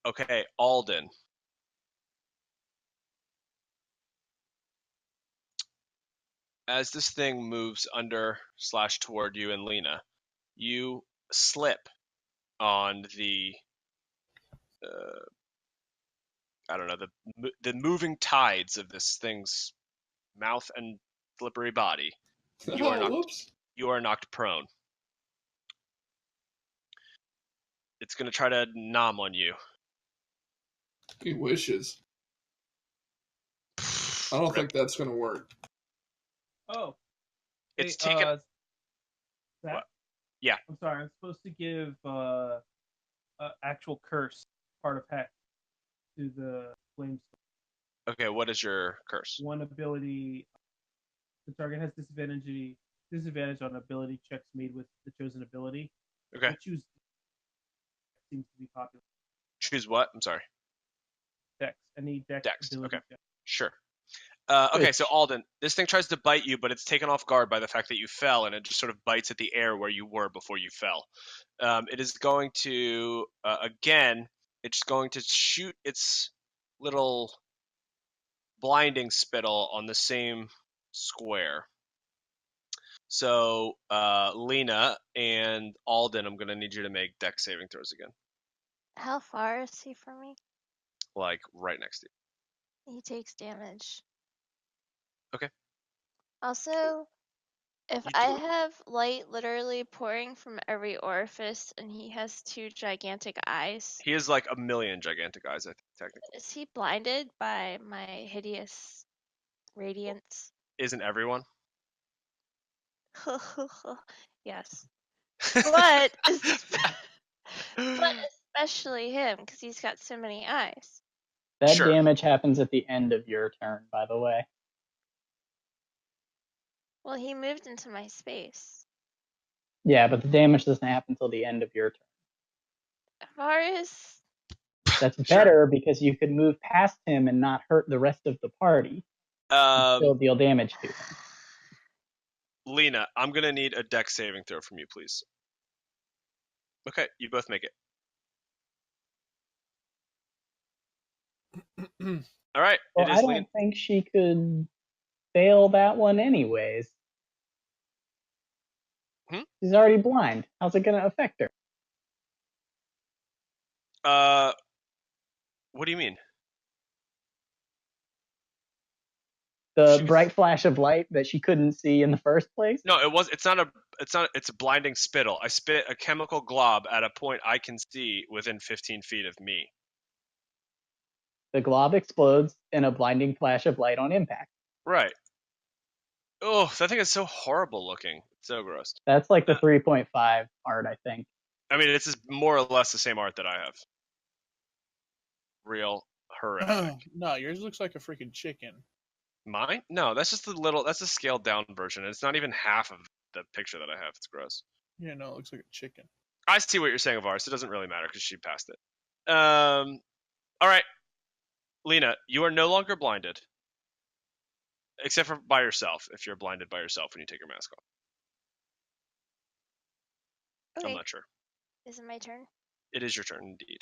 Okay, Alden. As this thing moves under / toward you and Lina, you slip on the I don't know, the moving tides of this thing's mouth and slippery body. You are knocked. Whoops. You are knocked prone. It's gonna try to nom on you. He wishes. I don't think that's gonna work. Oh, It's hey, taken. Zach? What? Yeah. I'm sorry. I'm supposed to give actual curse part of hex to the flame. Okay, what is your curse? One ability. The target has disadvantage on ability checks made with the chosen ability. Okay. I choose. Seems to be popular. Choose what? I'm sorry. Dex. Any dex. Ability Okay. check. Sure. Okay, so Alden, this thing tries to bite you, but it's taken off guard by the fact that you fell, and it just sort of bites at the air where you were before you fell. It is going to, again, it's going to shoot its little blinding spittle on the same square. So, Lina and Alden, I'm going to need you to make dex saving throws again. How far is he from me? Like, right next to you. He takes damage. Okay. Also, if You I do. have light literally pouring from every orifice and he has 2 gigantic eyes, He has like a million gigantic eyes, I think, technically. is he blinded by my hideous radiance? Isn't everyone? Yes. But especially him, because he's got so many eyes. That Sure. damage happens at the end of your turn, by the way. Well, he moved into my space. Yeah, but the damage doesn't happen until the end of your turn. Ivaris. That's Sure. better because you could move past him and not hurt the rest of the party. And still deal damage to him. Lina, I'm going to need a dex saving throw from you, please. Okay, you both make it. All right. Well, it is I don't Lina. think she could fail that one anyways. She's already blind. How's it going to affect her? What do you mean? The bright flash of light that she couldn't see in the first place? No, it's a blinding spittle. I spit a chemical glob at a point I can see within 15 feet of me. The glob explodes in a blinding flash of light on impact. Right. Oh, that thing is so horrible looking. It's so gross. That's like the 3.5 art, I think. I mean, it's more or less the same art that I have. Real horrific. No, yours looks like a freaking chicken. Mine? No, that's just that's a scaled down version. It's not even half of the picture that I have. It's gross. Yeah, no, it looks like a chicken. I see what you're saying, Ivaris. It doesn't really matter because she passed it. All right. Lina, you are no longer blinded. Except for by yourself, if you're blinded by yourself when you take your mask off. Okay. I'm not sure. Is it my turn? It is your turn, indeed.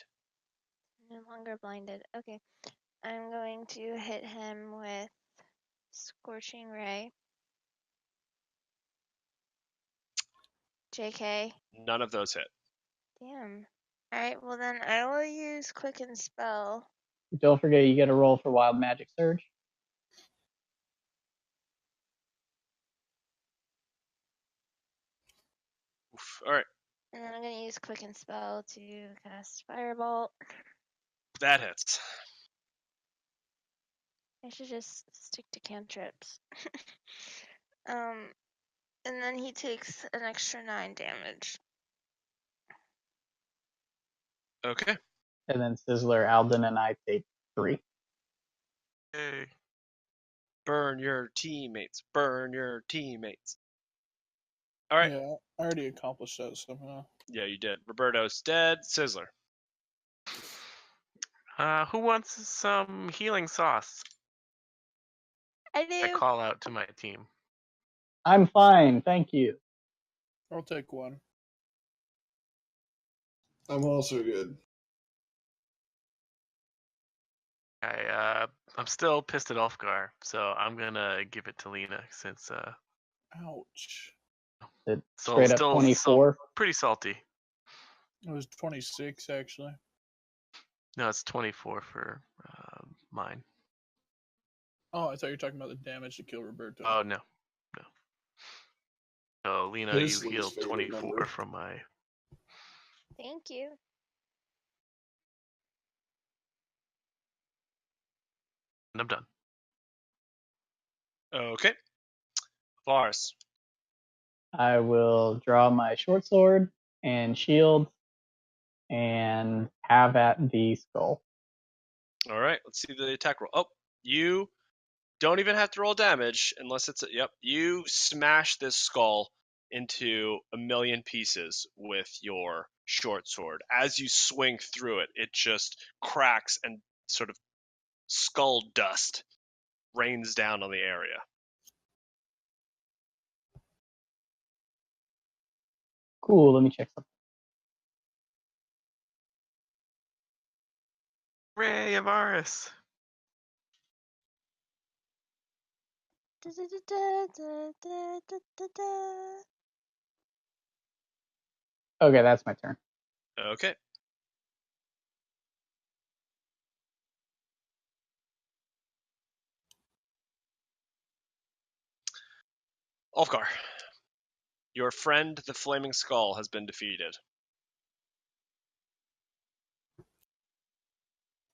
No longer blinded. Okay. I'm going to hit him with Scorching Ray. JK. None of those hit. Damn. Alright, well then I will use Quicken Spell. Don't forget you get a roll for Wild Magic Surge. Oof. All right. And then I'm going to use Quicken Spell to cast Firebolt. That hits. I should just stick to cantrips. And then he takes an extra 9 damage. Okay. And then Sizzler, Alden, and I take 3. Hey. Burn your teammates. Burn your teammates. All right. Yeah, I already accomplished that somehow. Yeah, you did. Roberto's dead. Sizzler. Who wants some healing sauce? I do. I call out to my team. I'm fine, thank you. I'll take one. I'm also good. I'm still pissed at Ulfgar, so I'm gonna give it to Lina since Ouch. It still straight up 24. pretty salty. It was 26 actually. No, it's 24 for mine. Oh, I thought you were talking about the damage to kill Roberto. Oh no. So Lina, His you least healed favorite 24 number. from my. Thank you. And I'm done. Okay. Varus. I will draw my short sword and shield and have at the skull. All right. Let's see the attack roll. Oh, you don't even have to roll damage unless it's yep. You smash this skull into a million pieces with your short sword. As you swing through it, it just cracks and sort of skull dust rains down on the area. Cool, let me check something. Hooray, Ivaris! Okay, that's my turn. Okay. Ulfgar, your friend the Flaming Skull has been defeated.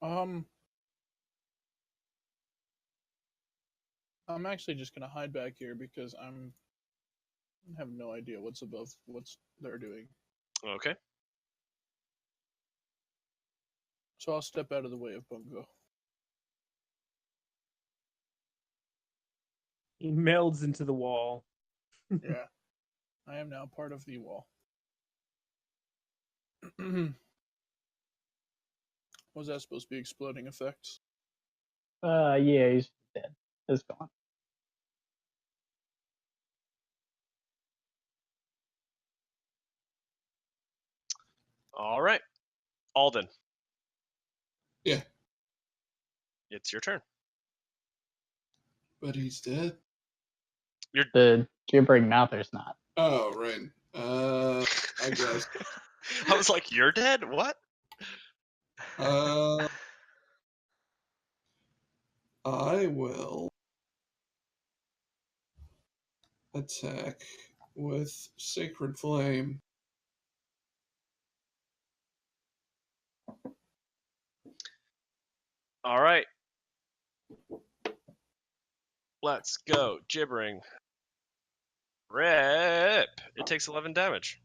I'm actually just gonna hide back here because I have no idea what's they're doing. Okay. So I'll step out of the way of Bungo. He melds into the wall. Yeah. I am now part of the wall. Was that supposed to be exploding effects? Yeah, he's dead. It's gone. All right. Alden. Yeah. It's your turn. But he's dead. The gibbering mouther's not. Oh, right. I guess. I was like, you're dead? What? I will attack with Sacred Flame. All right. Let's go. Gibbering. Rip. It takes 11 damage.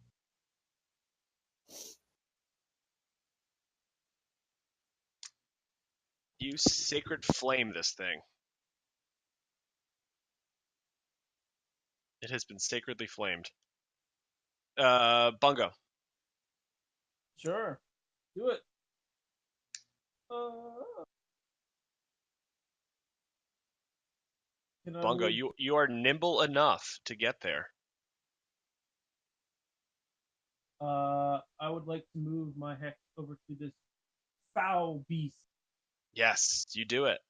You Sacred Flame this thing. It has been sacredly flamed. Bungo. Sure. Do it. Can I Bungo, move- you are nimble enough to get there. I would like to move my hex over to this foul beast Yes, you do it.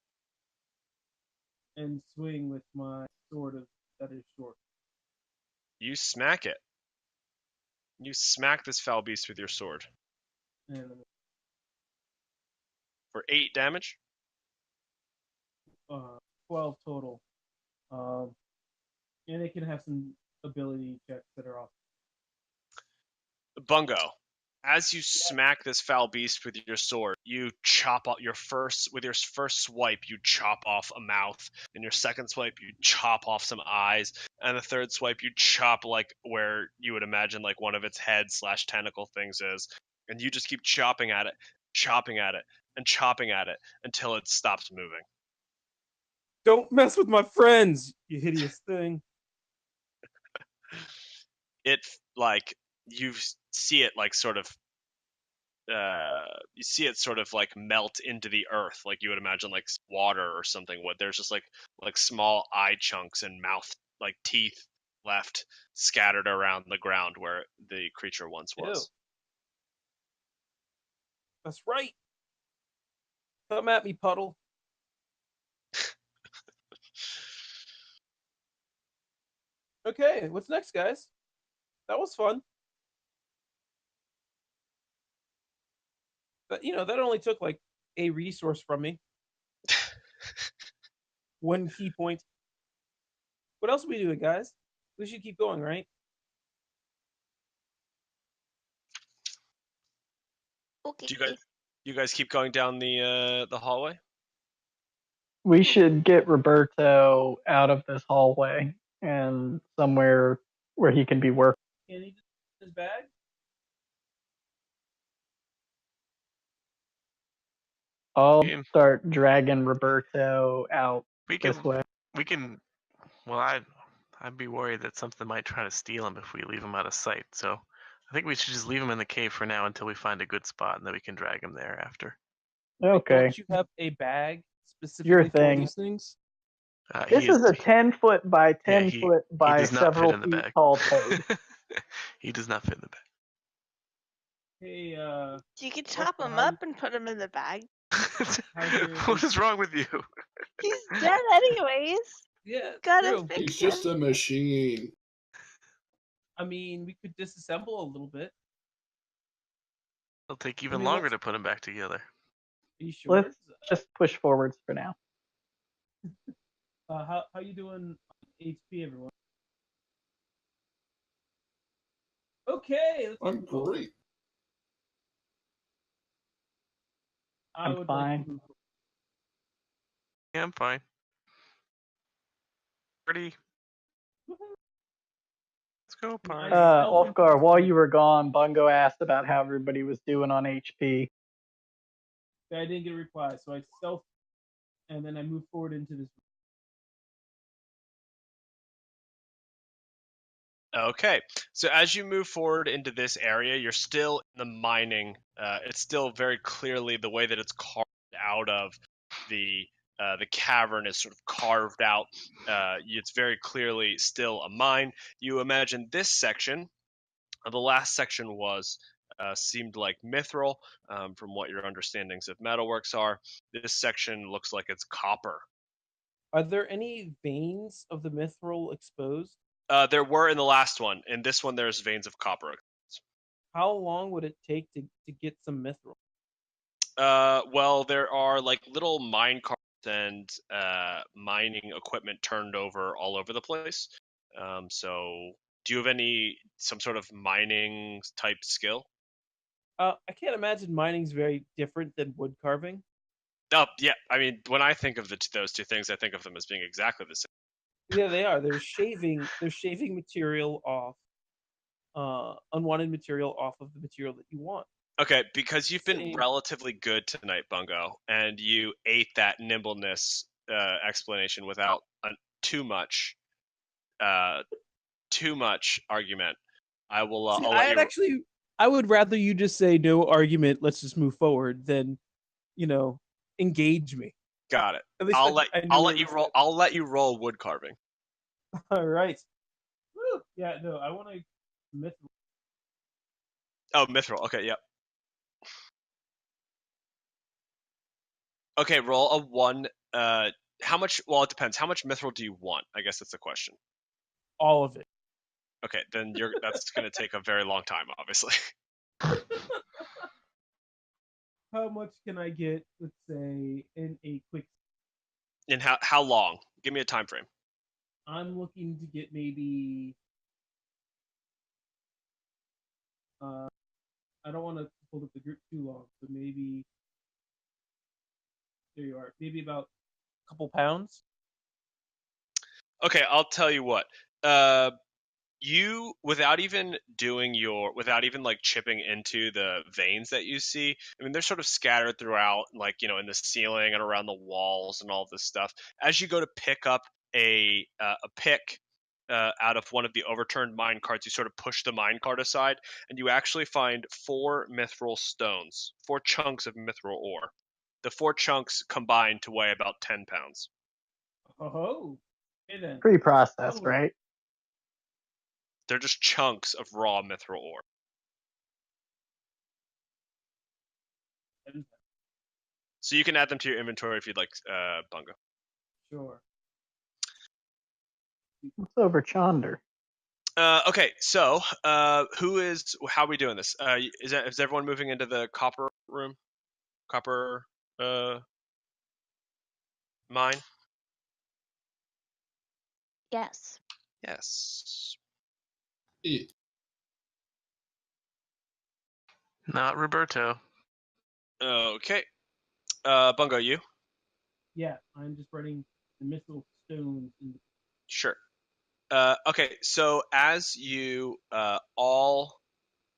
and swing with my sword that is short. You smack it. You smack this foul beast with your sword. And For 8 damage. 12 total. And it can have some ability checks that are off. Bungo, as you smack this foul beast with your sword, you chop off your first swipe, you chop off a mouth, and your second swipe, you chop off some eyes, and the third swipe, you chop like where you would imagine like one of its head / tentacle things is, and you just keep chopping at it, and chopping at it until it stops moving. Don't mess with my friends, you hideous thing. It like you see it like sort of you see it sort of like melt into the earth, like you would imagine like water or something would. There's just like small eye chunks and mouth like teeth left scattered around the ground where the creature once was. Ew. That's right. Come at me, Puddle. Okay, what's next, guys? That was fun. But that only took like a resource from me. One key point. What else are we doing, guys? We should keep going, right? Okay. Do you guys keep going down the hallway? We should get Roberto out of this hallway and somewhere where he can be worked. Can he just his bag? I'll Yeah. start dragging Roberto out We this can. way. We can. Well, I'd be worried that something might try to steal him if we leave him out of sight. So I think we should just leave him in the cave for now until we find a good spot, and then we can drag him there after. Okay. Don't you have a bag specifically Your for thing. these things? This is a 10-foot by 10-foot by does not fit several in the feet bag. tall toad. He does not fit in the bag. Hey, You can chop Oscar, him how up and put him in the bag. What is wrong with you? He's dead anyways. yeah, Gotta true. fix He's just him. a machine. I mean, we could disassemble a little bit. It'll take even mean, longer let's- to put him back together. Are you sure? Let's just push forwards for now. How you doing on HP, everyone? Okay, let's I'm move forward. great. I I'm would like fine. to move forward. Yeah, I'm fine. Pretty. Let's go, Pine. Ulfgar, while you were gone, Bungo asked about how everybody was doing on HP. I didn't get a reply, so I stealth, and then I move forward into this. Okay, so as you move forward into this area, you're still in the mining. It's still very clearly the way that it's carved out of the cavern is sort of carved out. It's very clearly still a mine. You imagine this section. The last section was seemed like mithril, from what your understandings of metalworks are. This section looks like it's copper. Are there any veins of the mithril exposed? There were in the last one. In this one, there's veins of copper. How long would it take to get some mithril? Well, there are like little mine carts and mining equipment turned over all over the place. So, do you have some sort of mining type skill? I can't imagine mining's very different than wood carving. Oh, yeah. I mean, when I think of those two things, I think of them as being exactly the same. Yeah, they are. They're shaving material off, unwanted material off of the material that you want. Okay, because you've been Same. relatively good tonight, Bungo, and you ate that nimbleness explanation without too much argument. I will. See, I'll let you. I would rather you just say no argument. Let's just move forward than, engage me. Got it. At least I'll let you where roll. I'll let you roll wood carving. All right. Woo! Yeah, no, I want to mithril. Oh, mithril. Okay, yep. Okay, roll a 1. How much? Well, it depends. How much mithril do you want? I guess that's the question. All of it. Okay, then that's going to take a very long time, obviously. How much can I get, let's say, in a quick... And how long? Give me a time frame. I'm looking to get maybe... I don't want to hold up the group too long, so maybe... There you are. Maybe about a couple pounds. Okay, I'll tell you what. You, without even like chipping into the veins that you see, I mean, they're sort of scattered throughout, like, in the ceiling and around the walls and all this stuff. As you go to pick up a pick out of one of the overturned mine carts, you sort of push the mine cart aside, and you actually find 4 mithril stones, 4 chunks of mithril ore. The 4 chunks combined to weigh about 10 pounds. Oh, hey then. Pre-processed, right? They're just chunks of raw mithril ore. So you can add them to your inventory if you'd like, Bungo. Sure. What's over Chonder? Okay, so how are we doing this? Is everyone moving into the copper room? Copper mine? Yes. Yes. Yeah. Not Roberto. Okay. Bungo, you? Yeah, I'm just running the missile stones. Sure. Okay, so as you all...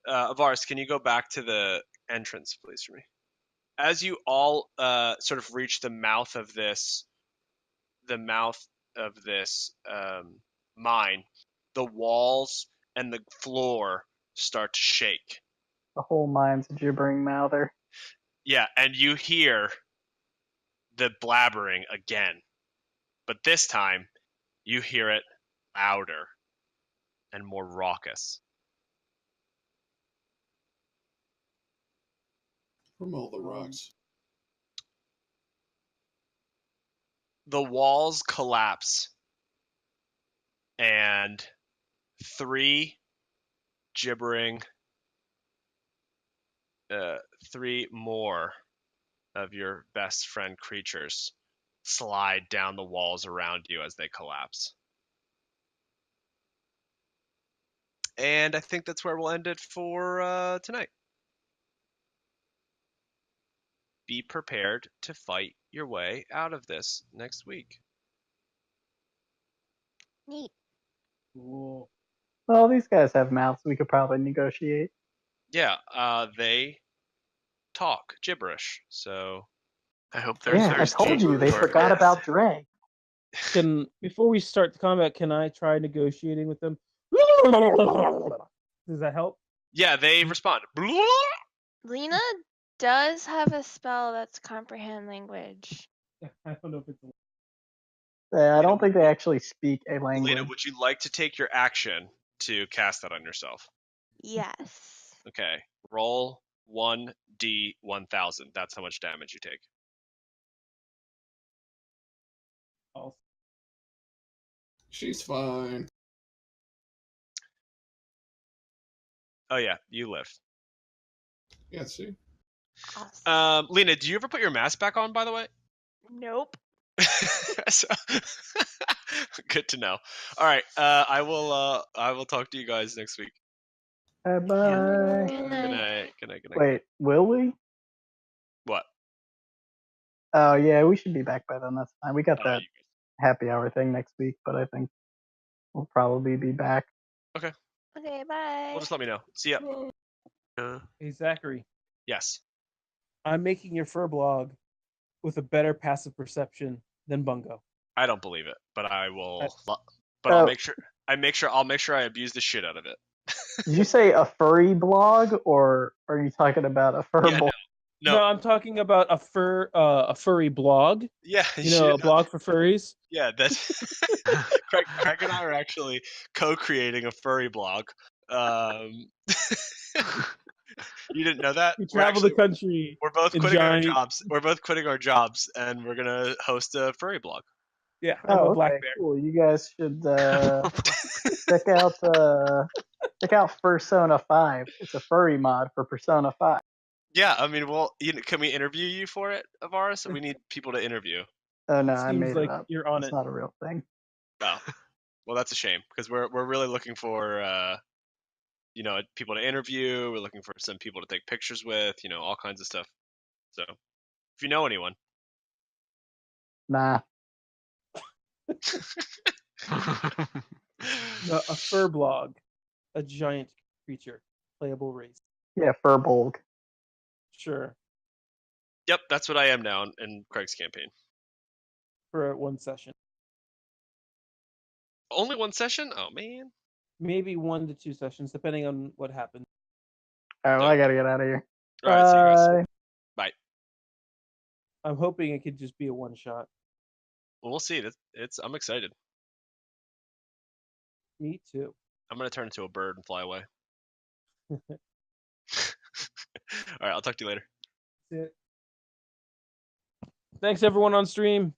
Ivaris, can you go back to the entrance, please, for me? As you all sort of reach the mouth of this mine, the walls and the floor start to shake. The whole mine's a gibbering mouther. Yeah, and you hear the blabbering again. But this time, you hear it louder and more raucous. From all the rocks. The walls collapse, and 3 gibbering, 3 more of your best friend creatures slide down the walls around you as they collapse. And I think that's where we'll end it for tonight. Be prepared to fight your way out of this next week. Neat. Cool. Well, these guys have mouths. We could probably negotiate. Yeah, they talk gibberish, so... I hope they're Yeah, I thirsty. told you they for forgot earth. about Dre. Before we start the combat, can I try negotiating with them? Does that help? Yeah, they respond. Lina does have a spell that's comprehend language. I don't know if it's. Yeah, I don't think they actually speak a language. Lina, would you like to take your action to cast that on yourself? Yes. Okay, roll 1d1000. That's how much damage you take. She's fine. Oh yeah, you live. Yeah, see? Awesome. Lina, do you ever put your mask back on, by the way? Nope. So- Good to know. All right, I will talk to you guys next week. Bye bye. Good Good night. night. Good night. Good night. Wait, will we? What? Oh yeah, we should be back by then. That's fine. We got Oh, that happy hour thing next week, but I think we'll probably be back. Okay. Okay, bye. Well, just let me know. See ya. Hey Zachary, Yes. I'm making your fur blog with a better passive perception than Bungo. I don't believe it, but I will. But Oh. I'll make sure. I'll make sure I abuse the shit out of it. Did you say a furry blog, or are you talking about a fur Yeah, blog? No. I'm talking about a furry blog. Yeah. A blog for furries. Yeah, that's Craig and I are actually co-creating a furry blog. You didn't know that? We travel the country. We're both in quitting our giant- jobs. We're both quitting our jobs, and we're gonna host a furry blog. Yeah, I'm a black bear. Cool. You guys should check out Persona 5. It's a furry mod for Persona 5. Yeah, I mean, well, can we interview you for it, Ivaris? We need people to interview. Oh no, I Seems made like it up. you're on It's it. not a real thing. Oh, well, that's a shame because we're really looking for people to interview. We're looking for some people to take pictures with. All kinds of stuff. So, if you know anyone, Nah. A fur blog, a giant creature, playable race. Yeah, Furbolg. Sure, yep, that's what I am now in Craig's campaign. for one session. Only one session? Oh man. Maybe 1 to 2 sessions, depending on what happens. All right, I gotta get out of here. All right, see you guys. Bye. Bye. I'm hoping it could just be a one shot. Well, we'll see. I'm excited. Me too. I'm gonna turn into a bird and fly away. All right, I'll talk to you later. That's it. Thanks everyone on stream.